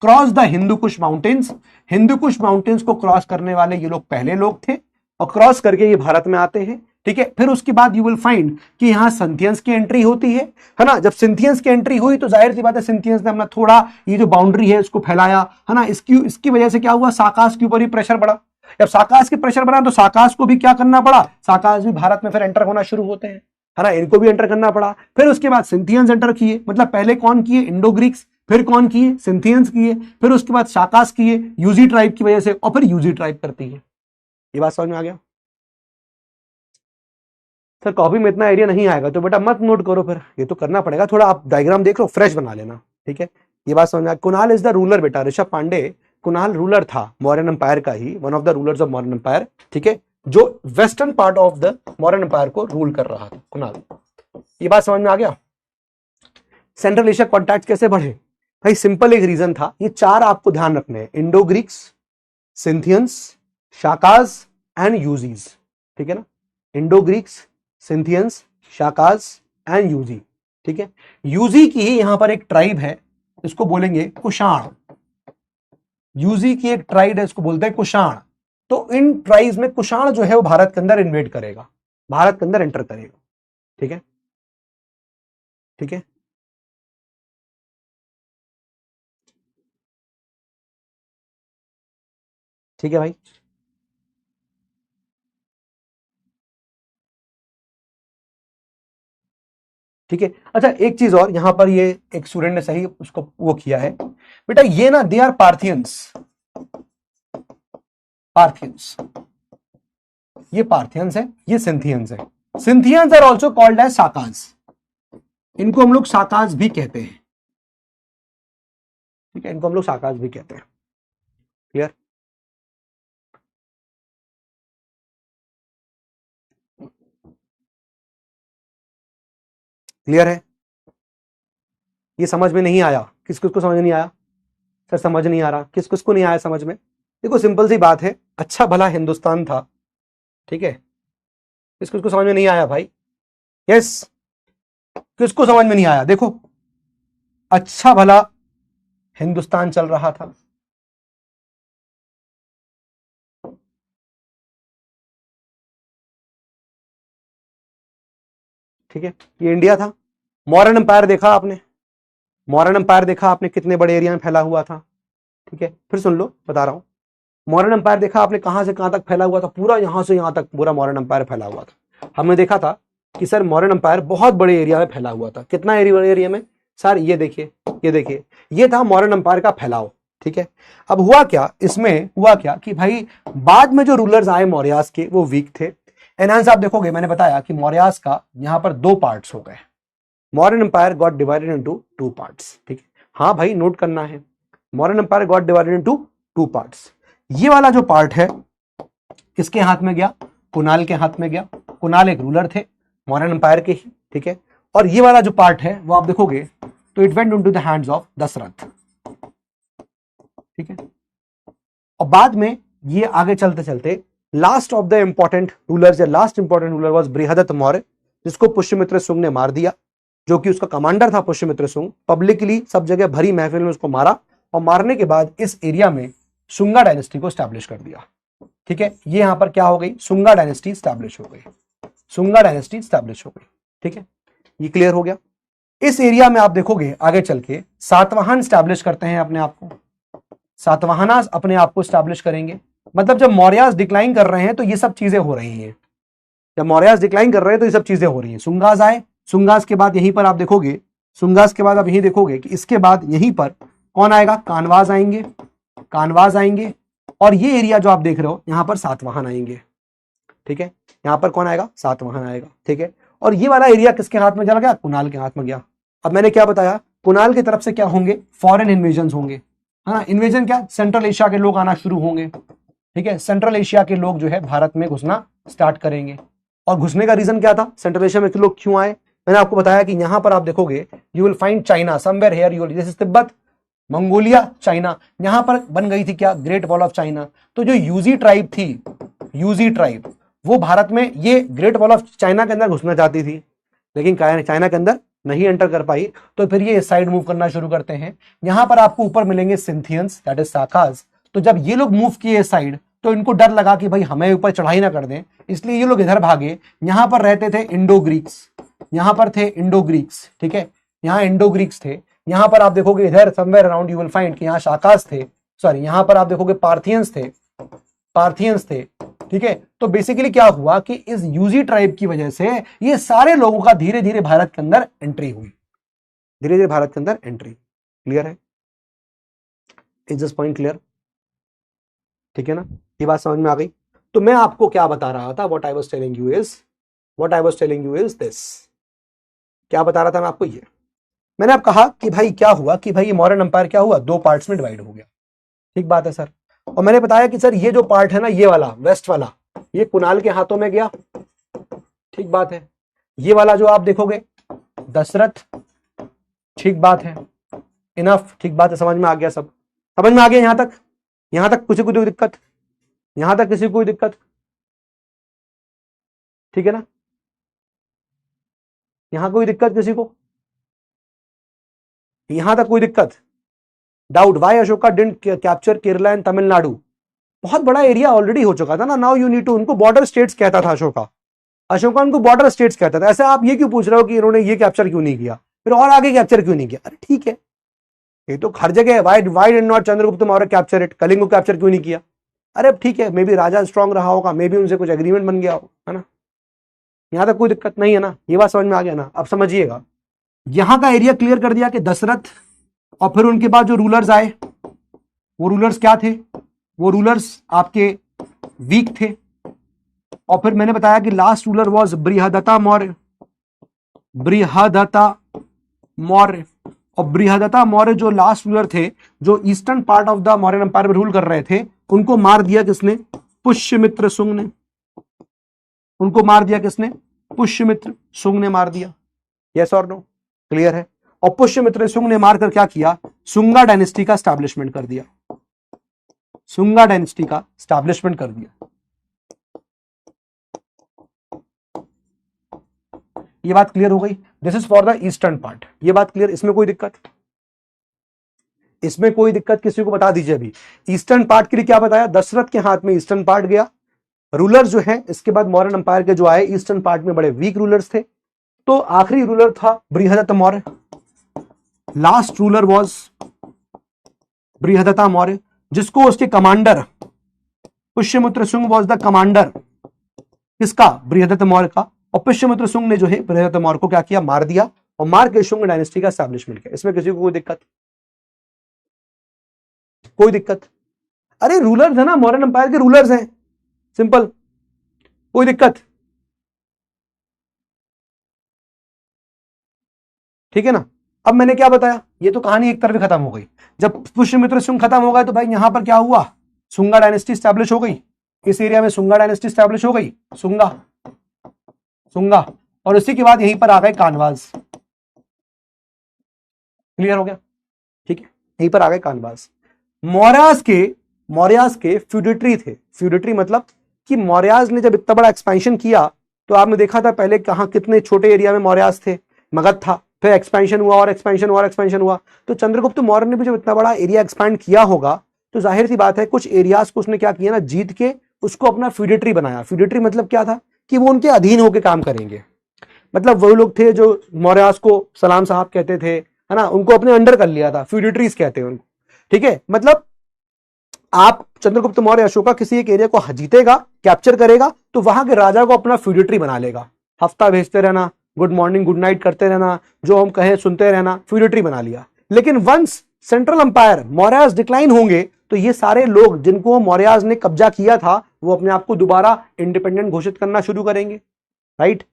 cross the Hindu Kush mountains. Hindu Kush mountains को क्रॉस करने वाले ये लोग पहले लोग थे, और क्रॉस करके ये भारत में आते हैं। ठीक है, फिर उसके बाद यू विल फाइंड कि यहां सिंथियंस की एंट्री होती है ना। जब सिंथियंस की एंट्री हुई तो जाहिर सी बात है सिंथियंस ने अपना थोड़ा ये जो बाउंड्री है उसको फैलाया, है ना। इसकी वजह से क्या हुआ, साकास के ऊपर ही प्रेशर बढ़ा। जब साकास के प्रेशर बढ़ा तो साकास को भी क्या करना पड़ा, साकास भी भारत में फिर एंटर होना शुरू होते हैं, है ना। इनको भी एंटर करना पड़ा। फिर उसके बाद सिंथियंस एंटर किए, मतलब पहले कौन किए? Indo Greeks. फिर कौन किए? सिंथियंस किए। फिर उसके बाद साकास किए यूजी ट्राइब की वजह से, और फिर यूजी ट्राइब करती है। ये बात समझ में आ गया? सर कॉपी में इतना एरिया नहीं आएगा तो बेटा मत नोट करो, फिर ये तो करना पड़ेगा। थोड़ा आप डायग्राम देख लो, फ्रेश बना लेना। ठीक है, ये बात समझ में। कुणाल इज द रूलर बेटा, ऋषभ पांडे। कुणाल रूलर था मौर्यन एम्पायर का ही, one of the rulers of Mauryan empire. ठीक है, जो western part of the Mauryan empire को रूल कर रहा था कुणाल। ये बात समझ में आ गया? सेंट्रल एशिया कॉन्टैक्ट कैसे बढ़े? भाई सिंपल एक रीजन था, ये चार आपको ध्यान रखने हैं, Indo Greeks, Scythians, Shakas and Yuezhis. ठीक है ना, Indo Greeks, Scythians, Shakas and Yuezhi. ठीक है, यूजी की ही यहां पर एक ट्राइब है, इसको बोलेंगे कुषाण। यूजी की एक ट्राइब है, इसको बोलते हैं कुषाण। तो इन ट्राइब्स में कुषाण जो है वो भारत के अंदर इन्वेड करेगा, भारत के अंदर एंटर करेगा। ठीक है, ठीक है, ठीक है भाई। ठीक है, अच्छा एक चीज और, यहां पर ये एक स्टूडेंट ने सही उसको वो किया है बेटा, ये ना दे आर पार्थियंस। पार्थियंस, ये पार्थियंस है, ये सिंथियंस है। सिंथियंस आर ऑल्सो कॉल्ड एज साकाज, इनको हम लोग साकाज भी कहते हैं। ठीक है, इनको हम लोग साकाज भी कहते हैं। क्लियर? क्लियर है? ये समझ में नहीं आया? किस किस को समझ नहीं आया? सर समझ नहीं आ रहा, किस किस को नहीं आया समझ में? देखो सिंपल सी बात है, अच्छा भला हिंदुस्तान था। ठीक है, किस किस को समझ में नहीं आया भाई? यस, किसको समझ में नहीं आया? देखो, अच्छा भला हिंदुस्तान चल रहा था। ठीक है, ये इंडिया था। मॉडर्न एम्पायर देखा आपने? मॉडर्न एम्पायर देखा आपने कितने बड़े एरिया में फैला हुआ था? ठीक है, फिर सुन लो, बता रहा हूं। मौर्यन एम्पायर देखा आपने कहां से कहां तक फैला हुआ था, पूरा यहां से यहां तक पूरा मौर्यन एम्पायर फैला हुआ था। हमने देखा था कि सर मौर्यन एम्पायर बहुत बड़े एरिया में फैला हुआ था। कितना एरिया में सर, ये देखिए, ये देखिए, ये था मौर्यन एम्पायर का फैलाव। ठीक है, अब हुआ क्या, इसमें हुआ क्या कि भाई बाद में जो रूलर्स आए मौर्यास के वो वीक थे। एनहांस आप देखोगे, मैंने बताया कि मौर्यास का यहां पर 2 पार्ट्स हो गए। Mauryan empire got divided into 2 parts. ठीक है, हाँ भाई नोट करना है, Mauryan empire got divided into 2 parts. ये वाला जो पार्ट है किसके हाथ में गया, कुणाल के हाथ में गया। कुणाल एक रूलर थे मौर्यन एम्पायर के ही। ठीक है, और ये वाला जो पार्ट है वो आप देखोगे तो it went into the hands of Dasharatha. ठीक है, और बाद में ये आगे चलते चलते last of the important ruler, last important ruler was Brihadratha Maurya, जिसको पुष्यमित्र शुंग ने मार दिया, जो कि उसका कमांडर था पुष्यमित्र शुंग। पब्लिकली सब जगह भरी महफिल में उसको मारा, और मारने के बाद इस एरिया में शुंगा डायनेस्टी को स्टैब्लिश कर दिया। ठीक है, ये यहां पर क्या हो गई, शुंगा डायनेस्टी स्टैब्लिश हो गई, शुंगा डायनेस्टी स्टैब्लिश हो गई। ठीक है, ये क्लियर हो गया। इस एरिया में आप देखोगे आगे चल के सातवाहन स्टैब्लिश करते हैं अपने आप को, सातवाहना अपने आप को स्टैब्लिश करेंगे। मतलब जब मौर्यास डिक्लाइन कर रहे हैं तो ये सब चीजें हो रही हैं, जब मौर्यास डिक्लाइन कर रहे हैं तो ये सब चीजें हो रही हैं। सुंगास आए, सुंगास के बाद यहीं पर आप देखोगे, सुंगास के बाद आप यहीं देखोगे कि इसके बाद यहीं पर कौन आएगा, कानवाज आएंगे, कानवाज आएंगे, और ये एरिया जो आप देख रहे हो यहां पर सातवाहन आएंगे। ठीक है, यहां पर कौन आएगा, सातवाहन आएगा। ठीक है, और ये वाला एरिया किसके हाथ में चला गया, कुणाल के हाथ में गया। अब मैंने क्या बताया, कुणाल की तरफ से क्या होंगे, फॉरेन इन्वेजन होंगे। हाँ, इन्वेजन क्या, सेंट्रल एशिया के लोग आना शुरू होंगे। ठीक है, सेंट्रल एशिया के लोग जो है भारत में घुसना स्टार्ट करेंगे। और घुसने का रीजन क्या था, सेंट्रल एशिया में लोग क्यों आए, मैंने आपको बताया कि यहां पर आप देखोगे you will find China somewhere here, you will, this is Tibet, Mongolia, China. यहां पर बन गई थी क्या, ग्रेट वॉल ऑफ चाइना। तो जो यूजी ट्राइब थी, यूजी ट्राइब, वो भारत में ये ग्रेट वॉल ऑफ चाइना के अंदर घुसना चाहती थी, लेकिन चाइना के अंदर नहीं एंटर कर पाई। तो फिर ये इस साइड मूव करना शुरू करते हैं। यहां पर आपको ऊपर मिलेंगे सिंथियंस, दैट इज साकाज। तो जब ये लोग मूव किए इस साइड तो इनको डर लगा कि भाई हमें ऊपर चढ़ाई ना कर दें, इसलिए ये लोग इधर भागे। यहां पर रहते थे इंडो ग्रीक्स, यहां पर थे इंडो ग्रीक्स। ठीक है, यहां इंडो ग्रीक्स थे। यहां पर आप देखोगे इधर somewhere around you will find कि यहां शाकाज थे, सॉरी यहां पर आप देखोगे पार्थियंस थे, पार्थियंस थे। ठीक है, तो बेसिकली क्या हुआ कि इस यूजी ट्राइब की वजह से ये सारे लोगों का धीरे धीरे भारत के अंदर एंट्री हुई, धीरे धीरे भारत के अंदर एंट्री। क्लियर है, इज दिस पॉइंट क्लियर? ठीक है ना, ये बात समझ में आ गई। तो मैं आपको क्या बता रहा था, what I was telling you is this, क्या बता रहा था मैं आपको, ये मैंने आप कहा कि भाई क्या हुआ कि भाई ये मौर्यन एम्पायर क्या हुआ, 2 पार्ट्स में डिवाइड हो गया। ठीक बात है सर। और मैंने बताया कि सर ये जो पार्ट है ना, ये वाला वेस्ट वाला, ये कुणाल के हाथों में गया। ठीक बात है। ये वाला जो आप देखोगे दशरथ, ठीक बात है, इनफ, ठीक बात है, समझ में आ गया, सब समझ में आ गया। यहां तक किसी को कोई दिक्कत, यहां तक किसी को कोई दिक्कत? ठीक है ना, यहां कोई दिक्कत किसी को, यहां तक कोई दिक्कत, doubt? Why Ashoka didn't capture Kerala and Tamil Nadu? बहुत बड़ा एरिया ऑलरेडी हो चुका था ना, नाउ यू नीड टू, उनको बॉर्डर स्टेट्स कहता था अशोका उनको बॉर्डर स्टेट्स कहता था। ऐसे आप ये क्यों पूछ रहे हो कि इन्होंने ये कैप्चर क्यों नहीं किया, फिर और आगे कैप्चर क्यों नहीं किया? अरे ठीक है, ये तो हर जगह है, why did not Chandragupta Maurya capture it, Kalinga को कैप्चर क्यों नहीं किया? अरे ठीक है, मे बी राजा स्ट्रांग रहा होगा, मे बी उनसे कुछ एग्रीमेंट बन गया हो, है ना, यहां तक कोई दिक्कत नहीं है ना, ये बात समझ में आ गया ना। अब समझिएगा, यहां का एरिया क्लियर कर दिया कि दशरथ, और फिर उनके बाद जो रूलर्स आए, वो रूलर्स क्या थे, वो रूलर्स आपके वीक थे। और फिर मैंने बताया कि last ruler was Brihadratha Maurya, Brihadratha Maurya. और बृहदत्ता मौर्य जो लास्ट रूलर थे, जो eastern part of the Mauryan empire में रूल कर रहे थे, उनको मार दिया किसने, पुष्यमित्र शुंग ने। उनको मार दिया किसने, पुष्यमित्र शुंग ने मार दिया। यस और नो, क्लियर है? और पुष्यमित्र शुंग ने मारकर क्या किया, शुंगा डायनेस्टी का स्टैब्लिशमेंट कर दिया, शुंगा डायनेस्टी का स्टैब्लिशमेंट कर दिया। ये बात क्लियर हो गई? This is for the eastern part, ये बात क्लियर, इसमें कोई दिक्कत, इसमें कोई दिक्कत किसी को बता दीजिए अभी। ईस्टर्न पार्ट के लिए क्या बताया, दशरथ के हाथ में ईस्टर्न पार्ट गया। रूलर जो है इसके बाद मौर्यन एम्पायर के जो आए ईस्टर्न पार्ट में बड़े वीक रूलर्स थे। तो आखिरी रूलर था Brihadratha Maurya, last ruler was Brihadratha Maurya, जिसको उसके commander Pushyamitra Shunga was the commander किसका? बृहदत्त मौर्य का। और पुष्यमित्र शुंग ने जो है बृहदत्त मौर्य को क्या किया? मार दिया, और मार के शुंग डायनेस्टी का एस्टैब्लिशमेंट किया। इसमें किसी को कोई दिक्कत? कोई दिक्कत? अरे रूलर्स है ना, मौर्यन एम्पायर के रूलर्स हैं, सिंपल, कोई दिक्कत? ठीक है ना। अब मैंने क्या बताया, ये तो कहानी एक तरफ खत्म हो गई। जब पुष्यमित्र शुंग खत्म हो गए तो भाई यहां पर क्या हुआ? सुंगा डायनेस्टी स्टैब्लिश हो गई, इस एरिया में सुंगा डायनेस्टी स्टैब्लिश हो गई, सुंगा सुंगा। और उसी के बाद यहीं पर आ गए कानवाज। क्लियर हो गया? ठीक है, यहीं पर आ गए कानवाज। मौर्यास के फ्यूडिटरी थे। फ्यूडिटरी मतलब कि मौर्यास ने जब इतना बड़ा एक्सपेंशन किया तो आपने देखा था पहले कहां कितने छोटे एरिया में मौर्यास थे, मगध था, फिर एक्सपेंशन हुआ और एक्सपेंशन हुआ और एक्सपेंशन हुआ। तो चंद्रगुप्त मौर्य ने भी जब इतना बड़ा एरिया एक्सपैंड किया होगा तो जाहिर सी बात है कुछ एरियाज को उसने क्या किया ना, जीत के उसको अपना फ्यूडिटरी बनाया। फ्यूडिटरी मतलब क्या था कि वो उनके अधीन होकर काम करेंगे। मतलब वो लोग थे जो मौर्यास को सलाम साहब कहते थे, है ना, उनको अपने अंडर कर लिया था, फ्यूडिटरीज कहते हैं उनको। ठीक है, मतलब आप चंद्रगुप्त मौर्य अशोका किसी एक एरिया को जीतेगा, कैप्चर करेगा, तो वहां के राजा को अपना फ्यूडिटरी बना लेगा। हफ्ता भेजते रहना, गुड मॉर्निंग गुड नाइट करते रहना, जो हम कहे सुनते रहना, फ्यूडिटरी बना लिया। लेकिन once central empire Mauryas decline होंगे तो ये सारे लोग जिनको मौर्यास ने कब्जा किया था वो अपने आप को दोबारा इंडिपेंडेंट घोषित करना शुरू करेंगे। राइट?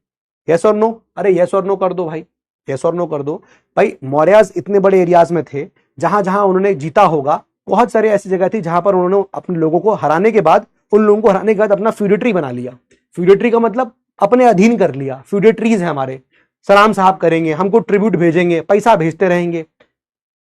यस और नो? अरे यस और नो कर दो भाई, यस और नो कर दो भाई। मौर्यास इतने बड़े एरियाज में थे, जहां जहां उन्होंने जीता होगा, बहुत सारी ऐसी जगह थी जहां पर उन्होंने अपने लोगों को हराने के बाद, उन लोगों को हराने के बाद अपना फ्यूडिटरी बना लिया। फ्यूडिटरी का मतलब अपने अधीन कर लिया। फ्यूडिटरीज है हमारे, सलाम साहब करेंगे, हमको ट्रिब्यूट भेजेंगे, पैसा भेजते रहेंगे।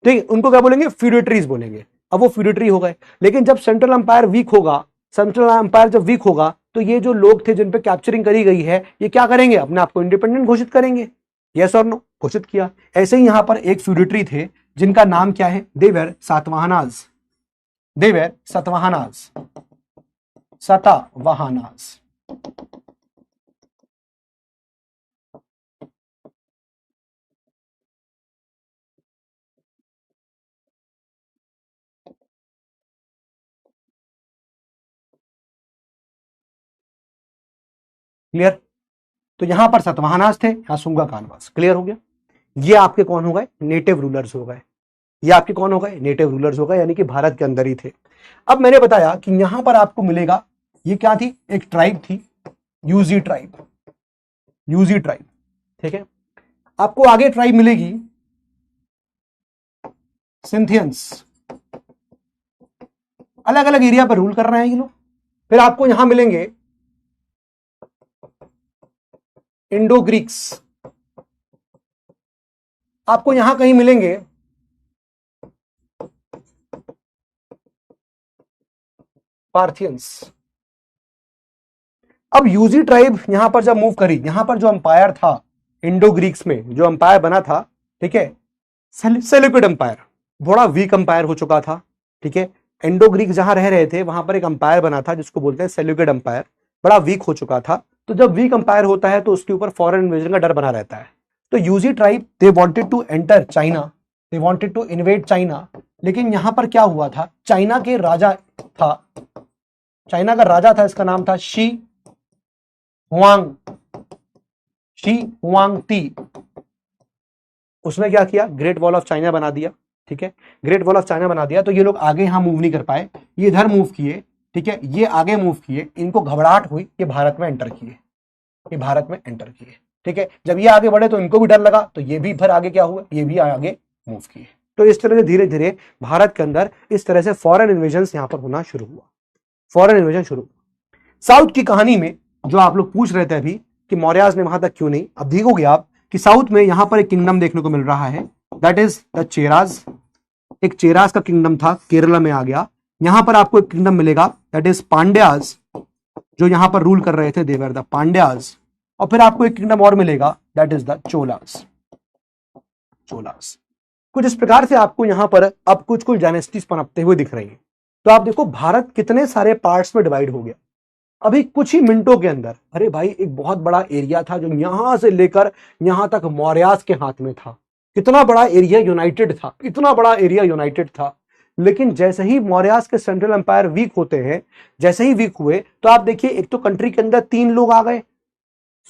ठीक, उनको क्या बोलेंगे? फ्यूडिटरीज बोलेंगे। अब वो फ्यूडिटरी हो गए। लेकिन जब सेंट्रल अंपायर वीक होगा, सेंट्रल अंपायर जब वीक होगा तो ये जो लोग थे जिन पे कैप्चरिंग करी गई है, ये क्या करेंगे? अपने आप को इंडिपेंडेंट घोषित करेंगे। यस और नो? घोषित किया। ऐसे ही यहां पर एक फ्यूडिटरी थे जिनका नाम क्या है? देवर सातवाहनाज। देवर सतवाहनाज, सतावाहनाज। क्लियर? तो यहां पर सतवाहनाज थे, यहां सुंगा कानवास। क्लियर हो गया? ये आपके कौन हो गए? नेटिव रूलर्स हो गए। ये आपके कौन हो गए? नेटिव रूलर्स हो गए, यानी कि भारत के अंदर ही थे। अब मैंने बताया कि यहां पर आपको मिलेगा, ये क्या थी? एक ट्राइब थी, यूजी ट्राइब। यूजी ट्राइब, ठीक है। आपको आगे ट्राइब मिलेगी सिंथियंस। अलग अलग एरिया पर रूल कर रहे हैं ये लोग। फिर आपको यहां मिलेंगे इंडो ग्रीक्स। आपको यहां कहीं मिलेंगे पार्थियंस। अब यूजी ट्राइब यहां पर जब मूव करी, यहां पर जो अंपायर था इंडो ग्रीक्स में, जो अंपायर बना था, ठीक है, सेल्यूकिड अंपायर, बड़ा वीक अंपायर हो चुका था। ठीक है, इंडो ग्रीक जहां रह रहे थे वहां पर एक अंपायर बना था जिसको बोलते हैं सेल्यूकिड अंपायर, बड़ा वीक हो चुका था। तो जब वीक अंपायर होता है तो उसके ऊपर फॉरेन इन्वेजन का डर बना रहता है। तो Yuezhi tribe they wanted to enter China, they wanted to invade China. लेकिन यहां पर क्या हुआ था? चाइना के राजा था, चाइना का राजा था, इसका नाम था शी हुआंग, शी हुआंगती। उसने क्या किया? ग्रेट वॉल ऑफ चाइना बना दिया। ठीक है, ग्रेट वॉल ऑफ चाइना बना दिया तो ये लोग आगे यहां मूव नहीं कर पाए, ये इधर मूव किए। ठीक है, ये आगे मूव किए, इनको घबराहट हुई, ये भारत में एंटर किए, ये भारत में एंटर किए। ठीक है, जब ये आगे बढ़े तो इनको भी डर लगा, तो ये भी फिर आगे क्या हुआ? ये भी आगे मूव किए। तो इस तरह से धीरे धीरे भारत के अंदर इस तरह से फॉरेन इन्वेजन यहां पर होना शुरू हुआ, फॉरेन इन्वेजन शुरू हुआ। साउथ की कहानी में जो आप लोग पूछ रहे थे अभी कि मौर्यास ने वहां तक क्यों नहीं, अब देखोगे आप कि साउथ में यहां पर एक किंगडम देखने को मिल रहा है, दैट इज द चेराज। एक चेराज का किंगडम था, केरला में आ गया। यहां पर आपको एक किंगडम मिलेगा दैट इज पांड्याज, जो यहां पर रूल कर रहे थे, देवर द पांड्याज। और फिर आपको एक किंगडम और मिलेगा that is the Cholas. Cholas. कुछ इस प्रकार से आपको यहां पर अब कुछ कुछ डायनेस्टीज पनपते हुए दिख रही है। तो आप देखो भारत कितने सारे पार्ट्स में डिवाइड हो गया अभी कुछ ही मिनटों के अंदर। अरे भाई, एक बहुत बड़ा एरिया था जो यहां से लेकर यहां तक मौर्यास के हाथ में था। कितना बड़ा एरिया यूनाइटेड था, इतना बड़ा एरिया यूनाइटेड था। लेकिन जैसे ही मौर्यास के सेंट्रल एम्पायर वीक होते हैं, जैसे ही वीक हुए, तो आप देखिए एक तो कंट्री के अंदर 3 लोग आ गए,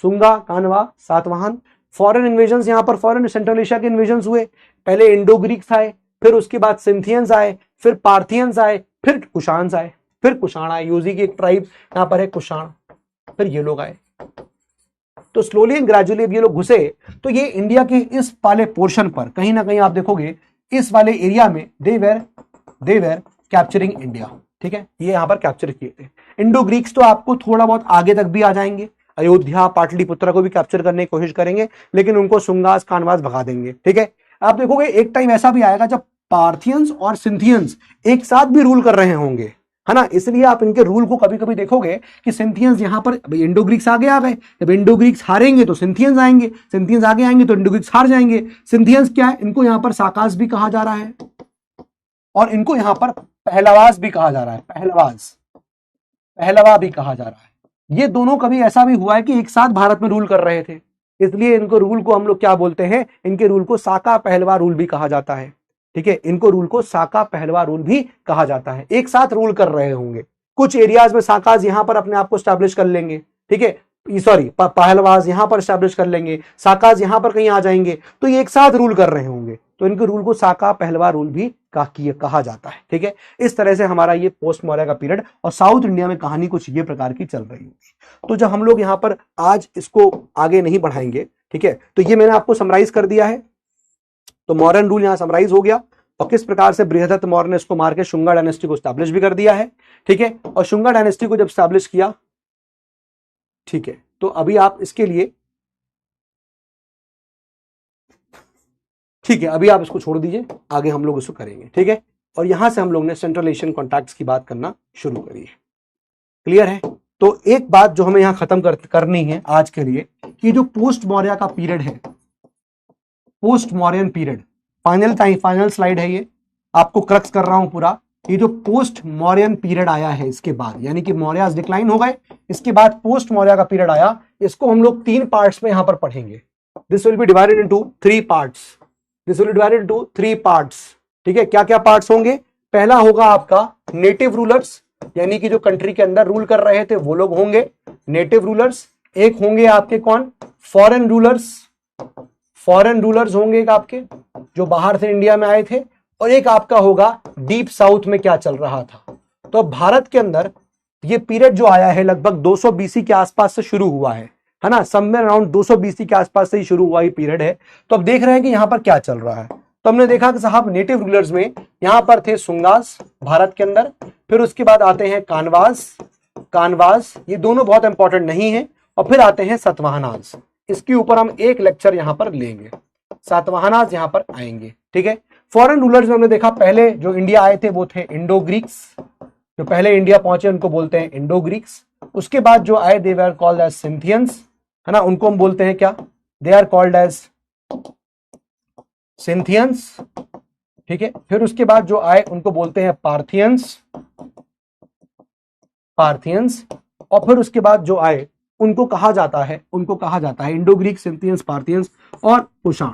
सुंगा, कानवा, सातवाहन। फॉरेन इन्वेजन, यहां पर फॉरेन सेंट्रल एशिया के इन्वेजन हुए। पहले इंडो ग्रीक्स आए, फिर उसके बाद सिंथियंस आए, फिर पार्थियंस आए, फिर कुशान्स आए, फिर कुषाण आए। यूजी की एक ट्राइब यहां पर है कुषाण, फिर ये लोग आए। तो स्लोली एंड ग्रेजुअली ये लोग घुसे, तो ये इंडिया के इस वाले पोर्शन पर कहीं ना कहीं आप देखोगे इस वाले एरिया में दे वेर कैप्चरिंग इंडिया। ठीक है, ये यहां पर कैप्चर किए थे। इंडो ग्रीक्स तो आपको थोड़ा बहुत आगे तक भी आ जाएंगे, अयोध्या, पाटलिपुत्र को भी कैप्चर करने की कोशिश करेंगे, लेकिन उनको सुंगास, कानवास भगा देंगे। ठीक है, आप देखोगे एक टाइम ऐसा भी आएगा जब पार्थियंस और सिंथियंस एक साथ भी रूल कर रहे होंगे, है ना। इसलिए आप इनके रूल को कभी कभी देखोगे कि सिंथियंस यहां पर, इंडो ग्रीक्स आगे आ गए, जब इंडो ग्रीक्स हारेंगे तो सिंथियंस आएंगे, सिंथियंस आगे आएंगे तो इंडो ग्रीक्स हार जाएंगे। सिंथियंस क्या है, इनको यहां पर साकास भी कहा जा रहा है और इनको यहां पर पहलवास भी कहा जा रहा है, पहलवा भी कहा जा रहा है। ये दोनों कभी ऐसा भी हुआ है कि एक साथ भारत में रूल कर रहे थे, इसलिए इनको रूल को हम लोग क्या बोलते हैं, इनके रूल को साका पहलवा रूल भी कहा जाता है। ठीक है, इनको रूल को साका पहलवा रूल भी कहा जाता है। एक साथ रूल कर रहे होंगे, कुछ एरियाज में साकाज यहां पर अपने आप को स्टैब्लिश कर लेंगे, ठीक है, सॉरी पहलवाज यहां पर स्टैब्लिश कर लेंगे, साकाज यहां पर कहीं आ जाएंगे, तो ये एक साथ रूल कर रहे होंगे, तो इनके रूल को साका पहलवा रूल भी कहा जाता है। ठीक है, इस तरह से हमारा ये पोस्ट मौर्य का पीरियड और साउथ इंडिया में कहानी कुछ ये प्रकार की चल रही होगी। तो जब हम लोग यहां पर आज इसको आगे नहीं बढ़ाएंगे, ठीक है, तो ये मैंने आपको समराइज कर दिया है। तो मॉडर्न रूल यहां समराइज हो गया और किस प्रकार से बृहदत्त मौर्य ने इसको मार के शुंगा डायनेस्टी को स्टैब्लिश भी कर दिया है। ठीक है, और शुंगा डायनेस्टी को जब स्टैब्लिश किया, ठीक है, तो अभी आप इसके लिए, ठीक है, अभी आप इसको छोड़ दीजिए, आगे हम लोग इसको करेंगे। ठीक है, और यहां से हम लोग ने सेंट्रल एशियन कॉन्टैक्ट्स की बात करना शुरू करी है। क्लियर है। तो एक बात जो हमें यहां खत्म करनी है आज के लिए, कि जो पोस्ट मौर्य का पीरियड है, post Mauryan period, final slide है ये, आपको क्रक्स कर रहा हूं पूरा। ये जो पोस्ट मौर्यन पीरियड आया है इसके बाद, यानी कि मौर्यास डिक्लाइन हो गए, इसके बाद पोस्ट मौर्य का पीरियड आया, इसको हम लोग 3 पार्ट्स में यहां पर पढ़ेंगे। This will be divided into 3 parts, this will be divided into 3 parts. ठीक है, क्या क्या पार्ट्स होंगे? पहला होगा आपका नेटिव रूलर्स, यानी कि जो कंट्री के अंदर रूल कर रहे थे वो लोग होंगे नेटिव रूलर्स। एक होंगे आपके कौन? फॉरेन रूलर्स, फॉरेन रूलर्स होंगे एक आपके जो बाहर से इंडिया में आए थे, और एक आपका होगा डीप साउथ में क्या चल रहा था। तो भारत के अंदर ये पीरियड जो आया है लगभग 200 बीसी के आसपास से शुरू हुआ है ना, समवेयर अराउंड 200 बीसी के आसपास से ही शुरू हुआ ये पीरियड है। तो अब देख रहे हैं कि यहां पर क्या चल रहा है। तो हमने देखा कि साहब नेटिव रूलर्स में यहां पर थे सुंगास भारत के अंदर, फिर उसके बाद आते हैं कानवास, ये दोनों बहुत इंपॉर्टेंट नहीं है, और फिर आते हैं सतवाहनास। इसके ऊपर हम एक लेक्चर यहां पर लेंगे, सातवाहनास यहां पर आएंगे। ठीक है, फॉरेन रूलर्स में हमने देखा पहले जो इंडिया आए थे वो थे इंडो ग्रीक्स, जो पहले इंडिया पहुंचे उनको बोलते हैं इंडो ग्रीक्स। उसके बाद जो आए they are called as Scythians, है ना, उनको हम बोलते हैं क्या? They are called as Scythians. ठीक है, फिर उसके बाद जो आए उनको बोलते हैं पार्थियंस, और फिर उसके बाद जो आए उनको कहा जाता है इंडो ग्रीक, सिंथियंस, पार्थियंस और कुषाण।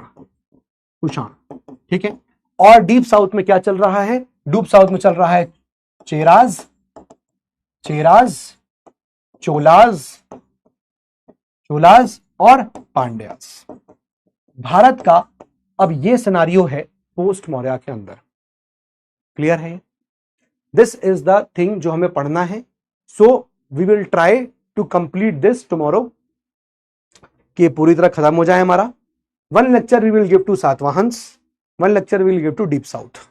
ठीक है, और डीप साउथ में क्या चल रहा है? डीप साउथ में चल रहा है चेराज, चोलाज और पांड्यास। भारत का अब ये सिनारियो है पोस्ट मौर्य के अंदर। क्लियर है? दिस इज द थिंग जो हमें पढ़ना है। So we will try to complete this tomorrow, कि पूरी तरह खत्म हो जाए हमारा। 1 lecture we will give to Satavahanas, 1 lecture we will give to deep south.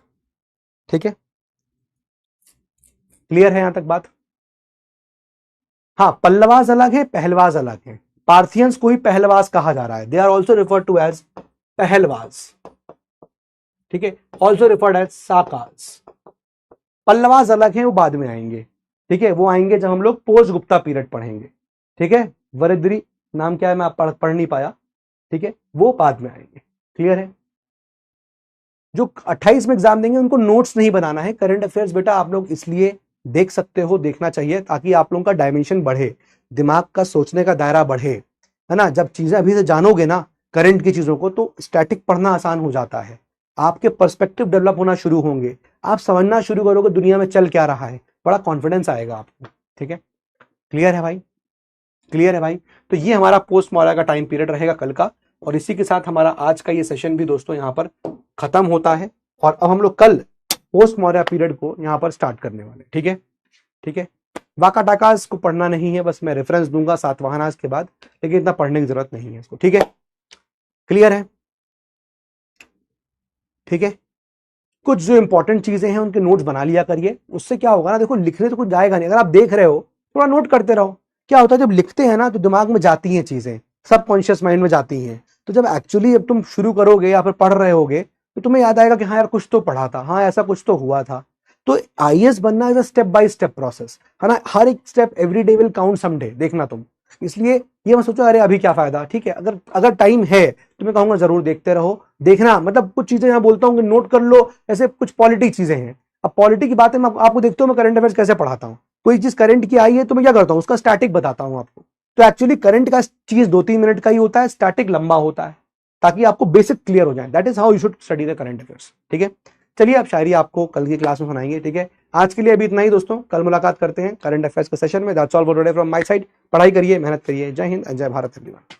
ठीक है, क्लियर है यहां तक बात? हाँ, पल्लवास अलग है, पहलवास अलग है। पार्थियंस को ही पहलवास कहा जा रहा है, they are also referred to as Pahlavas. ठीक है, also referred as Sakas. Pallavas अलग है, वो बाद में आएंगे। ठीक है, वो आएंगे जब हम लोग पोस्ट गुप्ता पीरियड पढ़ेंगे। ठीक है, वरिद्री नाम क्या है, मैं पढ़ नहीं पाया। ठीक है, वो बाद में आएंगे। क्लियर है? जो 28 में एग्जाम देंगे उनको नोट्स नहीं बनाना है। करंट अफेयर्स बेटा आप लोग इसलिए देख सकते हो, देखना चाहिए ताकि आप लोगों का डायमेंशन बढ़े, दिमाग का सोचने का दायरा बढ़े, है ना। जब चीजें अभी से जानोगे ना करंट की चीजों को, तो स्टैटिक पढ़ना आसान हो जाता है। आपके पर्सपेक्टिव डेवलप होना शुरू होंगे, आप समझना शुरू करोगे दुनिया में चल क्या रहा है, बड़ा कॉन्फिडेंस आएगा आपको। ठीक है, क्लियर है भाई, क्लियर है भाई। तो ये हमारा पोस्ट मौर्य का टाइम पीरियड रहेगा कल का, और इसी के साथ हमारा आज का ये सेशन भी दोस्तों यहाँ पर खत्म होता है, और अब हम लोग कल पोस्ट मौर्य पीरियड को यहाँ पर स्टार्ट करने वाले। ठीक है, ठीक है। वाकाटाकास को पढ़ना नहीं है, बस मैं रेफरेंस दूंगा सातवाहनास के बाद, लेकिन इतना पढ़ने की जरूरत नहीं है इसको। ठीक है, क्लियर है, ठीक है। कुछ जो इंपॉर्टेंट चीजें हैं उनके नोट्स बना लिया करिए, उससे क्या होगा ना, देखो लिखने तो कुछ जाएगा नहीं, अगर आप देख रहे हो थोड़ा नोट करते रहो। क्या होता है जब लिखते हैं ना तो दिमाग में जाती हैं चीजें, सबकॉन्शियस माइंड में जाती हैं, तो जब एक्चुअली जब तुम शुरू करोगे या फिर पढ़ रहे होगे तो तुम्हें याद आएगा कि हाँ यार कुछ तो पढ़ा था, हाँ ऐसा कुछ तो हुआ था। तो आईएएस बनना is a step by step process, है ना, हर एक step every day will count someday, देखना तुम। इसलिए ये मत सोचो अरे अभी क्या फायदा, ठीक है, अगर अगर टाइम है तो मैं कहूंगा जरूर देखते रहो। देखना मतलब कुछ चीजें यहाँ बोलता हूँ कि नोट कर लो, ऐसे कुछ पॉलिटी चीजें हैं। अब पॉलिटी की बातें मैं आपको देखते हो, मैं करंट अफेयर्स कैसे पढ़ाता हूँ, कोई चीज करंट की आई है तो मैं क्या करता हूँ उसका स्टैटिक बताता हूँ आपको। तो एक्चुअली करंट का चीज 2-3 मिनट का ही होता है, स्टैटिक लंबा होता है, ताकि आपको बेसिक क्लियर हो जाए। That is how you should study the current affairs. ठीक है, चलिए अब शायरी आपको कल की क्लास में सुनाएंगे। ठीक है, आज के लिए अभी इतना ही दोस्तों, कल मुलाकात करते हैं करंट अफेयर्स के सेशन में। That's all for today from my side. पढ़ाई करिए, मेहनत करिए। जय हिंद, जय भारत एवरीवन।